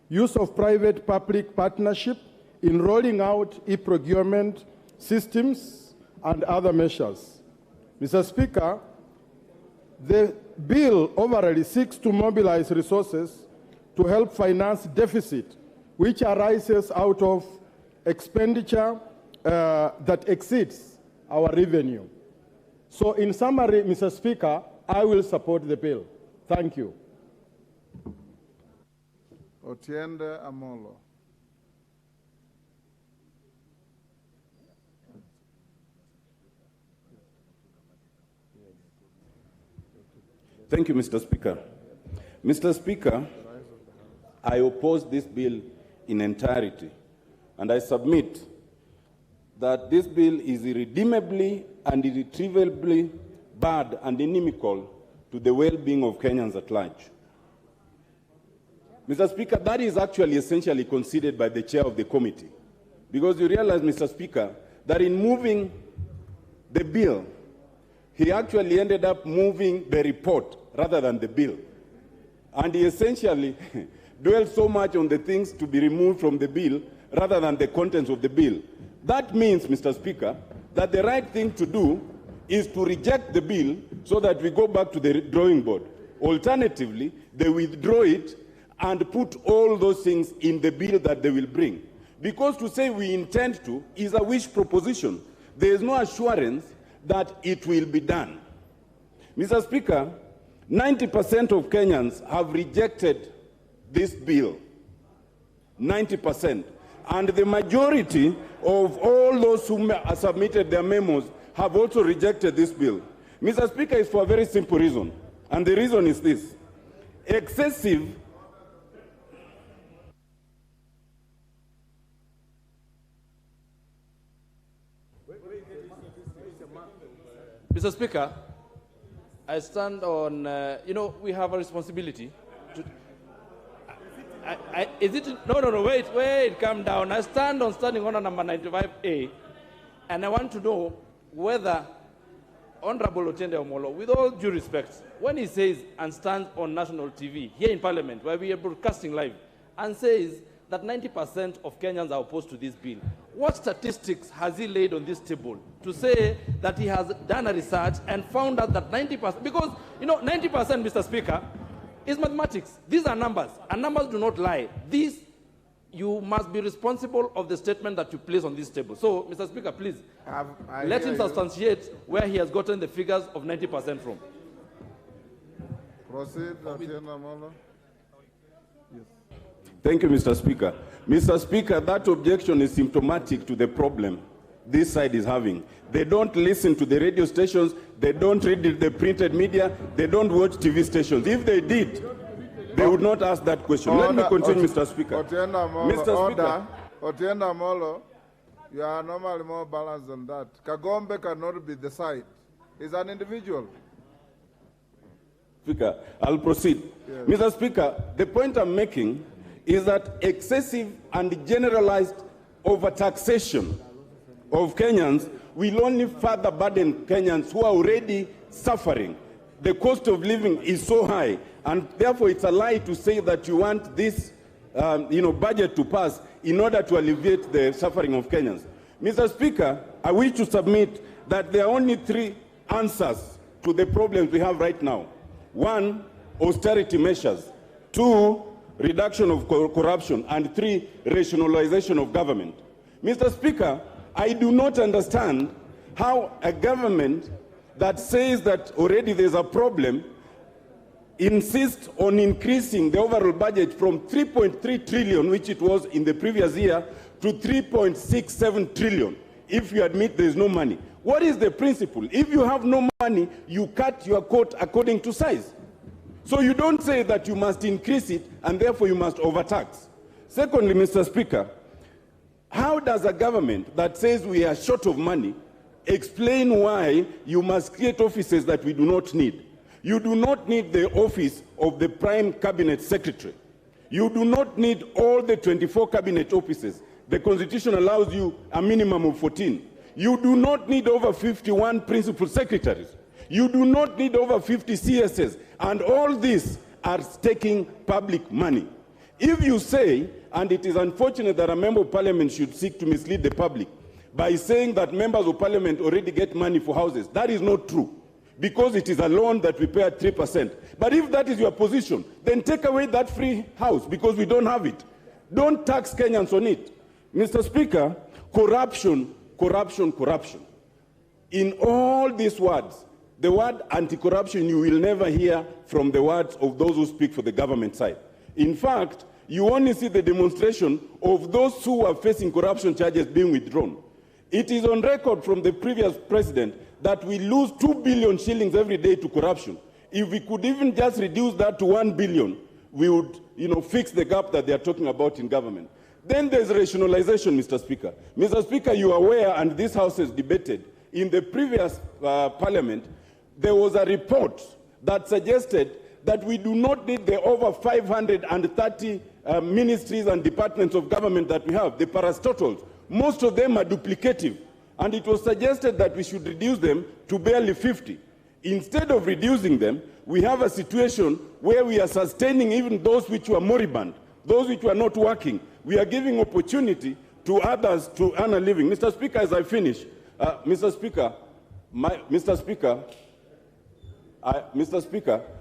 use of private-public partnership in rolling out e-procurement systems and other measures. Mr. Speaker, the bill overall seeks to mobilize resources to help finance deficit, which arises out of expenditure that exceeds our revenue. So in summary, Mr. Speaker, I will support the bill. Thank you. Otiende Amolo. Thank you, Mr. Speaker. Mr. Speaker, I oppose this bill in entirety, and I submit that this bill is irredeemably and irretrievably bad and inimical to the well-being of Kenyans at large. Mr. Speaker, that is actually essentially conceded by the chair of the committee, because you realize, Mr. Speaker, that in moving the bill, he actually ended up moving the report rather than the bill. And he essentially dwelled so much on the things to be removed from the bill rather than the contents of the bill. That means, Mr. Speaker, that the right thing to do is to reject the bill so that we go back to the drawing board. Alternatively, they withdraw it and put all those things in the bill that they will bring. Because to say we intend to is a wish proposition. There is no assurance that it will be done. Mr. Speaker, 90% of Kenyans have rejected this bill. 90%. And the majority of all those who submitted their memos have also rejected this bill. Mr. Speaker, it's for a very simple reason. And the reason is this. Excessive Mr. Speaker, I stand on, we have a responsibility to, is it, no, wait, calm down. I stand on standing order number 95A, and I want to know whether Honorable Otiende Omolo, with all due respect, when he says and stands on national TV, here in Parliament, where we are broadcasting live, and says that 90% of Kenyans are opposed to this bill. What statistics has he laid on this table to say that he has done a research and found out that 90%, because, 90%, Mr. Speaker, is mathematics. These are numbers, and numbers do not lie. You must be responsible of the statement that you place on this table. So, Mr. Speaker, please, let him substantiate where he has gotten the figures of 90% from. Proceed, Atiena Molo. Yes. Thank you, Mr. Speaker. Mr. Speaker, that objection is symptomatic to the problem this side is having. They don't listen to the radio stations, they don't read the printed media, they don't watch TV stations. If they did, they would not ask that question. Let me continue, Mr. Speaker. Otienda Molo, you are normally more balanced than that. Kagombe cannot be the side. He's an individual. Speaker, I'll proceed. Yes. Mr. Speaker, the point I'm making is that excessive and generalized overtaxation of Kenyans will only further burden Kenyans who are already suffering. The cost of living is so high, and therefore it's a lie to say that you want this budget to pass in order to alleviate the suffering of Kenyans. Mr. Speaker, I wish to submit that there are only 3 answers to the problems we have right now. 1, austerity measures. 2, reduction of corruption. And 3, rationalization of government. Mr. Speaker, I do not understand how a government that says that already there's a problem insists on increasing the overall budget from 3.3 trillion, which it was in the previous year, to 3.67 trillion, if you admit there's no money. What is the principle? If you have no money, you cut your coat according to size. So you don't say that you must increase it and therefore you must overtax. Secondly, Mr. Speaker, how does a government that says we are short of money explain why you must create offices that we do not need? You do not need the office of the Prime Cabinet Secretary. You do not need all the 24 cabinet offices. The Constitution allows you a minimum of 14. You do not need over 51 principal secretaries. You do not need over 50 CSs. And all these are taking public money. If you say, and it is unfortunate that a member of parliament should seek to mislead the public by saying that members of parliament already get money for houses, that is not true, because it is a loan that we pay at 3%. But if that is your position, then take away that free house, because we don't have it. Don't tax Kenyans on it. Mr. Speaker, corruption, corruption, corruption. In all these words, the word anti-corruption you will never hear from the words of those who speak for the government side. In fact, you only see the demonstration of those who are facing corruption charges being withdrawn. It is on record from the previous president that we lose 2 billion shillings every day to corruption. If we could even just reduce that to 1 billion, we would, fix the gap that they are talking about in government. Then there's rationalization, Mr. Speaker. Mr. Speaker, you are aware, and this House has debated, in the previous parliament, there was a report that suggested that we do not need the over 530 ministries and departments of government that we have, the parastatals. Most of them are duplicative. And it was suggested that we should reduce them to barely 50. Instead of reducing them, we have a situation where we are sustaining even those which were moribund, those which were not working. We are giving opportunity to others to earn a living. Mr. Speaker, as I finish, Mr. Speaker,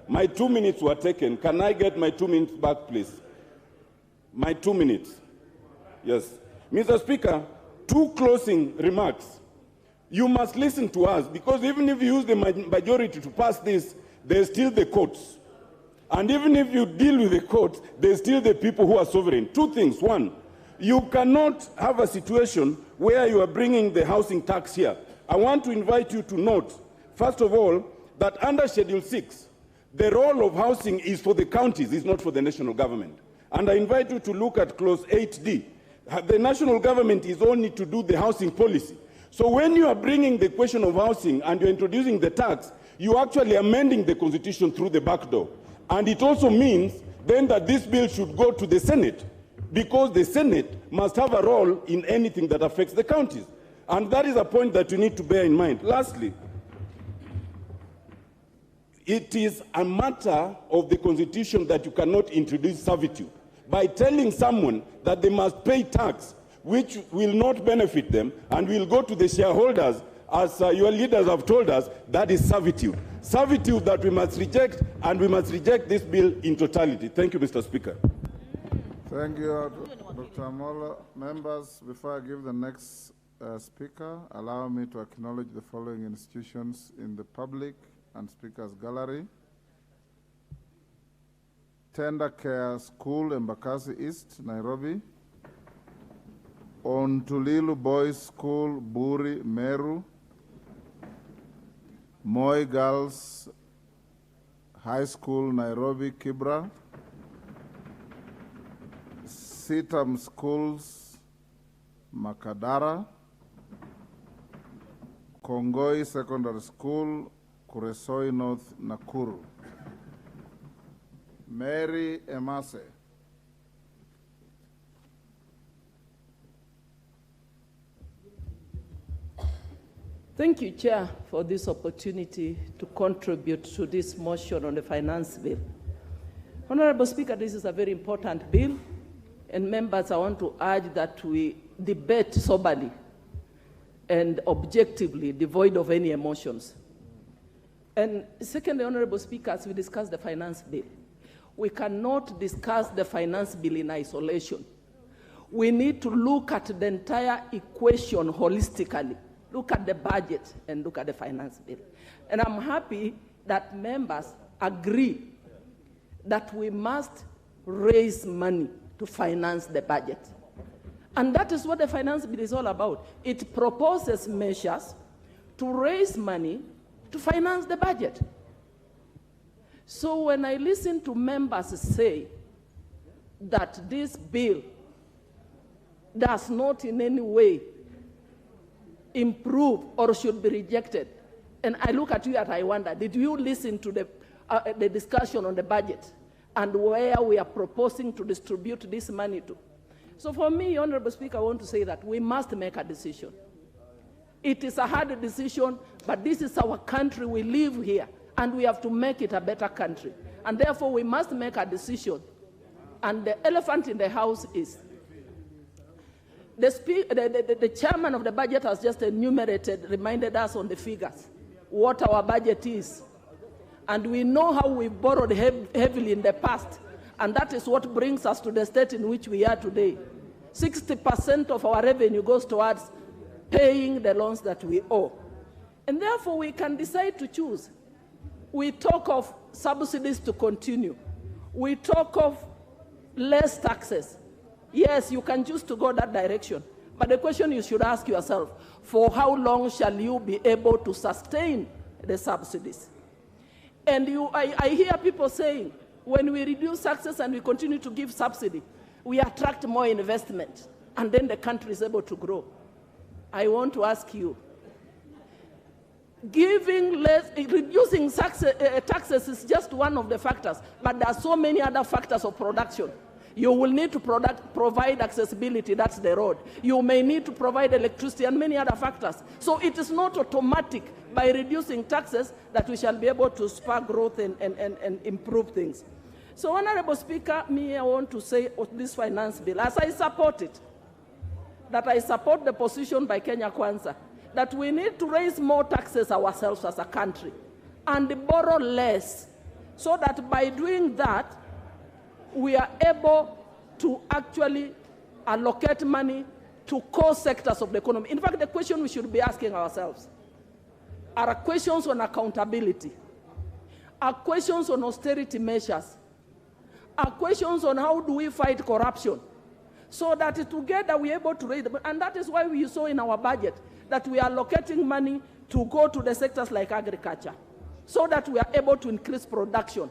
my 2 minutes were taken. Can I get my 2 minutes back, please? My 2 minutes. Yes. Mr. Speaker, 2 closing remarks. You must listen to us, because even if you use the majority to pass this, there's still the courts. And even if you deal with the courts, there's still the people who are sovereign. 2 things. 1, you cannot have a situation where you are bringing the housing tax here. I want to invite you to note, first of all, that under Schedule 6, the role of housing is for the counties, it's not for the national government. And I invite you to look at Clause 8D. The national government is only to do the housing policy. So when you are bringing the question of housing and you're introducing the tax, you're actually amending the Constitution through the back door. And it also means then that this bill should go to the Senate, because the Senate must have a role in anything that affects the counties. And that is a point that you need to bear in mind. Lastly, it is a matter of the Constitution that you cannot introduce servitude. by telling someone that they must pay tax, which will not benefit them and will go to the shareholders, as your leaders have told us, that is servitude. Servitude that we must reject, and we must reject this bill in totality. Thank you, Mr. Speaker. Thank you, Dr. Amola. Members, before I give the next speaker, allow me to acknowledge the following institutions in the public and speakers gallery. Tender Care School, Embakasi East, Nairobi. Ontulilu Boys School, Buri, Meru. Moi Girls High School, Nairobi, Kibra. Sitam Schools, Makadara. Kongoi Secondary School, Kuresoi North, Nakuru. Mary Emase. Thank you, Chair, for this opportunity to contribute to this motion on the finance bill. Honorable Speaker, this is a very important bill, and members, I want to urge that we debate soberly and objectively, devoid of any emotions. And secondly, Honorable Speaker, as we discuss the finance bill, we cannot discuss the finance bill in isolation. We need to look at the entire equation holistically. Look at the budget and look at the finance bill. And I'm happy that members agree that we must raise money to finance the budget. And that is what the finance bill is all about. It proposes measures to raise money to finance the budget. So when I listen to members say that this bill does not in any way improve or should be rejected, and I look at you and I wonder, did you listen to the discussion on the budget and where we are proposing to distribute this money to? So for me, Honorable Speaker, I want to say that we must make a decision. It is a hard decision, but this is our country. We live here, and we have to make it a better country. And therefore, we must make a decision. And the elephant in the house is the chairman of the budget has just reminded us on the figures, what our budget is. And we know how we borrowed heavily in the past, and that is what brings us to the state in which we are today. 60% of our revenue goes towards paying the loans that we owe. And therefore, we can decide to choose. We talk of subsidies to continue. We talk of less taxes. Yes, you can choose to go that direction. But the question you should ask yourself, for how long shall you be able to sustain the subsidies? And I hear people saying, when we reduce taxes and we continue to give subsidy, we attract more investment, and then the country is able to grow. I want to ask you, reducing taxes is just one of the factors, but there are so many other factors of production. You will need to provide accessibility, that's the road. You may need to provide electricity and many other factors. So it is not automatic by reducing taxes that we shall be able to spur growth and improve things. So, Honorable Speaker, I want to say on this finance bill, as I support it, that I support the position by Kenya Kwanza, that we need to raise more taxes ourselves as a country and borrow less, so that by doing that, we are able to actually allocate money to core sectors of the economy. In fact, the question we should be asking ourselves are questions on accountability, are questions on austerity measures, are questions on how do we fight corruption, so that together we are able to raise them. And that is why we saw in our budget that we are allocating money to go to the sectors like agriculture, so that we are able to increase production.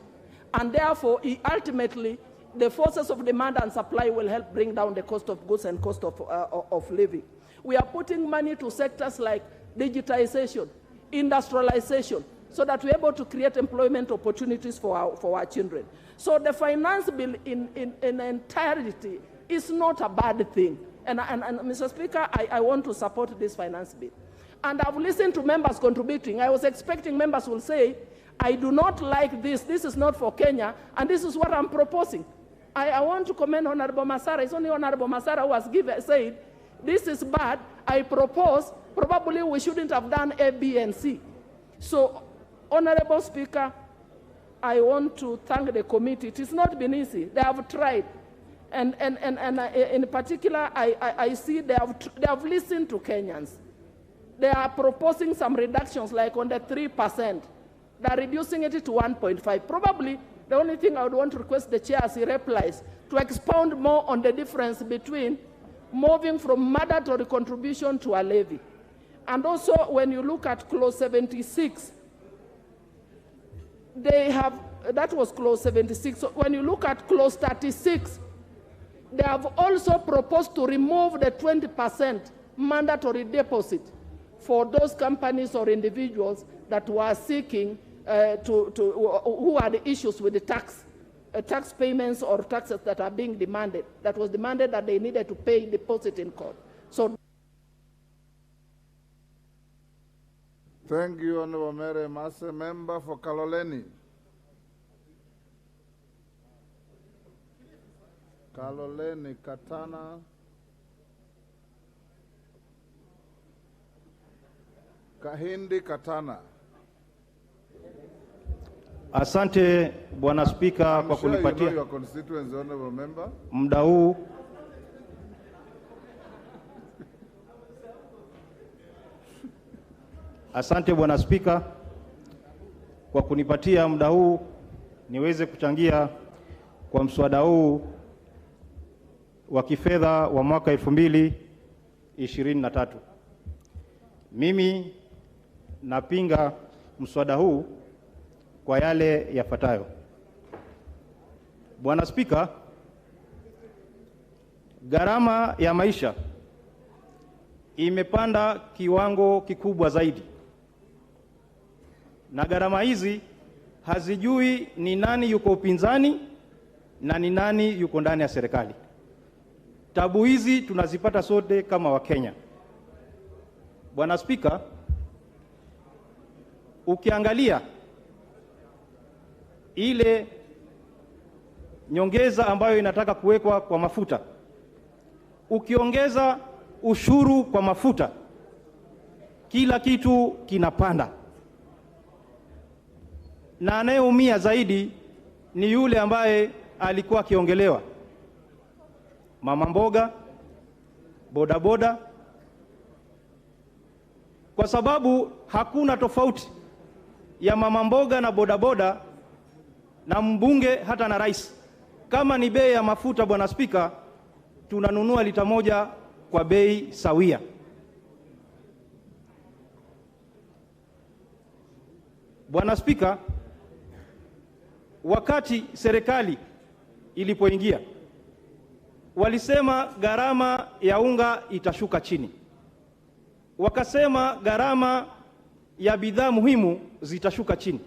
And therefore, ultimately, the forces of demand and supply will help bring down the cost of goods and cost of living. We are putting money to sectors like digitization, industrialization, so that we're able to create employment opportunities for our children. So the finance bill in entirety is not a bad thing. And Mr. Speaker, I want to support this finance bill. And I've listened to members contributing. I was expecting members will say, I do not like this, this is not for Kenya, and this is what I'm proposing. I want to commend Honorable Masara. It's only Honorable Masara who has said, this is bad. I propose, probably we shouldn't have done A, B, and C. So, Honorable Speaker, I want to thank the committee. It has not been easy. They have tried. And in particular, I see they have listened to Kenyans. They are proposing some reductions, like on the 3%. They are reducing it to 1.5. Probably the only thing I would want to request the chair as he replies to expound more on the difference between moving from mandatory contribution to a levy. And also, when you look at clause 76, they have, that was clause 76. So when you look at clause 36, they have also proposed to remove the 20% mandatory deposit for those companies or individuals that were seeking who had issues with the tax payments or taxes that are being demanded. That was demanded that they needed to pay deposit in court. So. Thank you, Honorable Mary Mase. Member for Kaloleni. Kaloleni, Katana. Kahindi, Katana. Asante Bwana Spika kwa kunipatia muda huu. Asante Bwana Spika kwa kunipatia muda huu niweze kuchangia kwa mswada huu wa kifedha wa mwaka 2023. Mimi napinga mswada huu kwa yale yafuatayo. Bwana Spika, gharama ya maisha imepanda kiwango kikubwa zaidi. Na gharama hizi hazijui ni nani yuko upinzani na ni nani yuko ndani ya serikali. Tabu hizi tunazipata sote kama Wakenya. Bwana Spika, ukiangalia ile nyongeza ambayo inataka kuwekwa kwa mafuta, ukiongeza ushuru kwa mafuta, kila kitu kinapanda. Na anayeumia zaidi ni yule ambaye alikuwa akiongelewa. Mama mboga, bodaboda, kwa sababu hakuna tofauti ya mama mboga na bodaboda na mbunge hata na rais. Kama ni bei ya mafuta, Bwana Spika, tunanunua lita moja kwa bei sawia. Bwana Spika, wakati serikali ilipoingia walisema gharama ya unga itashuka chini. Wakasema gharama ya bidhaa muhimu zitashuka chini.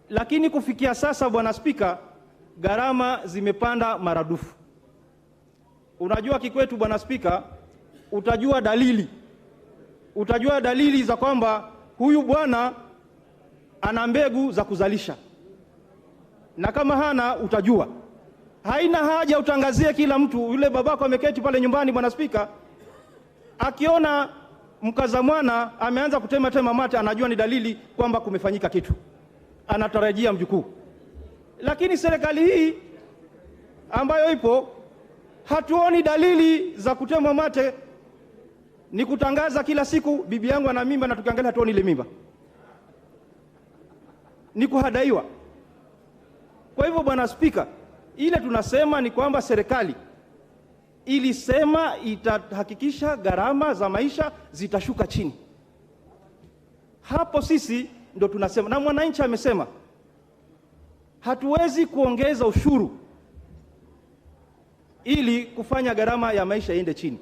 Lakini kufikia sasa, Bwana Spika, gharama zimepanda maradufu. Unajua kikwetu, Bwana Spika, utajua dalili za kwamba huyu bwana ana mbegu za kuzalisha. Na kama hana, utajua. Haina haja utangazie kila mtu. Yule babako ameketi pale nyumbani, Bwana Spika, akiona mkaza mwana ameanza kutema mate, anajua ni dalili kwamba kumefanyika kitu. Anatarajia mjukuu. Lakini serikali hii ambayo ipo, hatuoni dalili za kutema mate. Ni kutangaza kila siku, bibi yangu ana mimba, na tukiangalia hatuoni ile mimba. Ni kuhadaiwa. Kwa hivyo, Bwana Spika, ile tunasema ni kwamba serikali ilisema itahakikisha gharama za maisha zitashuka chini. Hapo sisi ndo tunasema, na mwananchi amesema hatuwezi kuongeza ushuru ili kufanya gharama ya maisha iende chini.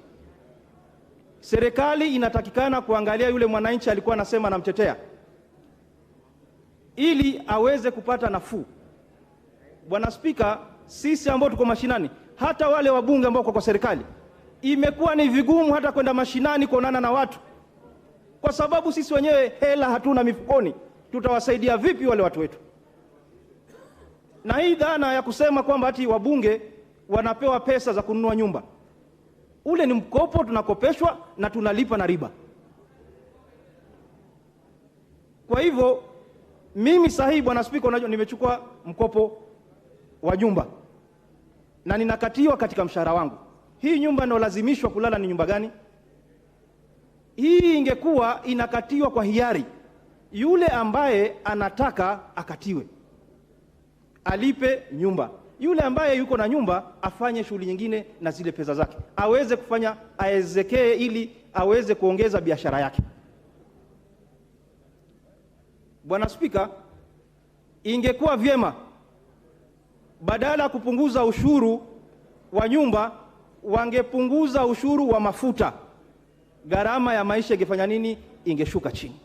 Serikali inatakikana kuangalia yule mwananchi alikuwa anasema namtetea, ili aweze kupata nafuu. Bwana Spika, sisi ambao tuko mashinani, hata wale wabunge ambao kwa serikali, imekuwa ni vigumu hata kwenda mashinani kuonana na watu, kwa sababu sisi wenyewe hela hatuna mifukoni. Tutawasaidia vipi wale watu wetu? Na hii dhana ya kusema kwamba ati wabunge wanapewa pesa za kununua nyumba, ule ni mkopo, tunakopeshwa na tunalipa na riba. Kwa hivyo mimi sahihi, Bwana Spika, unajua nimechukua mkopo wa nyumba na ninakatiwa katika mshahara wangu. Hii nyumba inayolazimishwa kulala ni nyumba gani? Hii ingekuwa inakatiwa kwa hiari. Yule ambaye anataka akatiwe, alipe nyumba. Yule ambaye yuko na nyumba afanye shughuli nyingine na zile pesa zake, aweze kufanya, aezekee ili aweze kuongeza biashara yake. Bwana Spika, ingekuwa vyema badala ya kupunguza ushuru wa nyumba wangepunguza ushuru wa mafuta. Gharama ya maisha ingefanya nini? Ingeshuka chini.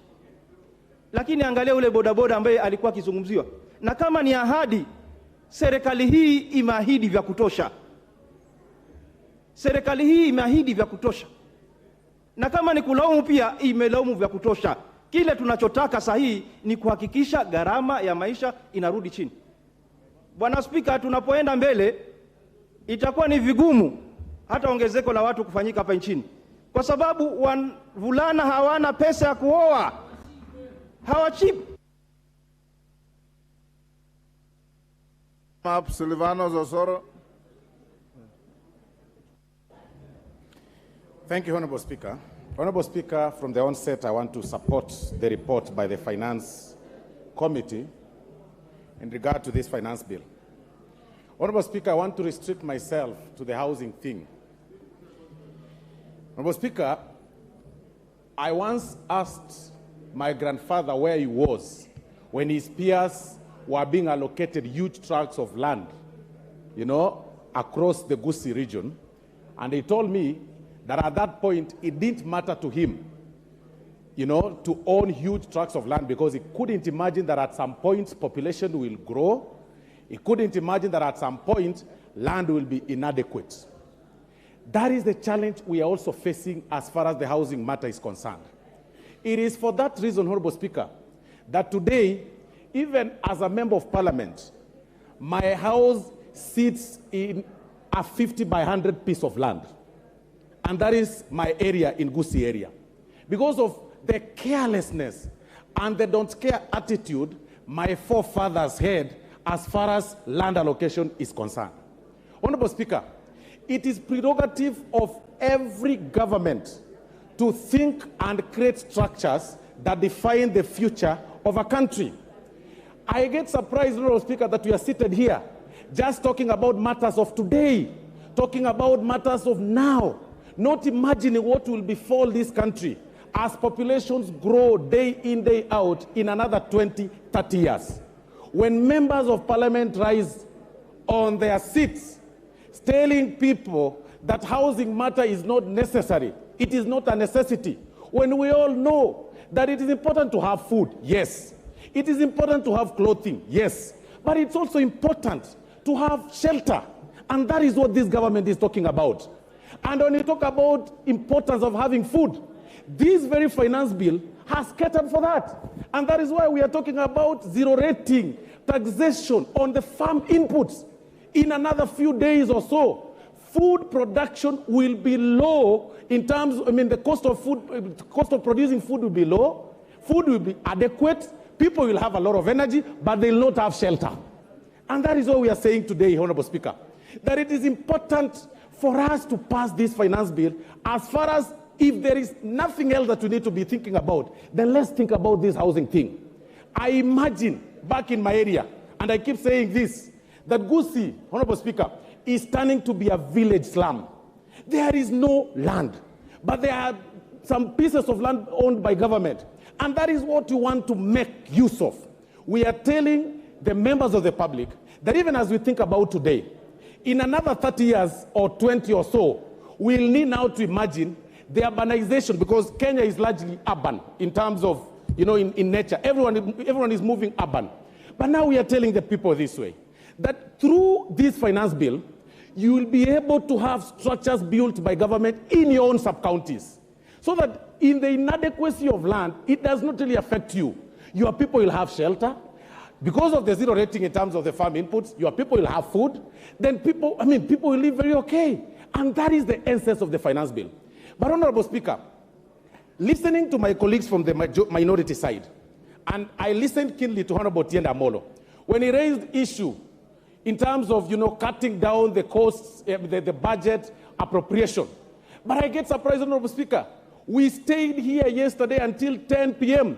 Lakini angalia ule bodaboda ambaye alikuwa akizungumziwa. Na kama ni ahadi, serikali hii imeahidi vya kutosha. Serikali hii imeahidi vya kutosha. Na kama ni kulaumu pia imelaumu vya kutosha. Kile tunachotaka sahihi ni kuhakikisha gharama ya maisha inarudi chini. Bwana Spika, tunapoenda mbele itakuwa ni vigumu hata ongezeko la watu kufanyika hapa nchini, kwa sababu wavulana hawana pesa ya kuoa, hawachip. Silvano Osoro. Thank you, Honorable Speaker. Honorable Speaker, from the onset, I want to support the report by the Finance Committee in regard to this finance bill. Honorable Speaker, I want to restrict myself to the housing thing. Honorable Speaker, I once asked my grandfather where he was when his peers were being allocated huge tracts of land, across the Gusii region. And he told me that at that point, it didn't matter to him, to own huge tracts of land, because he couldn't imagine that at some point population will grow. He couldn't imagine that at some point land will be inadequate. That is the challenge we are also facing as far as the housing matter is concerned. It is for that reason, Honorable Speaker, that today, even as a member of parliament, my house sits in a 50 by 100 piece of land. And that is my area in Gusii area. Because of the carelessness and the don't care attitude my forefathers had as far as land allocation is concerned. Honorable Speaker, it is prerogative of every government to think and create structures that define the future of a country. I get surprised, Honorable Speaker, that we are seated here just talking about matters of today, talking about matters of now, not imagining what will befall this country as populations grow day in, day out in another 20, 30 years. When members of parliament rise on their seats, telling people that housing matter is not necessary, it is not a necessity, when we all know that it is important to have food, yes. It is important to have clothing, yes. But it's also important to have shelter. And that is what this government is talking about. And when you talk about importance of having food, this very finance bill has catered for that. And that is why we are talking about zero rating taxation on the farm inputs. In another few days or so, food production will be low in terms, the cost of food, cost of producing food will be low, food will be adequate, people will have a lot of energy, but they will not have shelter. And that is what we are saying today, Honorable Speaker, that it is important for us to pass this finance bill as far as if there is nothing else that we need to be thinking about, then let's think about this housing thing. I imagine back in my area, and I keep saying this, that Gusii, Honorable Speaker, is turning to be a village slum. There is no land, but there are some pieces of land owned by government, and that is what we want to make use of. We are telling the members of the public that even as we think about today, in another 30 years or 20 or so, we'll need now to imagine the urbanization, because Kenya is largely urban in terms of, in nature. Everyone is moving urban. But now we are telling the people this way, that through this finance bill, you will be able to have structures built by government in your own sub-counties, so that in the inadequacy of land, it does not really affect you. Your people will have shelter. because of the zero rating in terms of the farm inputs, your people will have food, then people will live very okay. And that is the essence of the finance bill. But Honorable Speaker, listening to my colleagues from the minority side, and I listened keenly to Honorable Tienda Molo, when he raised issue in terms of, cutting down the costs, the budget appropriation. But I get surprised, Honorable Speaker. We stayed here yesterday until 10 p.m.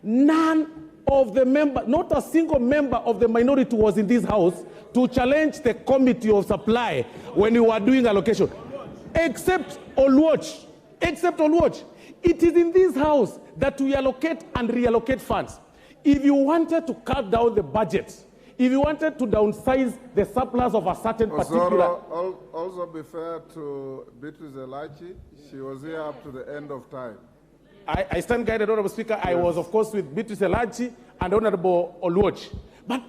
None of the members, not a single member of the minority was in this house to challenge the Committee of Supply when we were doing allocation, except Oluoch. Except Oluoch. It is in this house that we allocate and reallocate funds. If you wanted to cut down the budget, if you wanted to downsize the surplus of a certain particular... Also be fair to Beatrice Elachi, she was here up to the end of time. I stand guided, Honorable Speaker. Yes. I was, of course, with Beatrice Elachi and Honorable Oluoch. But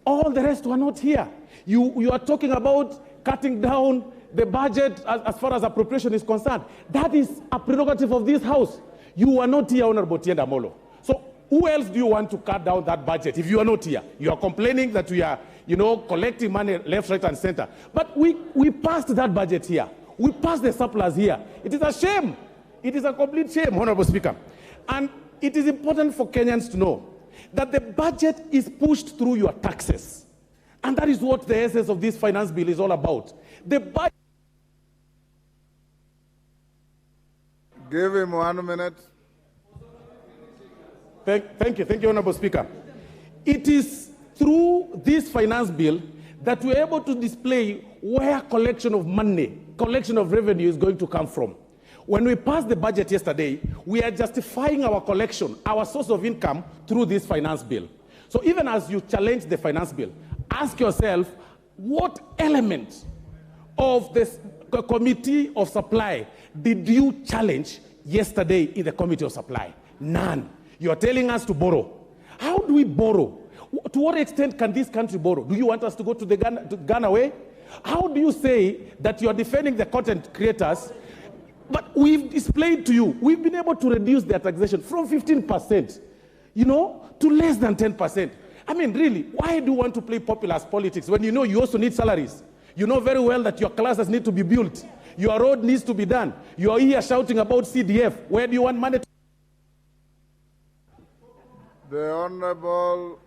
all the rest were not here. You are talking about cutting down the budget as far as appropriation is concerned. That is a prerogative of this House. You are not here, Honorable Tienda Molo. So who else do you want to cut down that budget if you are not here? You are complaining that we are, collecting money left, right, and center. But we passed that budget here. We passed the surplus here. It is a shame. It is a complete shame, Honorable Speaker. And it is important for Kenyans to know that the budget is pushed through your taxes. And that is what the essence of this finance bill is all about. The budget... Give him 1 minute. Thank you, Honorable Speaker. It is through this finance bill that we're able to display where collection of money, collection of revenue is going to come from. When we passed the budget yesterday, we are justifying our collection, our source of income through this finance bill. So even as you challenge the finance bill, ask yourself, what element of this Committee of Supply did you challenge yesterday in the Committee of Supply? None. You're telling us to borrow. How do we borrow? To what extent can this country borrow? Do you want us to go to the Ghana way? How do you say that you're defending the content creators? But we've displayed to you, we've been able to reduce their taxation from 15%, to less than 10%. I mean, really, why do you want to play populist politics when you also need salaries? You know very well that your classes need to be built. Your road needs to be done. You are here shouting about CDF. Where do you want money to... The Honorable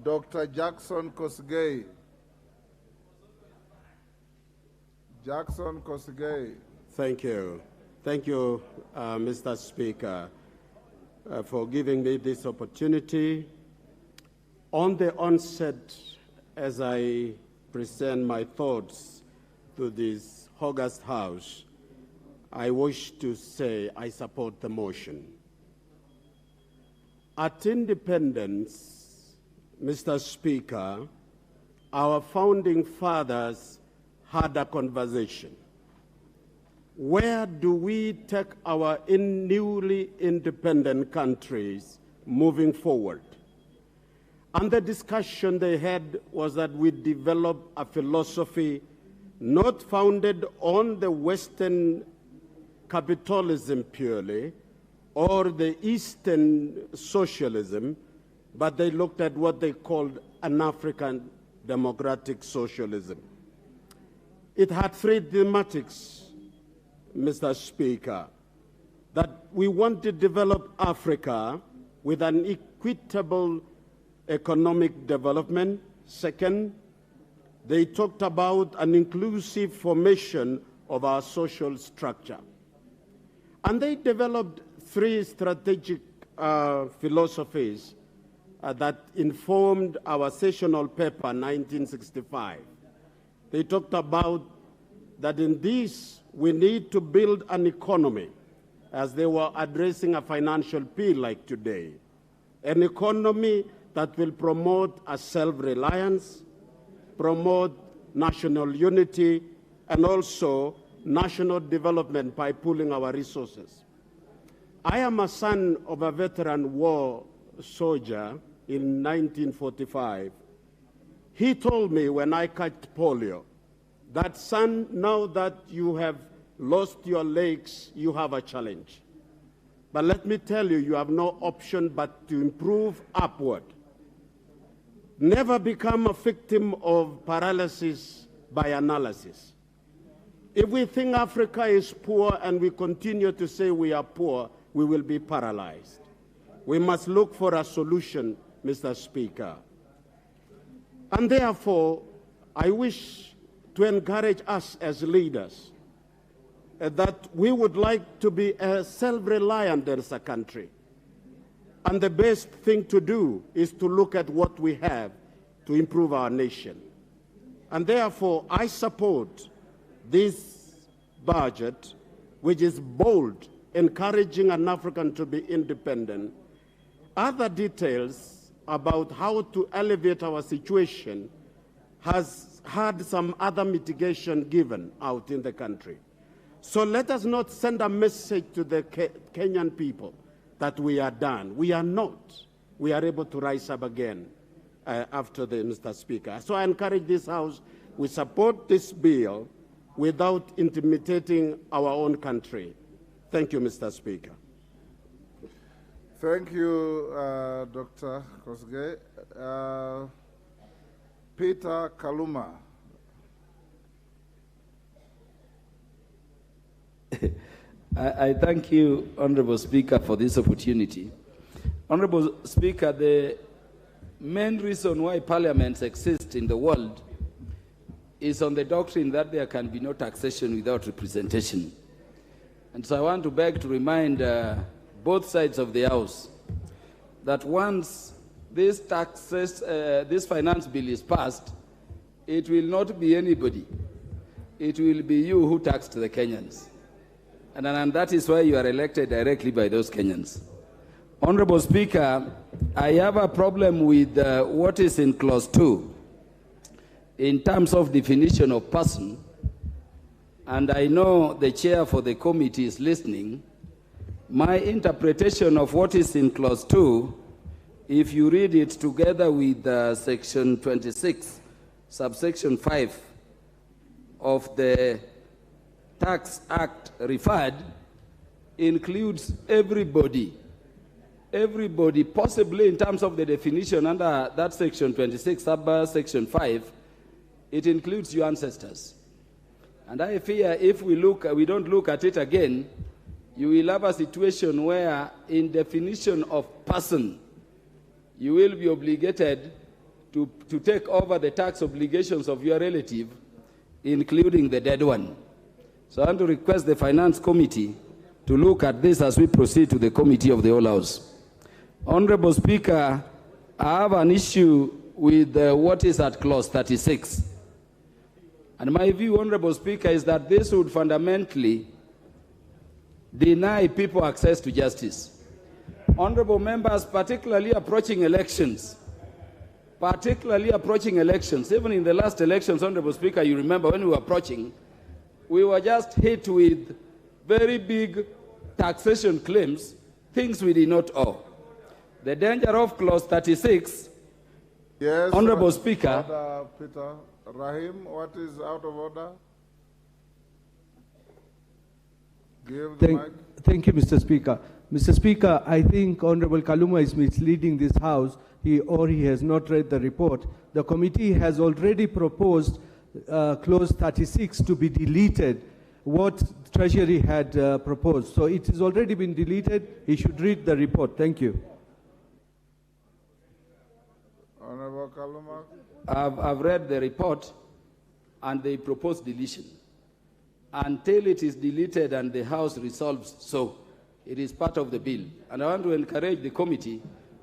Dr. Jackson Kosgei. Jackson Kosgei. Thank you. Thank you, Mr. Speaker, for giving me this opportunity. On the onset, as I present my thoughts to this august House, I wish to say I support the motion. At independence, Mr. Speaker, our founding fathers had a conversation. Where do we take our newly independent countries moving forward? And the discussion they had was that we develop a philosophy not founded on the Western capitalism purely, or the Eastern socialism, but they looked at what they called an African democratic socialism. It had three thematics, Mr. Speaker, that we want to develop Africa with an equitable economic development. Second, they talked about an inclusive formation of our social structure. And they developed three strategic philosophies that informed our sessional paper 1965. They talked about that in this we need to build an economy, as they were addressing a financial appeal like today, an economy that will promote a self-reliance, promote national unity, and also national development by pooling our resources. I am a son of a veteran war soldier in 1945. He told me when I caught polio that, son, now that you have lost your legs, you have a challenge. But let me tell you, you have no option but to improve upward. Never become a victim of paralysis by analysis. If we think Africa is poor and we continue to say we are poor, we will be paralyzed. We must look for a solution, Mr. Speaker. And therefore, I wish to encourage us as leaders that we would like to be self-reliant as a country. And the best thing to do is to look at what we have to improve our nation. And therefore, I support this budget, which is bold, encouraging an African to be independent. Other details about how to elevate our situation has had some other mitigation given out in the country. So let us not send a message to the Kenyan people that we are done. We are not. We are able to rise up again after the Mr. Speaker. So I encourage this House, we support this bill without intimidating our own country. Thank you, Mr. Speaker. Thank you, Dr. Kosgei. Peter Kaluma. I thank you, Honorable Speaker, for this opportunity. Honorable Speaker, the main reason why parliaments exist in the world is on the doctrine that there can be no taxation without representation. And so I want to beg to remind both sides of the House that once this finance bill is passed, it will not be anybody. It will be you who taxed the Kenyans. And that is why you are elected directly by those Kenyans. Honorable Speaker, I have a problem with what is in clause 2 in terms of definition of person, and I know the chair for the committee is listening. My interpretation of what is in clause 2, if you read it together with section 26, subsection 5 of the Tax Act referred, includes everybody. Everybody, possibly in terms of the definition under that section 26, section 5, it includes your ancestors. And I fear if we don't look at it again, you will have a situation where in definition of person, you will be obligated to take over the tax obligations of your relative, including the dead one. So I want to request the Finance Committee to look at this as we proceed to the Committee of the Whole House. Honorable Speaker, I have an issue with what is at clause 36. And my view, Honorable Speaker, is that this would fundamentally deny people access to justice. Honorable members, particularly approaching elections, even in the last elections, Honorable Speaker, you remember when we were approaching, we were just hit with very big taxation claims, things we did not owe. The danger of clause 36, yes, Honorable Speaker. Order, Peter. Rahim, what is out of order? Give the mic. Thank you, Mr. Speaker. Mr. Speaker, I think Honorable Kaluma is misleading this House, he has not read the report. The committee has already proposed clause 36 to be deleted, what Treasury had proposed. So it has already been deleted. He should read the report. Thank you. Honorable Kaluma. I've read the report and they propose deletion. Until it is deleted and the House resolves so, it is part of the bill. And I want to encourage the committee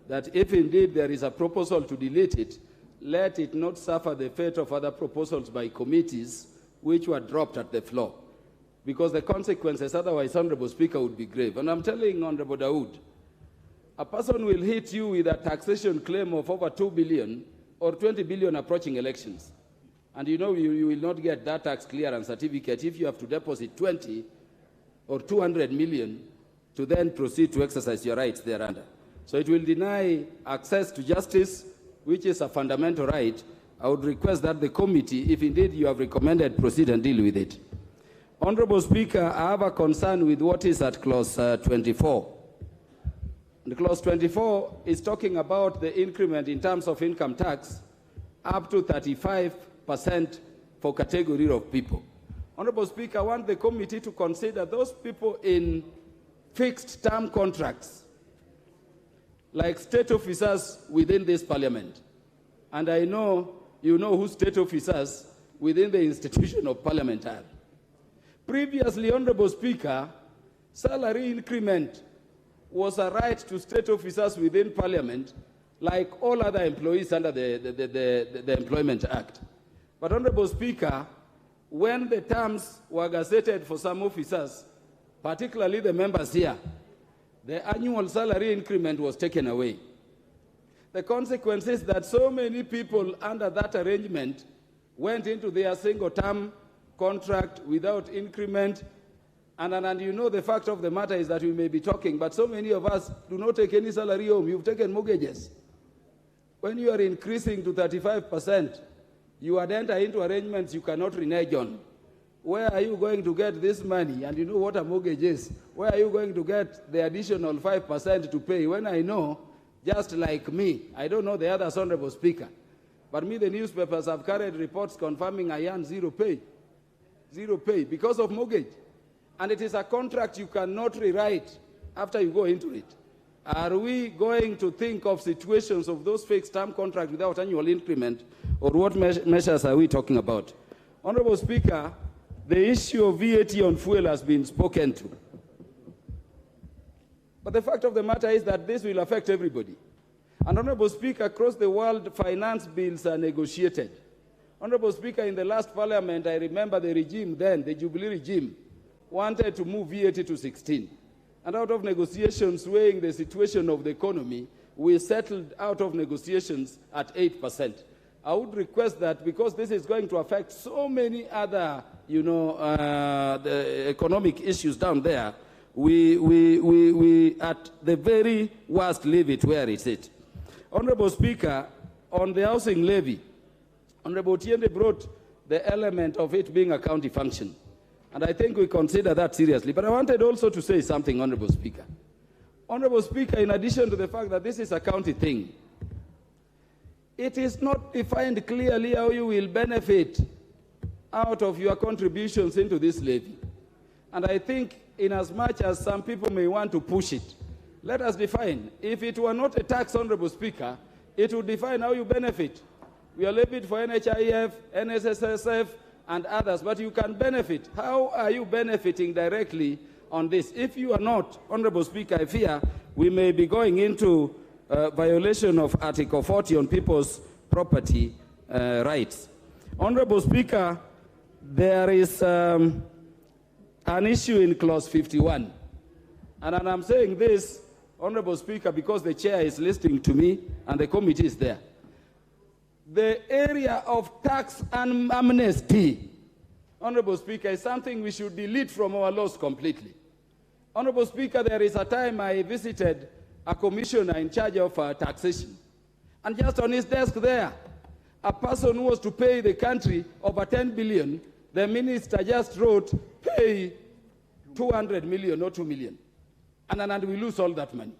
that if indeed there is a proposal to delete it, let it not suffer the fate of other proposals by committees which were dropped at the floor. Because the consequences otherwise, Honorable Speaker, would be grave. And I'm telling Honorable Dawood, a person will hit you with a taxation claim of over 2 billion or 20 billion approaching elections. And you know you will not get that tax clearance certificate if you have to deposit 20 or 200 million to then proceed to exercise your rights thereunder. So it will deny access to justice, which is a fundamental right. I would request that the committee, if indeed you have recommended, proceed and deal with it. Honorable Speaker, I have a concern with what is at clause 24. And clause 24 is talking about the increment in terms of income tax up to 35% for category of people. Honorable Speaker, I want the committee to consider those people in fixed term contracts, like state officers within this parliament. And I know you know who state officers within the institution of parliament are. Previously, Honorable Speaker, salary increment was a right to state officers within parliament, like all other employees under the Employment Act. But Honorable Speaker, when the terms were gazetted for some officers, particularly the members here, the annual salary increment was taken away. The consequence is that so many people under that arrangement went into their single-term contract without increment. And you know the fact of the matter is that we may be talking, but so many of us do not take any salary home. You've taken mortgages. When you are increasing to 35%, you are enter into arrangements you cannot renege on. Where are you going to get this money? And you know what a mortgage is. Where are you going to get the additional 5% to pay? When I know, just like me, I don't know the others, Honorable Speaker, but me, the newspapers have carried reports confirming I earn zero pay because of mortgage. And it is a contract you cannot rewrite after you go into it. Are we going to think of situations of those fixed term contracts without annual increment, or what measures are we talking about? Honorable Speaker, the issue of VAT on fuel has been spoken to. But the fact of the matter is that this will affect everybody. And Honorable Speaker, across the world, finance bills are negotiated. Honorable Speaker, in the last parliament, I remember the regime then, the Jubilee regime, wanted to move VAT to 16. And out of negotiations weighing the situation of the economy, we settled out of negotiations at 8%. I would request that, because this is going to affect so many other, the economic issues down there, we at the very worst leave it where it's at. Honorable Speaker, on the housing levy, Honorable Tiende brought the element of it being a county function. And I think we consider that seriously. But I wanted also to say something, Honorable Speaker. Honorable Speaker, in addition to the fact that this is a county thing, it is not defined clearly how you will benefit out of your contributions into this levy. And I think in as much as some people may want to push it, let us define. If it were not a tax, Honorable Speaker, it would define how you benefit. We are levied for NHIF, NSSF, and others, but you can benefit. How are you benefiting directly on this? If you are not, Honorable Speaker, I fear we may be going into violation of Article 40 on people's property rights. Honorable Speaker, there is an issue in clause 51. And I'm saying this, Honorable Speaker, because the chair is listening to me and the committee is there. The area of tax and amnesty, Honorable Speaker, is something we should delete from our laws completely. Honorable Speaker, there is a time I visited a commissioner in charge of taxation. And just on his desk there, a person who was to pay the country over 10 billion, the minister just wrote, pay 200 million or 2 million. And we lose all that money.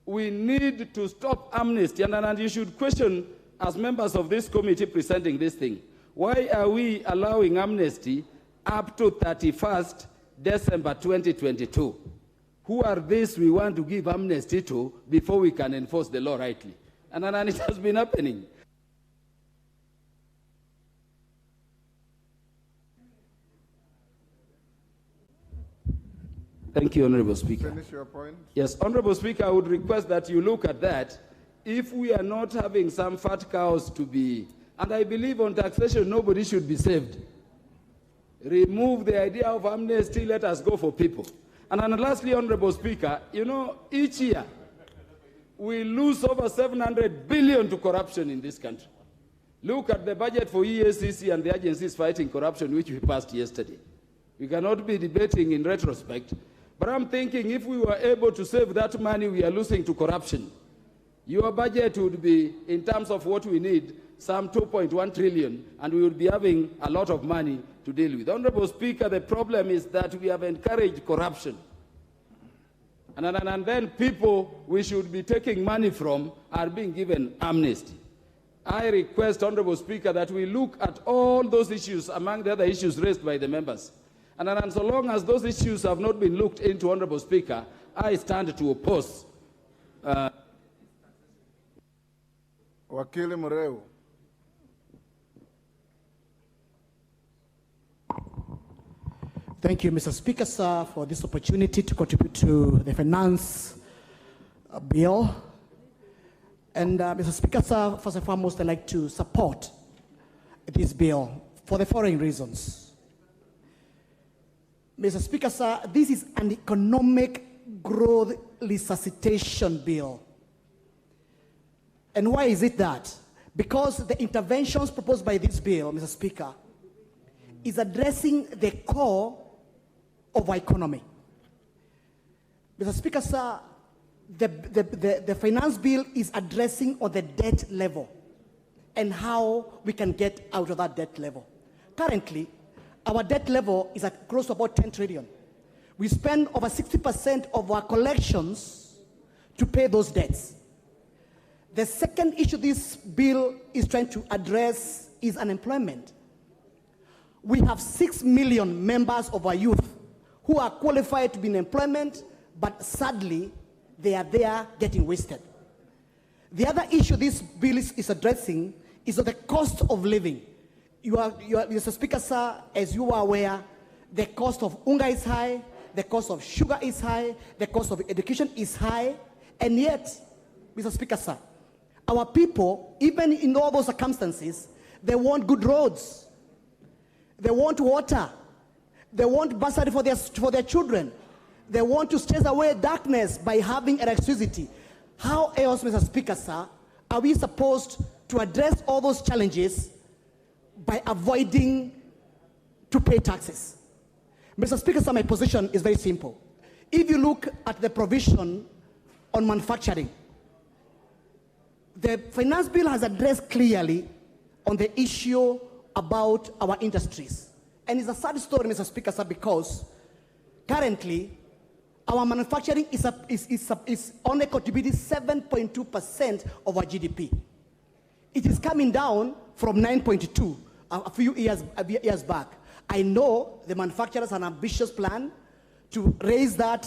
We need to stop amnesty. And you should question, as members of this committee presenting this thing, why are we allowing amnesty up to 31st December 2022? Who are these we want to give amnesty to before we can enforce the law rightly? And it has been happening. Thank you, Honorable Speaker. Finish your point. Yes, Honorable Speaker, I would request that you look at that. If we are not having some fat cows to be, and I believe on taxation, nobody should be saved. Remove the idea of amnesty, let us go for people. And then lastly, Honorable Speaker, each year we lose over 700 billion to corruption in this country. Look at the budget for EACC and the agencies fighting corruption, which we passed yesterday. We cannot be debating in retrospect, but I'm thinking if we were able to save that money we are losing to corruption, your budget would be, in terms of what we need, some 2.1 trillion, and we would be having a lot of money to deal with. Honorable Speaker, the problem is that we have encouraged corruption. And then people we should be taking money from are being given amnesty. I request, Honorable Speaker, that we look at all those issues among the other issues raised by the members. And so long as those issues have not been looked into, Honorable Speaker, I stand to oppose. Wakili Mureu. Thank you, Mr. Speaker, sir, for this opportunity to contribute to the finance bill. And Mr. Speaker, sir, first and foremost, I'd like to support this bill for the following reasons. Mr. Speaker, sir, this is an economic growth resuscitation bill. And why is it that? Because the interventions proposed by this bill, Mr. Speaker, is addressing the core of our economy. Mr. Speaker, sir, the finance bill is addressing on the debt level and how we can get out of that debt level. Currently, our debt level is at close to about 10 trillion. We spend over 60% of our collections to pay those debts. The second issue this bill is trying to address is unemployment. We have 6 million members of our youth who are qualified to be in employment, but sadly, they are there getting wasted. The other issue this bill is addressing is the cost of living. Mr. Speaker, sir, as you are aware, the cost of unga is high, the cost of sugar is high, the cost of education is high, and yet, Mr. Speaker, sir, our people, even in all those circumstances, they want good roads, they want water, they want bursary for their children, they want to chase away darkness by having electricity. How else, Mr. Speaker, sir, are we supposed to address all those challenges by avoiding to pay taxes? Mr. Speaker, sir, my position is very simple. If you look at the provision on manufacturing, the finance bill has addressed clearly on the issue about our industries. And it's a sad story, Mr. Speaker, sir, because currently our manufacturing is only contributing 7.2% of our GDP. It is coming down from 9.2 a few years back. I know the manufacturers have an ambitious plan to raise that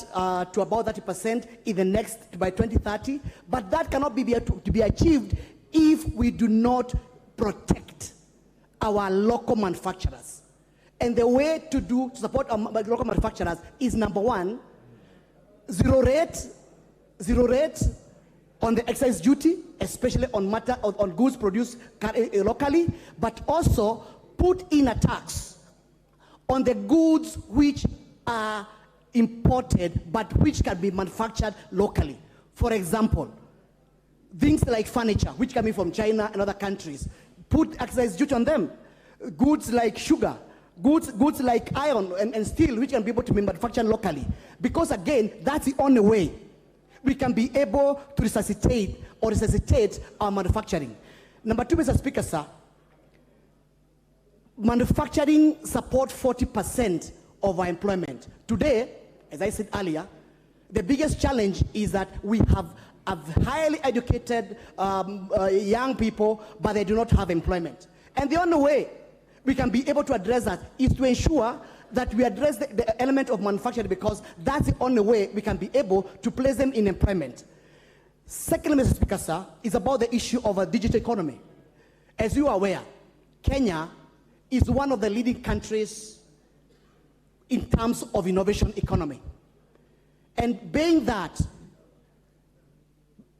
to about 30% by 2030, but that cannot be achieved if we do not protect our local manufacturers. And the way to support our local manufacturers is, number one, zero rate on the excise duty, especially on goods produced locally, but also put in a tax on the goods which are imported but which can be manufactured locally. For example, things like furniture, which come in from China and other countries, put excise duty on them. Goods like sugar, goods like iron and steel, which can be able to be manufactured locally. Because again, that's the only way we can be able to resuscitate our manufacturing. Number two, Mr. Speaker, sir, manufacturing support 40% of our employment. Today, as I said earlier, the biggest challenge is that we have highly educated young people, but they do not have employment. And the only way we can be able to address that is to ensure that we address the element of manufacturing, because that's the only way we can be able to place them in employment. Secondly, Mr. Speaker, sir, is about the issue of a digital economy. As you are aware, Kenya is one of the leading countries in terms of innovation economy. And being that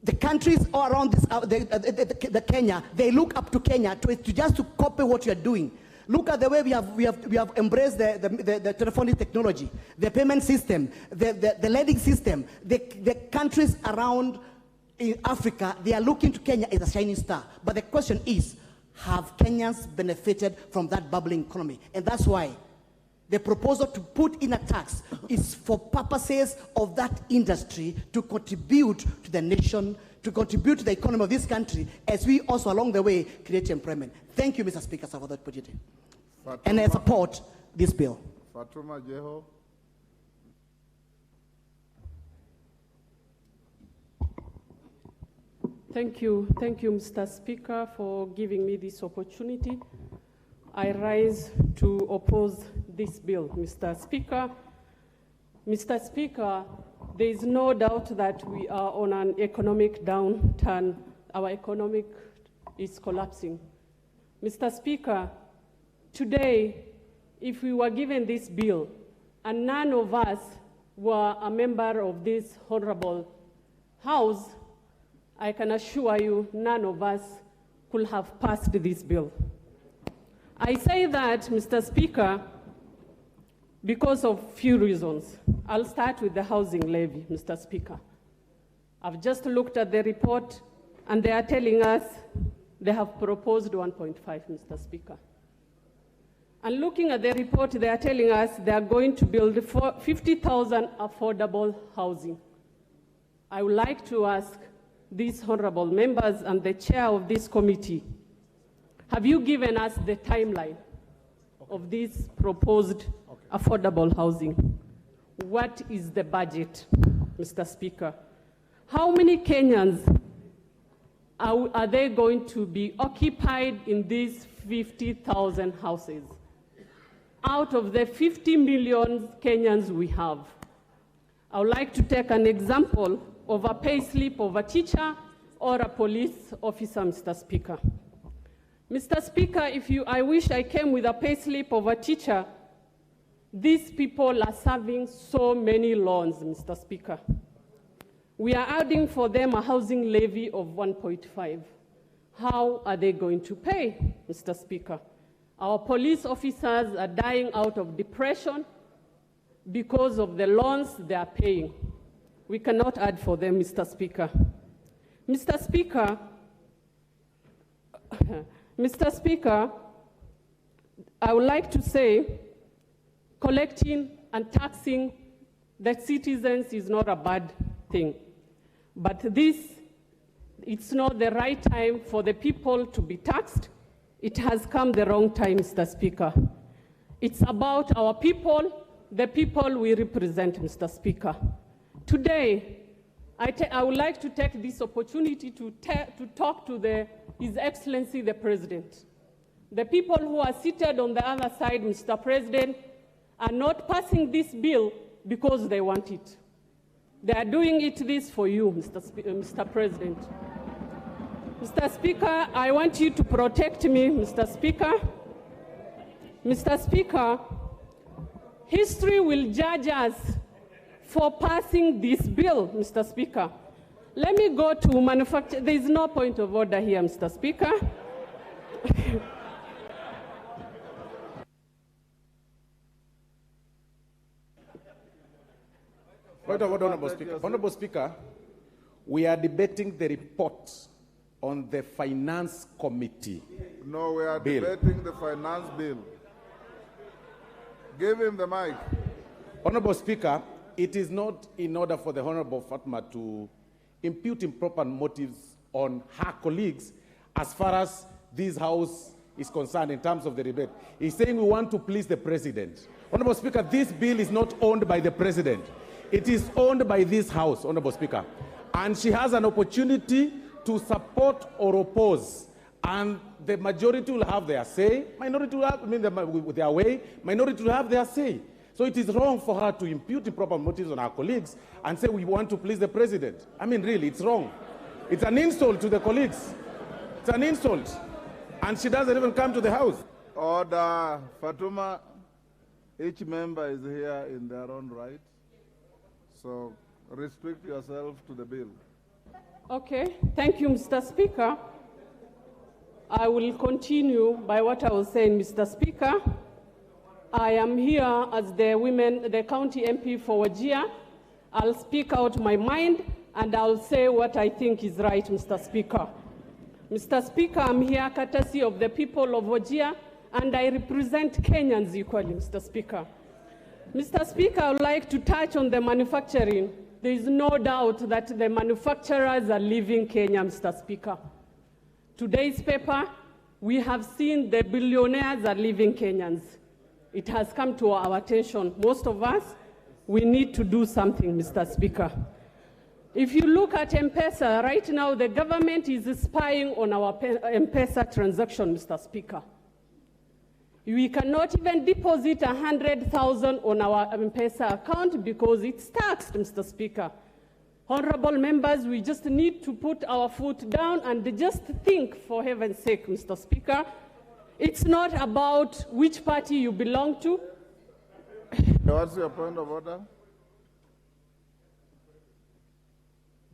the countries all around the Kenya, they look up to Kenya to just to copy what you are doing. Look at the way we have embraced the telephonic technology, the payment system, the lending system. The countries around in Africa, they are looking to Kenya as a shining star. But the question is, have Kenyans benefited from that bubbling economy? And that's why the proposal to put in a tax is for purposes of that industry to contribute to the nation, to contribute to the economy of this country, as we also along the way create employment. Thank you, Mr. Speaker, for that opportunity. And I support this bill. Fatuma Jeho. Thank you, Mr. Speaker, for giving me this opportunity. I rise to oppose this bill, Mr. Speaker. Mr. Speaker, there is no doubt that we are on an economic downturn. Our economic is collapsing. Mr. Speaker, today, if we were given this bill and none of us were a member of this honorable House, I can assure you none of us could have passed this bill. I say that, Mr. Speaker, because of few reasons. I'll start with the housing levy, Mr. Speaker. I've just looked at the report, and they are telling us they have proposed 1.5, Mr. Speaker. And looking at the report, they are telling us they are going to build 50,000 affordable housing. I would like to ask these honorable members and the chair of this committee, have you given us the timeline of this proposed affordable housing? What is the budget, Mr. Speaker? How many Kenyans are they going to be occupied in these 50,000 houses? Out of the 50 million Kenyans we have, I would like to take an example of a pay slip of a teacher or a police officer, Mr. Speaker. Mr. Speaker, I wish I came with a pay slip of a teacher. These people are serving so many loans, Mr. Speaker. We are adding for them a housing levy of 1.5. How are they going to pay, Mr. Speaker? Our police officers are dying out of depression because of the loans they are paying. We cannot add for them, Mr. Speaker. Mr. Speaker, Mr. Speaker, I would like to say collecting and taxing the citizens is not a bad thing. But it's not the right time for the people to be taxed. It has come the wrong time, Mr. Speaker. It's about our people, the people we represent, Mr. Speaker. Today, I would like to take this opportunity to talk to His Excellency the President. The people who are seated on the other side, Mr. President, are not passing this bill because they want it. They are doing this for you, Mr. President. Mr. Speaker, I want you to protect me, Mr. Speaker. Mr. Speaker, history will judge us for passing this bill, Mr. Speaker. Let me go to manufacture. There is no point of order here, Mr. Speaker. Point of order, Honorable Speaker. Honorable Speaker, we are debating the report on the Finance Committee. No, we are bill. debating the finance bill. Give him the mic. Honorable Speaker, it is not in order for the Honorable Fatma to impute improper motives on her colleagues as far as this House is concerned in terms of the debate. He's saying we want to please the President. Honorable Speaker, this bill is not owned by the President. It is owned by this House, Honorable Speaker. And she has an opportunity to support or oppose. And the majority will have their say. Minority will have their way. Minority will have their say. So it is wrong for her to impute improper motives on our colleagues and say we want to please the President. I mean, really, it's wrong. It's an insult to the colleagues. It's an insult. And she doesn't even come to the House. Order. Fatuma, each member is here in their own right. So restrict yourself to the bill. Okay, thank you, Mr. Speaker. I will continue by what I was saying, Mr. Speaker. I am here as the county MP for Wajir. I'll speak out my mind and I'll say what I think is right, Mr. Speaker. Mr. Speaker, I'm here courtesy of the people of Wajir and I represent Kenyans equally, Mr. Speaker. Mr. Speaker, I would like to touch on the manufacturing. There is no doubt that the manufacturers are leaving Kenya, Mr. Speaker. Today's paper, we have seen the billionaires are leaving Kenyans. It has come to our attention. Most of us, we need to do something, Mr. Speaker. If you look at M-Pesa, right now the government is spying on our M-Pesa transaction, Mr. Speaker. We cannot even deposit 100,000 on our M-Pesa account because it's taxed, Mr. Speaker. Honorable members, we just need to put our foot down and just think, for heaven's sake, Mr. Speaker. It's not about which party you belong to. What's your point of order?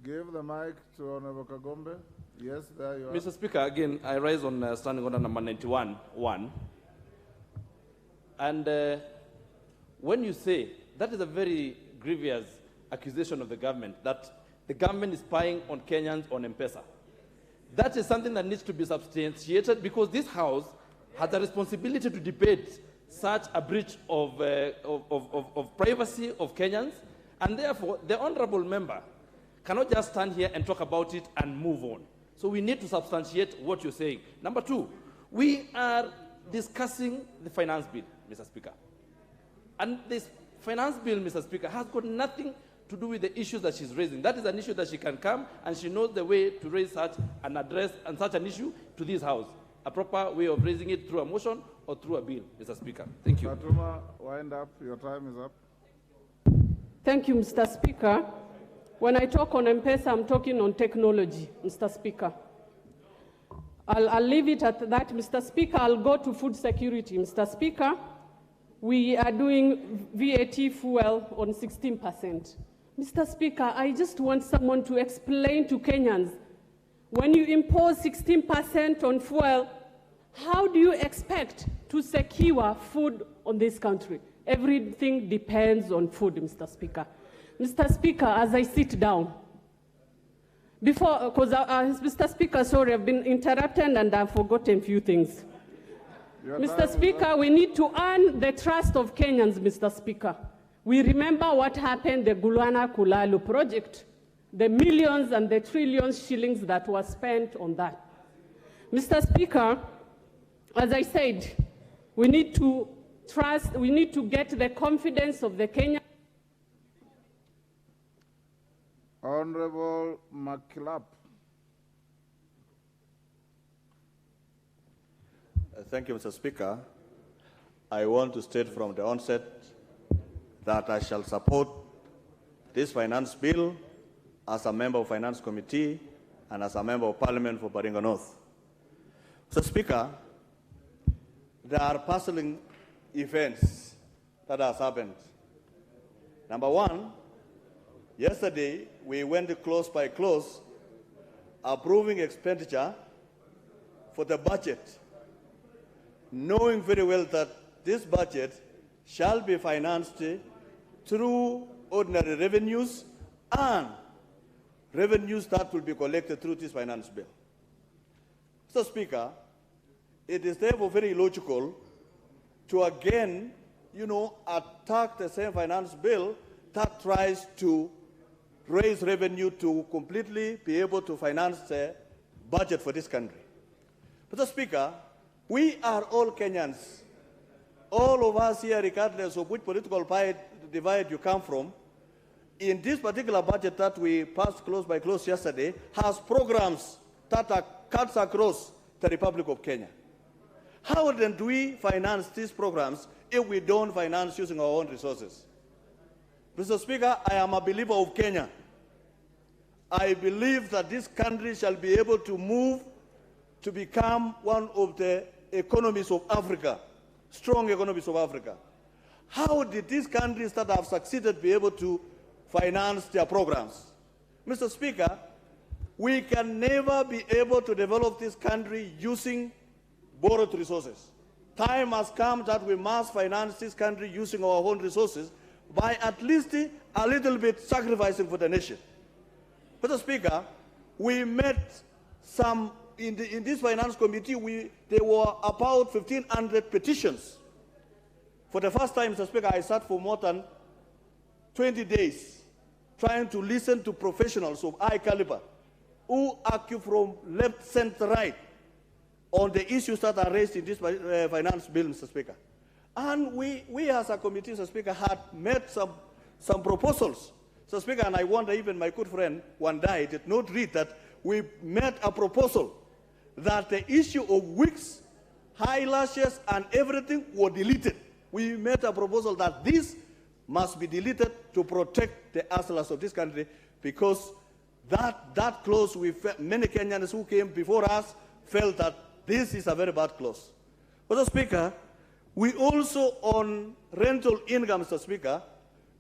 Give the mic to Honorable Kagombe. Yes, there you are. Mr. Speaker, again, I rise on standing order number 91.1. And when you say, that is a very grievous accusation of the government, that the government is spying on Kenyans on M-Pesa. That is something that needs to be substantiated because this House has a responsibility to debate such a breach of privacy of Kenyans, and therefore the honorable member cannot just stand here and talk about it and move on. So we need to substantiate what you're saying. Number two, we are discussing the finance bill, Mr. Speaker. And this finance bill, Mr. Speaker, has got nothing to do with the issues that she's raising. That is an issue that she can come and she knows the way to raise such an address and such an issue to this House. A proper way of raising it through a motion or through a bill, Mr. Speaker. Thank you. Fatuma, wind up. Your time is up. Thank you, Mr. Speaker. When I talk on M-Pesa, I'm talking on technology, Mr. Speaker. I'll leave it at that, Mr. Speaker. I'll go to food security, Mr. Speaker. We are doing VAT fuel on 16%. Mr. Speaker, I just want someone to explain to Kenyans, when you impose 16% on fuel, how do you expect to secure food on this country? Everything depends on food, Mr. Speaker. Mr. Speaker, as I sit down, Mr. Speaker, sorry, I've been interrupted and I've forgotten a few things. Mr. Speaker, we need to earn the trust of Kenyans, Mr. Speaker. We remember what happened, the Gulwana Kulalu project, the millions and the trillions shillings that were spent on that. Mr. Speaker, as I said, we need to trust, we need to get the confidence of the Kenyans. Honorable Makilap. Thank you, Mr. Speaker. I want to state from the onset that I shall support this finance bill as a member of Finance Committee and as a member of Parliament for Baringa North. Mr. Speaker, there are puzzling events that have happened. Number one, yesterday we went close by close approving expenditure for the budget, knowing very well that this budget shall be financed through ordinary revenues and revenues that will be collected through this finance bill. Mr. Speaker, it is therefore very illogical to again, attack the same finance bill that tries to raise revenue to completely be able to finance the budget for this country. Mr. Speaker, we are all Kenyans. All of us here, regardless of which political divide you come from, in this particular budget that we passed close by close yesterday, has programs that are cuts across the Republic of Kenya. How then do we finance these programs if we don't finance using our own resources? Mr. Speaker, I am a believer of Kenya. I believe that this country shall be able to move to become one of the economies of Africa, strong economies of Africa. How did these countries that have succeeded be able to finance their programs? Mr. Speaker, we can never be able to develop this country using borrowed resources. Time has come that we must finance this country using our own resources by at least a little bit sacrificing for the nation. Mr. Speaker, we met some, in this finance committee, there were about 1,500 petitions. For the first time, Mr. Speaker, I sat for more than 20 days trying to listen to professionals of high caliber who argue from left, center, right on the issues that are raised in this finance bill, Mr. Speaker. And we as a committee, Mr. Speaker, had made some proposals So, Speaker, and I wonder even my good friend Wandai did not read that we made a proposal that the issue of wigs, eyelashes, and everything were deleted. We made a proposal that this must be deleted to protect the hustlers of this country, because that clause, many Kenyans who came before us felt that this is a very bad clause. Mr. Speaker, we also on rental income, Mr. Speaker,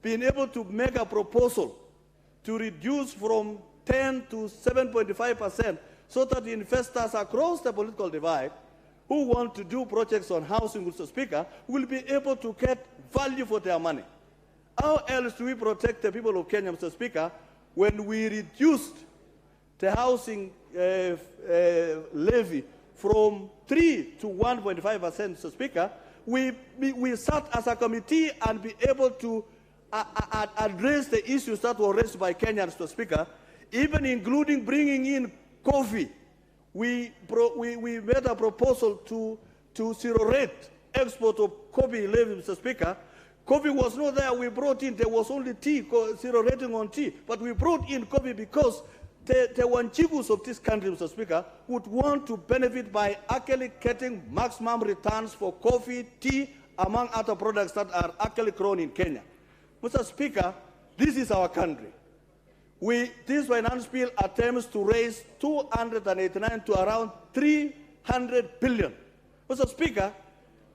been able to make a proposal to reduce from 10 to 7.5%, so that the investors across the political divide who want to do projects on housing, Mr. Speaker, will be able to get value for their money. How else do we protect the people of Kenya, Mr. Speaker, when we reduced the housing levy from 3 to 1.5%, Mr. Speaker? We sat as a committee and be able to address the issues that were raised by Kenyans, Mr. Speaker, even including bringing in coffee. We made a proposal to zero rate export of coffee levy, Mr. Speaker. Coffee was not there. We brought in, there was only tea, zero rating on tea. But we brought in coffee because the Wanjigus of this country, Mr. Speaker, would want to benefit by actually getting maximum returns for coffee, tea, among other products that are actually grown in Kenya. Mr. Speaker, this is our country. This finance bill attempts to raise 289 to around 300 billion. Mr. Speaker,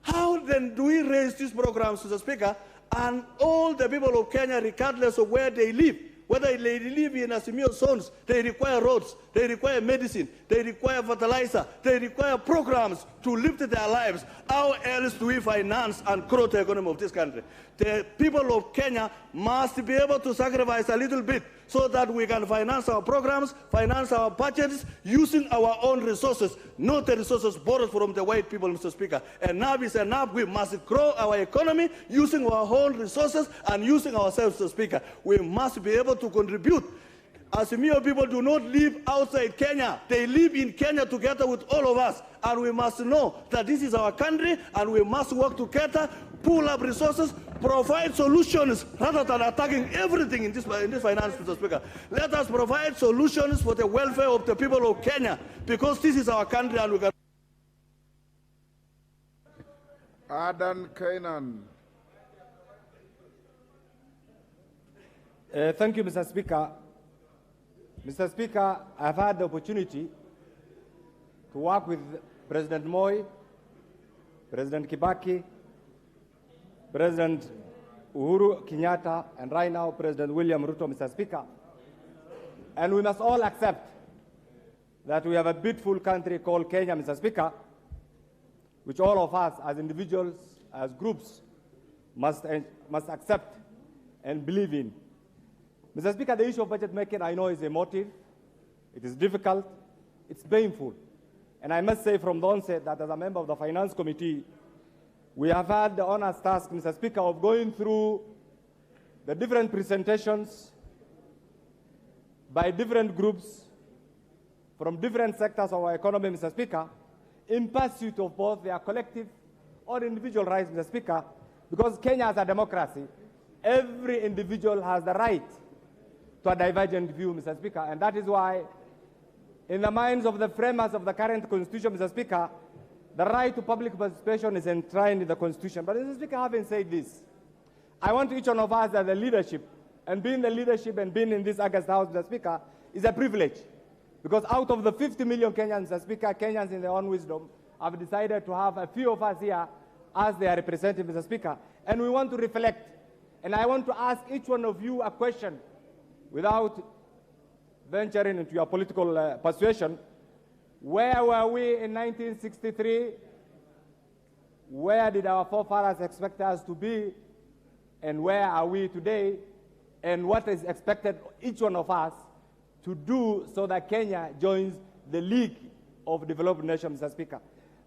how then do we raise these programs, Mr. Speaker, and all the people of Kenya, regardless of where they live, whether they live in Asimio zones, they require roads, they require medicine, they require fertilizer, they require programs to lift their lives. How else do we finance and grow the economy of this country? The people of Kenya must be able to sacrifice a little bit so that we can finance our programs, finance our budgets, using our own resources, not the resources borrowed from the white people, Mr. Speaker. Enough is enough. We must grow our economy using our own resources and using ourselves, Mr. Speaker. We must be able to contribute. Asimio people do not live outside Kenya. They live in Kenya together with all of us. And we must know that this is our country, and we must work together, pool up resources, provide solutions rather than attacking everything in this finance, Mr. Speaker. Let us provide solutions for the welfare of the people of Kenya, because this is our country and we can. Adan Kenyan. Thank you, Mr. Speaker. Mr. Speaker, I've had the opportunity to work with President Moi, President Kibaki, President Uhuru Kenyatta, and right now President William Ruto, Mr. Speaker. And we must all accept that we have a beautiful country called Kenya, Mr. Speaker, which all of us as individuals, as groups, must accept and believe in. Mr. Speaker, the issue of budget making, I know, is emotive, it is difficult, it's painful. And I must say from the onset that as a member of the Finance Committee, we have had the honest task, Mr. Speaker, of going through the different presentations by different groups from different sectors of our economy, Mr. Speaker, in pursuit of both their collective or individual rights, Mr. Speaker, because Kenya is a democracy. Every individual has the right to a divergent view, Mr. Speaker, and that is why, in the minds of the framers of the current Constitution, Mr. Speaker, the right to public participation is enshrined in the Constitution. But, Mr. Speaker, having said this, I want each one of us as the leadership, and being the leadership and being in this August House, Mr. Speaker, is a privilege. Because out of the 50 million Kenyans, Mr. Speaker, Kenyans in their own wisdom have decided to have a few of us here as their representatives, Mr. Speaker. And we want to reflect. And I want to ask each one of you a question without venturing into your political persuasion. Where were we in 1963? Where did our forefathers expect us to be? And where are we today? And what is expected each one of us to do so that Kenya joins the League of Developed Nations, Mr. Speaker?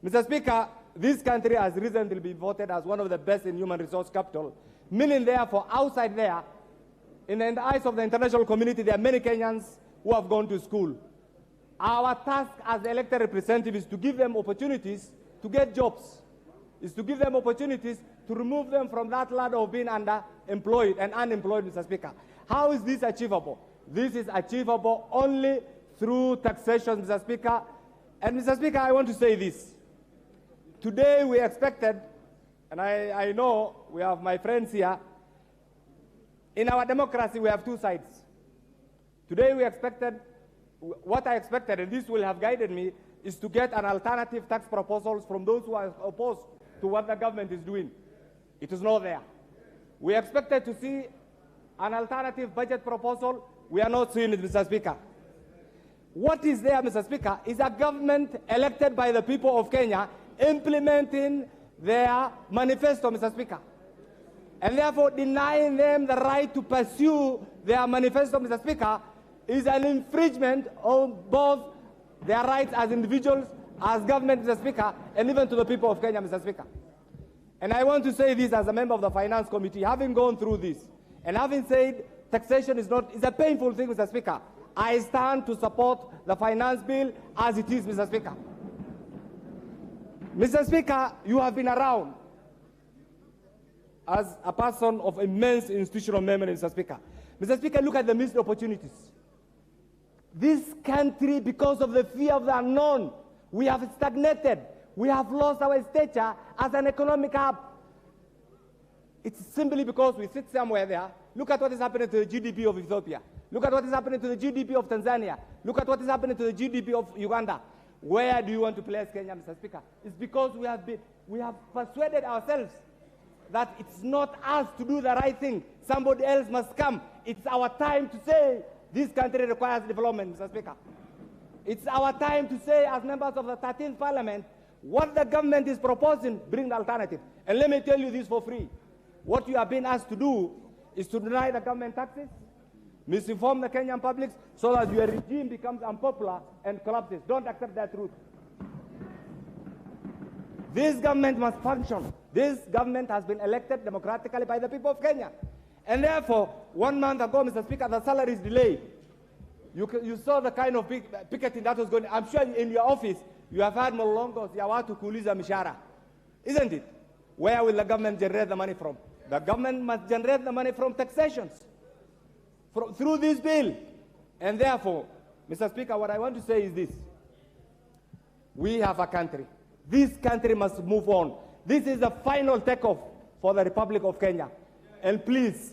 Mr. Speaker, this country has recently been voted as one of the best in human resource capital, meaning therefore outside there, in the eyes of the international community, there are many Kenyans who have gone to school. Our task as elected representatives is to give them opportunities to get jobs, is to give them opportunities to remove them from that ladder of being underemployed and unemployed, Mr. Speaker. How is this achievable? This is achievable only through taxation, Mr. Speaker. And Mr. Speaker, I want to say this. Today we expected, and I know we have my friends here, in our democracy we have two sides. Today we expected, what I expected, and this will have guided me, is to get an alternative tax proposals from those who are opposed to what the government is doing. It is not there. We expected to see an alternative budget proposal. We are not seeing it, Mr. Speaker. What is there, Mr. Speaker, is a government elected by the people of Kenya implementing their manifesto, Mr. Speaker, and therefore denying them the right to pursue their manifesto, Mr. Speaker, is an infringement of both their rights as individuals, as government, Mr. Speaker, and even to the people of Kenya, Mr. Speaker. And I want to say this as a member of the Finance Committee, having gone through this, and having said taxation is a painful thing, Mr. Speaker, I stand to support the finance bill as it is, Mr. Speaker. Mr. Speaker, you have been around as a person of immense institutional memory, Mr. Speaker. Mr. Speaker, look at the missed opportunities. This country, because of the fear of the unknown, we have stagnated. We have lost our stature as an economic hub. It's simply because we sit somewhere there. Look at what is happening to the GDP of Ethiopia. Look at what is happening to the GDP of Tanzania. Look at what is happening to the GDP of Uganda. Where do you want to place Kenya, Mr. Speaker? It's because we have persuaded ourselves that it's not us to do the right thing. Somebody else must come. It's our time to say this country requires development, Mr. Speaker. It's our time to say, as members of the 13th Parliament, what the government is proposing, bring the alternative. And let me tell you this for free. What you are being asked to do is to deny the government taxes, misinform the Kenyan public, so that your regime becomes unpopular and collapses. Don't accept that truth. This government must function. This government has been elected democratically by the people of Kenya. And therefore, 1 month ago, Mr. Speaker, the salary is delayed. You saw the kind of picketing that was going on. I'm sure in your office, you have had Molongos, ya watu kuuliza mishahara. Isn't it? Where will the government generate the money from? The government must generate the money from taxations, through this bill. And therefore, Mr. Speaker, what I want to say is this. We have a country. This country must move on. This is the final takeoff for the Republic of Kenya. And please.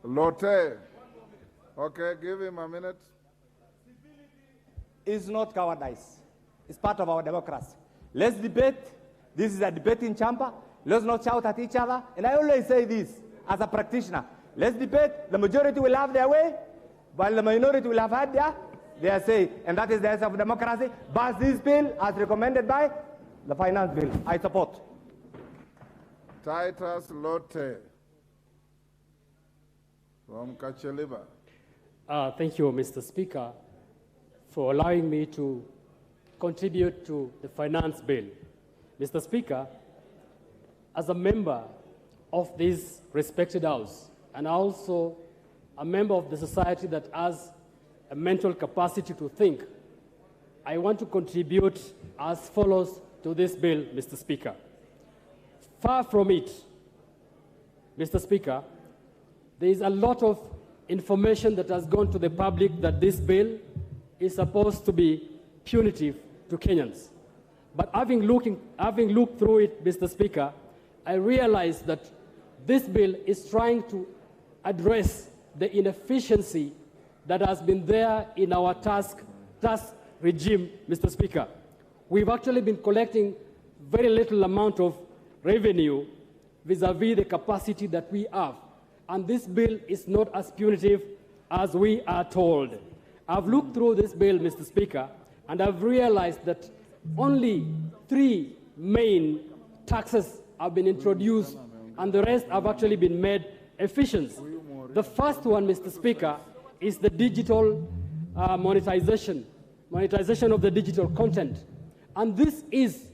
Lotte. Okay, give him a minute. It's not cowardice. It's part of our democracy. Let's debate. This is a debating chamber. Let's not shout at each other. And I always say this as a practitioner. Let's debate. The majority will have their way, while the minority will have had their say. And that is the essence of democracy. Pass this bill as recommended by the finance bill. I support. Titus Lotte from Kacheliba. Thank you, Mr. Speaker, for allowing me to contribute to the finance bill. Mr. Speaker, as a member of this respected House, and also a member of the society that has a mental capacity to think, I want to contribute as follows to this bill, Mr. Speaker. Far from it, Mr. Speaker, there is a lot of information that has gone to the public that this bill is supposed to be punitive to Kenyans. But having looked through it, Mr. Speaker, I realized that this bill is trying to address the inefficiency that has been there in our tax regime, Mr. Speaker. We've actually been collecting very little amount of revenue vis-a-vis the capacity that we have. And this bill is not as punitive as we are told. I've looked through this bill, Mr. Speaker, and I've realized that only 3 main taxes have been introduced, and the rest have actually been made efficient. The first one, Mr. Speaker, is the digital monetization of the digital content. And this is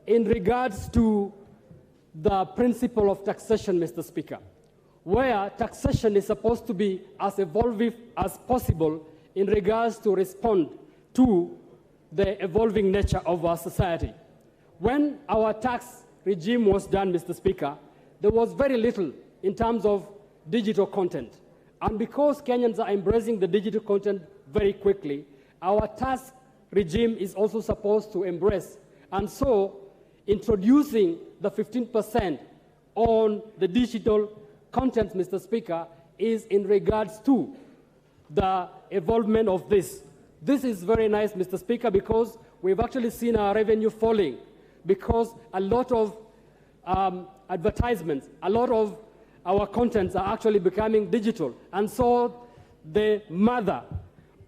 in regards to the principle of taxation, Mr. Speaker, where taxation is supposed to be as evolving as possible in regards to respond to the evolving nature of our society. When our tax regime was done, Mr. Speaker, there was very little in terms of digital content. And because Kenyans are embracing the digital content very quickly, our tax regime is also supposed to embrace. And so, introducing the 15% on the digital content, Mr. Speaker, is in regards to the evolvement of this. This is very nice, Mr. Speaker, because we've actually seen our revenue falling because a lot of advertisements, a lot of our contents are actually becoming digital. And so the mother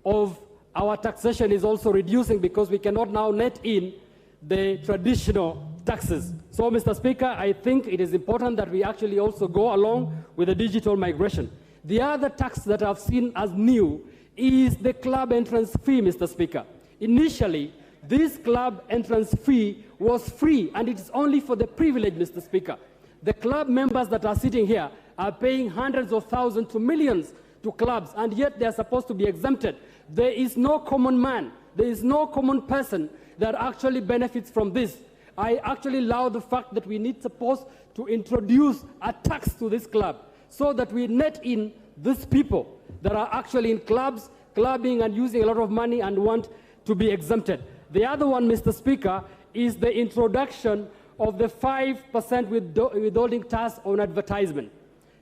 of our taxation is also reducing because we cannot now net in the traditional taxes. So, Mr. Speaker, I think it is important that we actually also go along with the digital migration. The other tax that I've seen as new is the club entrance fee, Mr. Speaker. Initially, this club entrance fee was free, and it's only for the privileged, Mr. Speaker. The club members that are sitting here are paying hundreds of thousands to millions to clubs, and yet they are supposed to be exempted. There is no common man, there is no common person that actually benefits from this. I actually love the fact that we need supposed to introduce a tax to this club so that we net in these people that are actually in clubs, clubbing and using a lot of money and want to be exempted. The other one, Mr. Speaker, is the introduction of the 5% withholding tax on advertisement.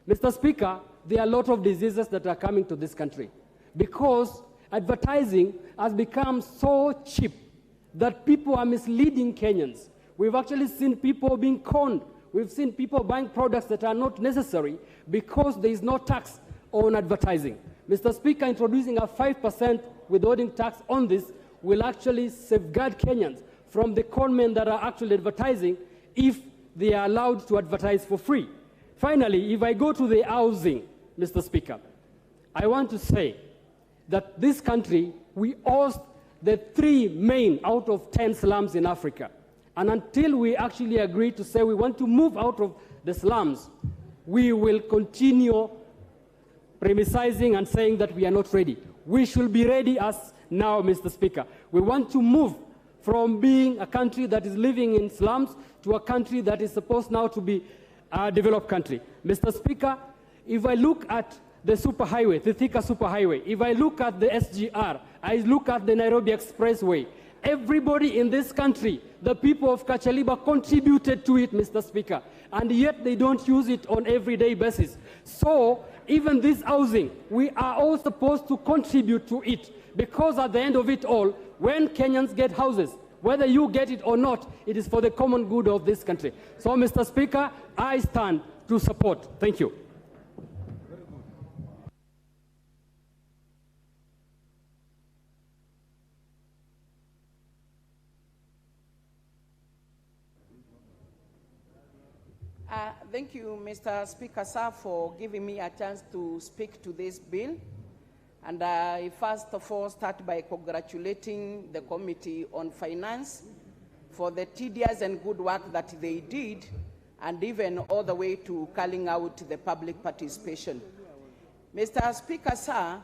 Mr. Speaker, there are a lot of diseases that are coming to this country because advertising has become so cheap that people are misleading Kenyans. We've actually seen people being conned. We've seen people buying products that are not necessary because there is no tax on advertising. Mr. Speaker, introducing a 5% withholding tax on this will actually safeguard Kenyans from the conmen that are actually advertising if they are allowed to advertise for free. Finally, if I go to the housing, Mr. Speaker, I want to say that this country, we host the 3 main out of 10 slums in Africa. And until we actually agree to say we want to move out of the slums, we will continue premising and saying that we are not ready. We should be ready as now, Mr. Speaker. We want to move from being a country that is living in slums to a country that is supposed now to be a developed country. Mr. Speaker, if I look at the superhighway, the Thika superhighway, if I look at the SGR, I look at the Nairobi Expressway, everybody in this country, the people of Kachaliba contributed to it, Mr. Speaker, and yet they don't use it on everyday basis. So even this housing, we are all supposed to contribute to it because at the end of it all, when Kenyans get houses, whether you get it or not, it is for the common good of this country. So, Mr. Speaker, I stand to support. Thank you. Thank you, Mr. Speaker, sir, for giving me a chance to speak to this bill. And I first of all start by congratulating the Committee on Finance for the tedious and good work that they did, and even all the way to calling out the public participation. Mr. Speaker, sir,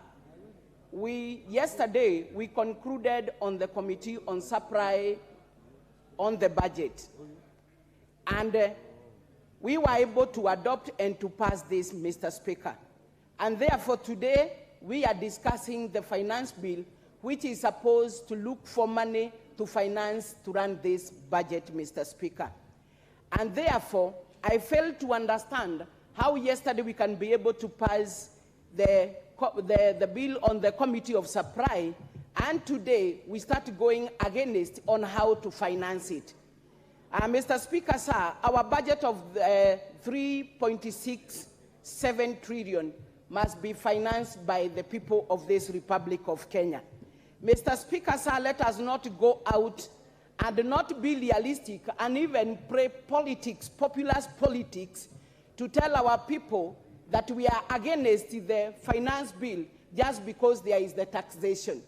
yesterday we concluded on the Committee on Supply on the budget. And we were able to adopt and to pass this, Mr. Speaker. And therefore today, we are discussing the finance bill, which is supposed to look for money to finance to run this budget, Mr. Speaker. And therefore, I failed to understand how yesterday we can be able to pass the bill on the Committee of Supply, and today we start going against on how to finance it. Mr. Speaker, sir, our budget of 3.67 trillion must be financed by the people of this Republic of Kenya. Mr. Speaker, sir, let us not go out and not be realistic and even play politics, populist politics, to tell our people that we are against the finance bill just because there is the taxation.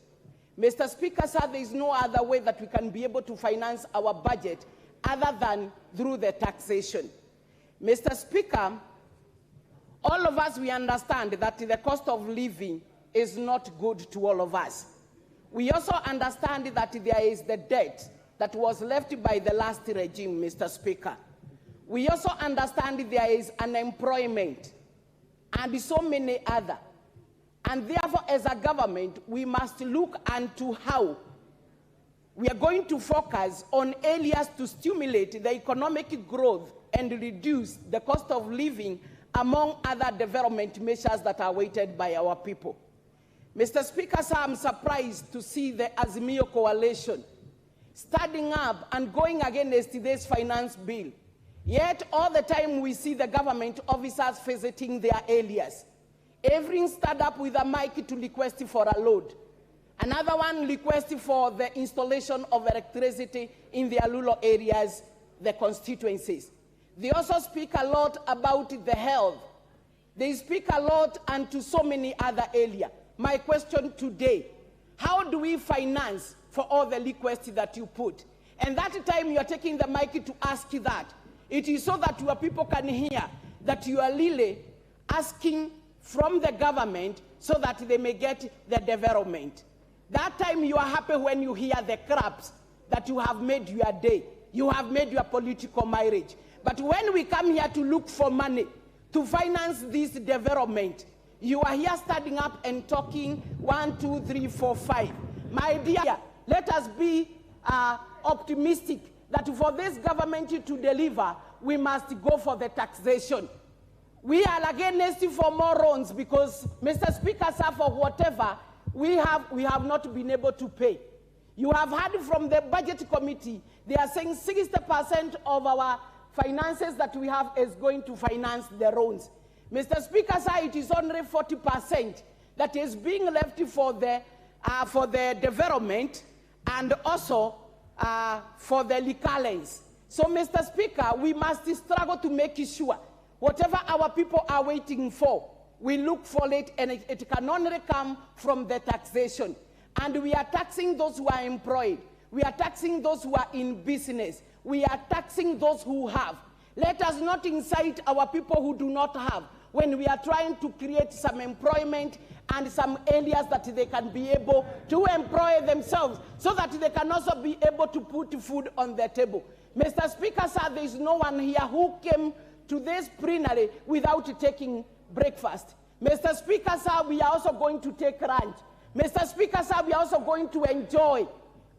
Mr. Speaker, sir, there is no other way that we can be able to finance our budget other than through the taxation. Mr. Speaker, all of us, we understand that the cost of living is not good to all of us. We also understand that there is the debt that was left by the last regime, Mr. Speaker. We also understand there is unemployment and so many other. And therefore, as a government, we must look into how we are going to focus on areas to stimulate the economic growth and reduce the cost of living, among other development measures that are awaited by our people. Mr. Speaker, sir, I'm surprised to see the Azimio coalition standing up and going against this finance bill. Yet all the time we see the government officers visiting their areas. Every stand up with a mic to request for a load. Another one requesting for the installation of electricity in their rural areas, the constituencies. They also speak a lot about the health. They speak a lot and to so many other areas. My question today, how do we finance for all the requests that you put? And that time you are taking the mic to ask that. It is so that your people can hear that you are really asking from the government so that they may get the development. That time you are happy when you hear the crabs that you have made your day. You have made your political marriage. But when we come here to look for money to finance this development, you are here standing up and talking 1, 2, 3, 4, 5. My dear, let us be optimistic that for this government to deliver, we must go for the taxation. We are against for more loans because, Mr. Speaker, sir, for whatever we have not been able to pay. You have heard from the budget committee, they are saying 60% of our finances that we have is going to finance the loans. Mr. Speaker, sir, it is only 40% that is being left for the development and also for the recurrence. So, Mr. Speaker, we must struggle to make sure whatever our people are waiting for, we look for it, and it can only come from the taxation. And we are taxing those who are employed. We are taxing those who are in business. We are taxing those who have. Let us not incite our people who do not have when we are trying to create some employment and some areas that they can be able to employ themselves so that they can also be able to put food on their table. Mr. Speaker, sir, there is no one here who came to this plenary without taking breakfast. Mr. Speaker, sir, we are also going to take lunch. Mr. Speaker, sir, we are also going to enjoy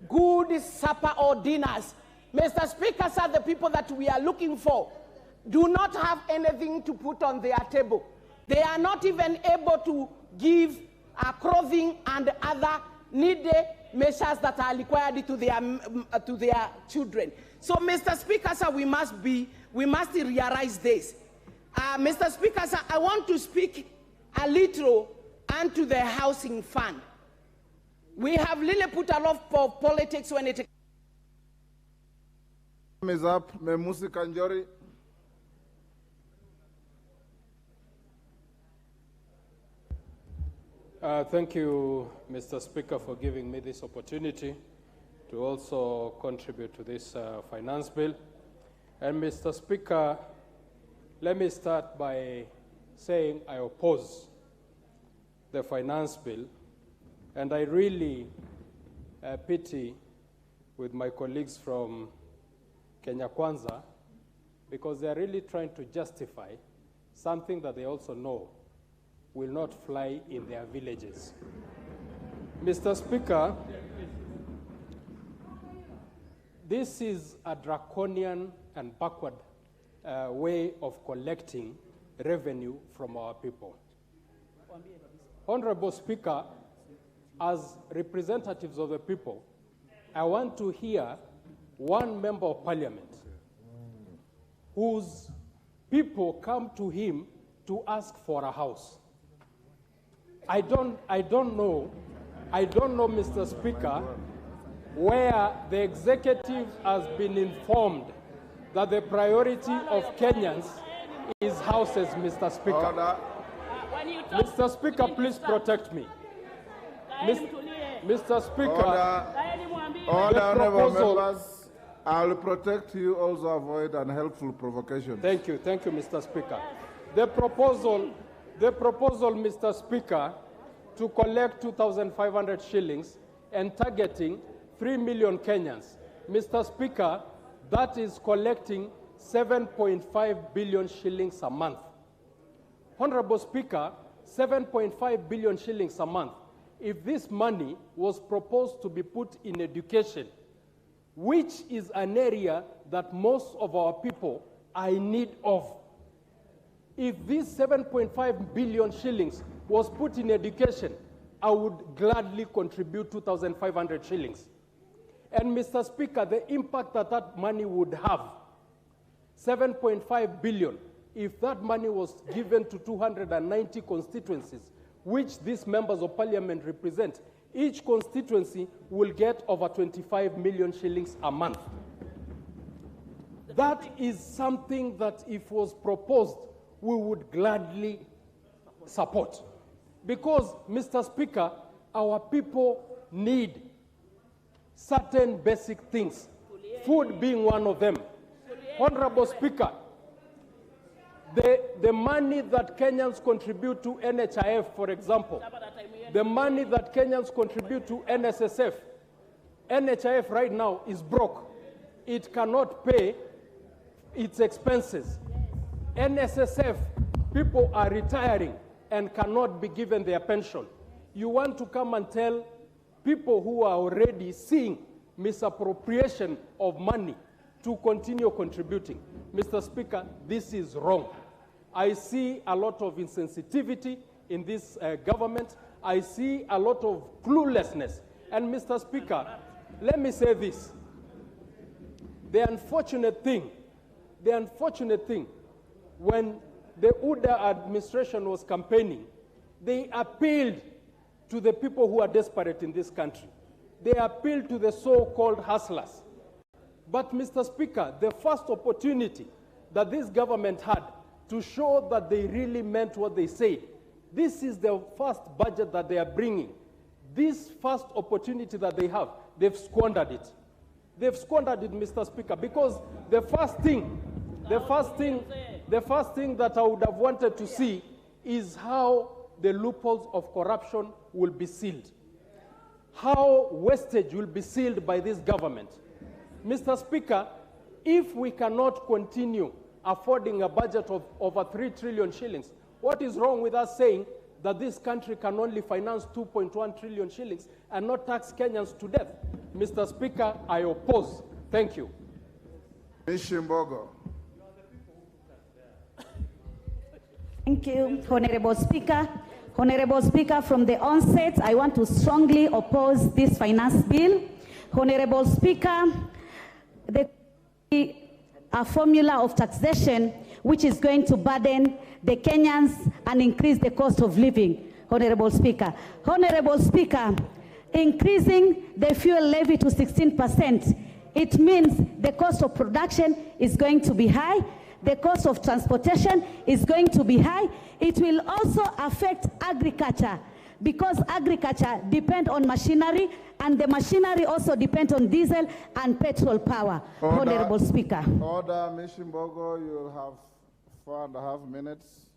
good supper or dinners. Mr. Speaker, sir, the people that we are looking for do not have anything to put on their table. They are not even able to give clothing and other needed measures that are required to their children. So, Mr. Speaker, sir, we must realize this. Mr. Speaker, sir, I want to speak a little onto the housing fund. We have really put a lot of politics when it... Time is up. Memusi Kanjori. Thank you, Mr. Speaker, for giving me this opportunity to also contribute to this finance bill. And Mr. Speaker, let me start by saying I oppose the finance bill, and I really pity with my colleagues from Kenya Kwanza because they're really trying to justify something that they also know will not fly in their villages. Mr. Speaker, this is a draconian and backward way of collecting revenue from our people. Honorable Speaker, as representatives of the people, I want to hear one member of parliament whose people come to him to ask for a house. I don't know, Mr. Speaker, where the executive has been informed that the priority of Kenyans is houses, Mr. Speaker. Order. Mr. Speaker, please protect me. Mr. Speaker, Order, honorable members. I will protect you, also avoid unhelpful provocations. Thank you, Mr. Speaker. The proposal, Mr. Speaker, to collect 2,500 shillings and targeting 3 million Kenyans. Mr. Speaker, that is collecting 7.5 billion shillings a month. Honorable Speaker, 7.5 billion shillings a month. If this money was proposed to be put in education, which is an area that most of our people are in need of, if this 7.5 billion shillings was put in education, I would gladly contribute 2,500 shillings. And Mr. Speaker, the impact that that money would have, 7.5 billion, if that money was given to 290 constituencies, which these members of parliament represent, each constituency will get over 25 million shillings a month. That is something that if was proposed, we would gladly support. Because, Mr. Speaker, our people need certain basic things, food being one of them. Honorable Speaker, the money that Kenyans contribute to NHIF, for example, the money that Kenyans contribute to NSSF, NHIF right now is broke. It cannot pay its expenses. NSSF, people are retiring and cannot be given their pension. You want to come and tell people who are already seeing misappropriation of money to continue contributing. Mr. Speaker, this is wrong. I see a lot of insensitivity in this government. I see a lot of cluelessness. And Mr. Speaker, let me say this. The unfortunate thing, when the UDA administration was campaigning, they appealed to the people who are desperate in this country. They appealed to the so-called hustlers. But, Mr. Speaker, the first opportunity that this government had to show that they really meant what they said, this is the first budget that they are bringing. This first opportunity that they have, they've squandered it. They've squandered it, Mr. Speaker, because the first thing that I would have wanted to see is how the loopholes of corruption will be sealed, how wastage will be sealed by this government. Mr. Speaker, if we cannot continue affording a budget of over 3 trillion shillings, what is wrong with us saying that this country can only finance 2.1 trillion shillings and not tax Kenyans to death? Mr. Speaker, I oppose. Thank you. Mishimbogo. Thank you, Honorable Speaker. Honorable Speaker, from the onset, I want to strongly oppose this finance bill. Honorable Speaker, a formula of taxation which is going to burden the Kenyans and increase the cost of living. Honorable Speaker. Honorable Speaker, increasing the fuel levy to 16%, it means the cost of production is going to be high, the cost of transportation is going to be high. It will also affect agriculture because agriculture depends on machinery and the machinery also depends on diesel and petrol power. Order, Honorable Speaker. Order, Mishimbogo, you'll have 4.5 minutes.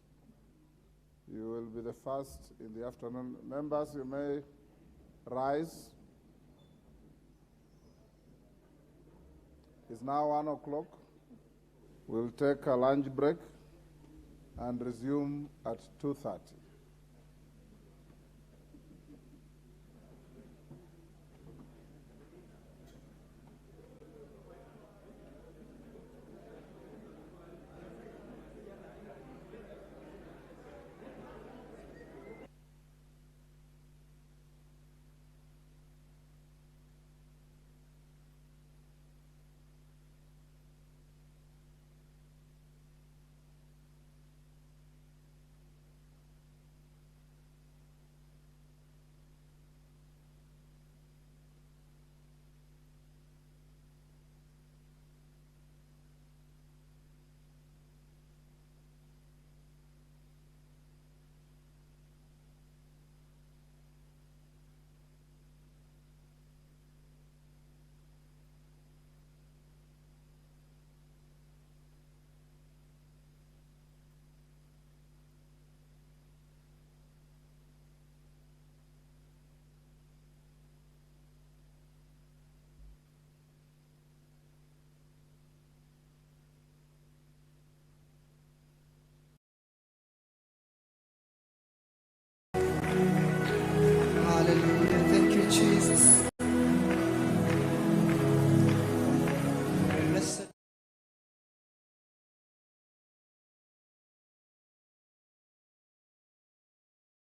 You will be the first in the afternoon. Members, you may rise. It's now 1 o'clock. We'll take a lunch break and resume at 2:30.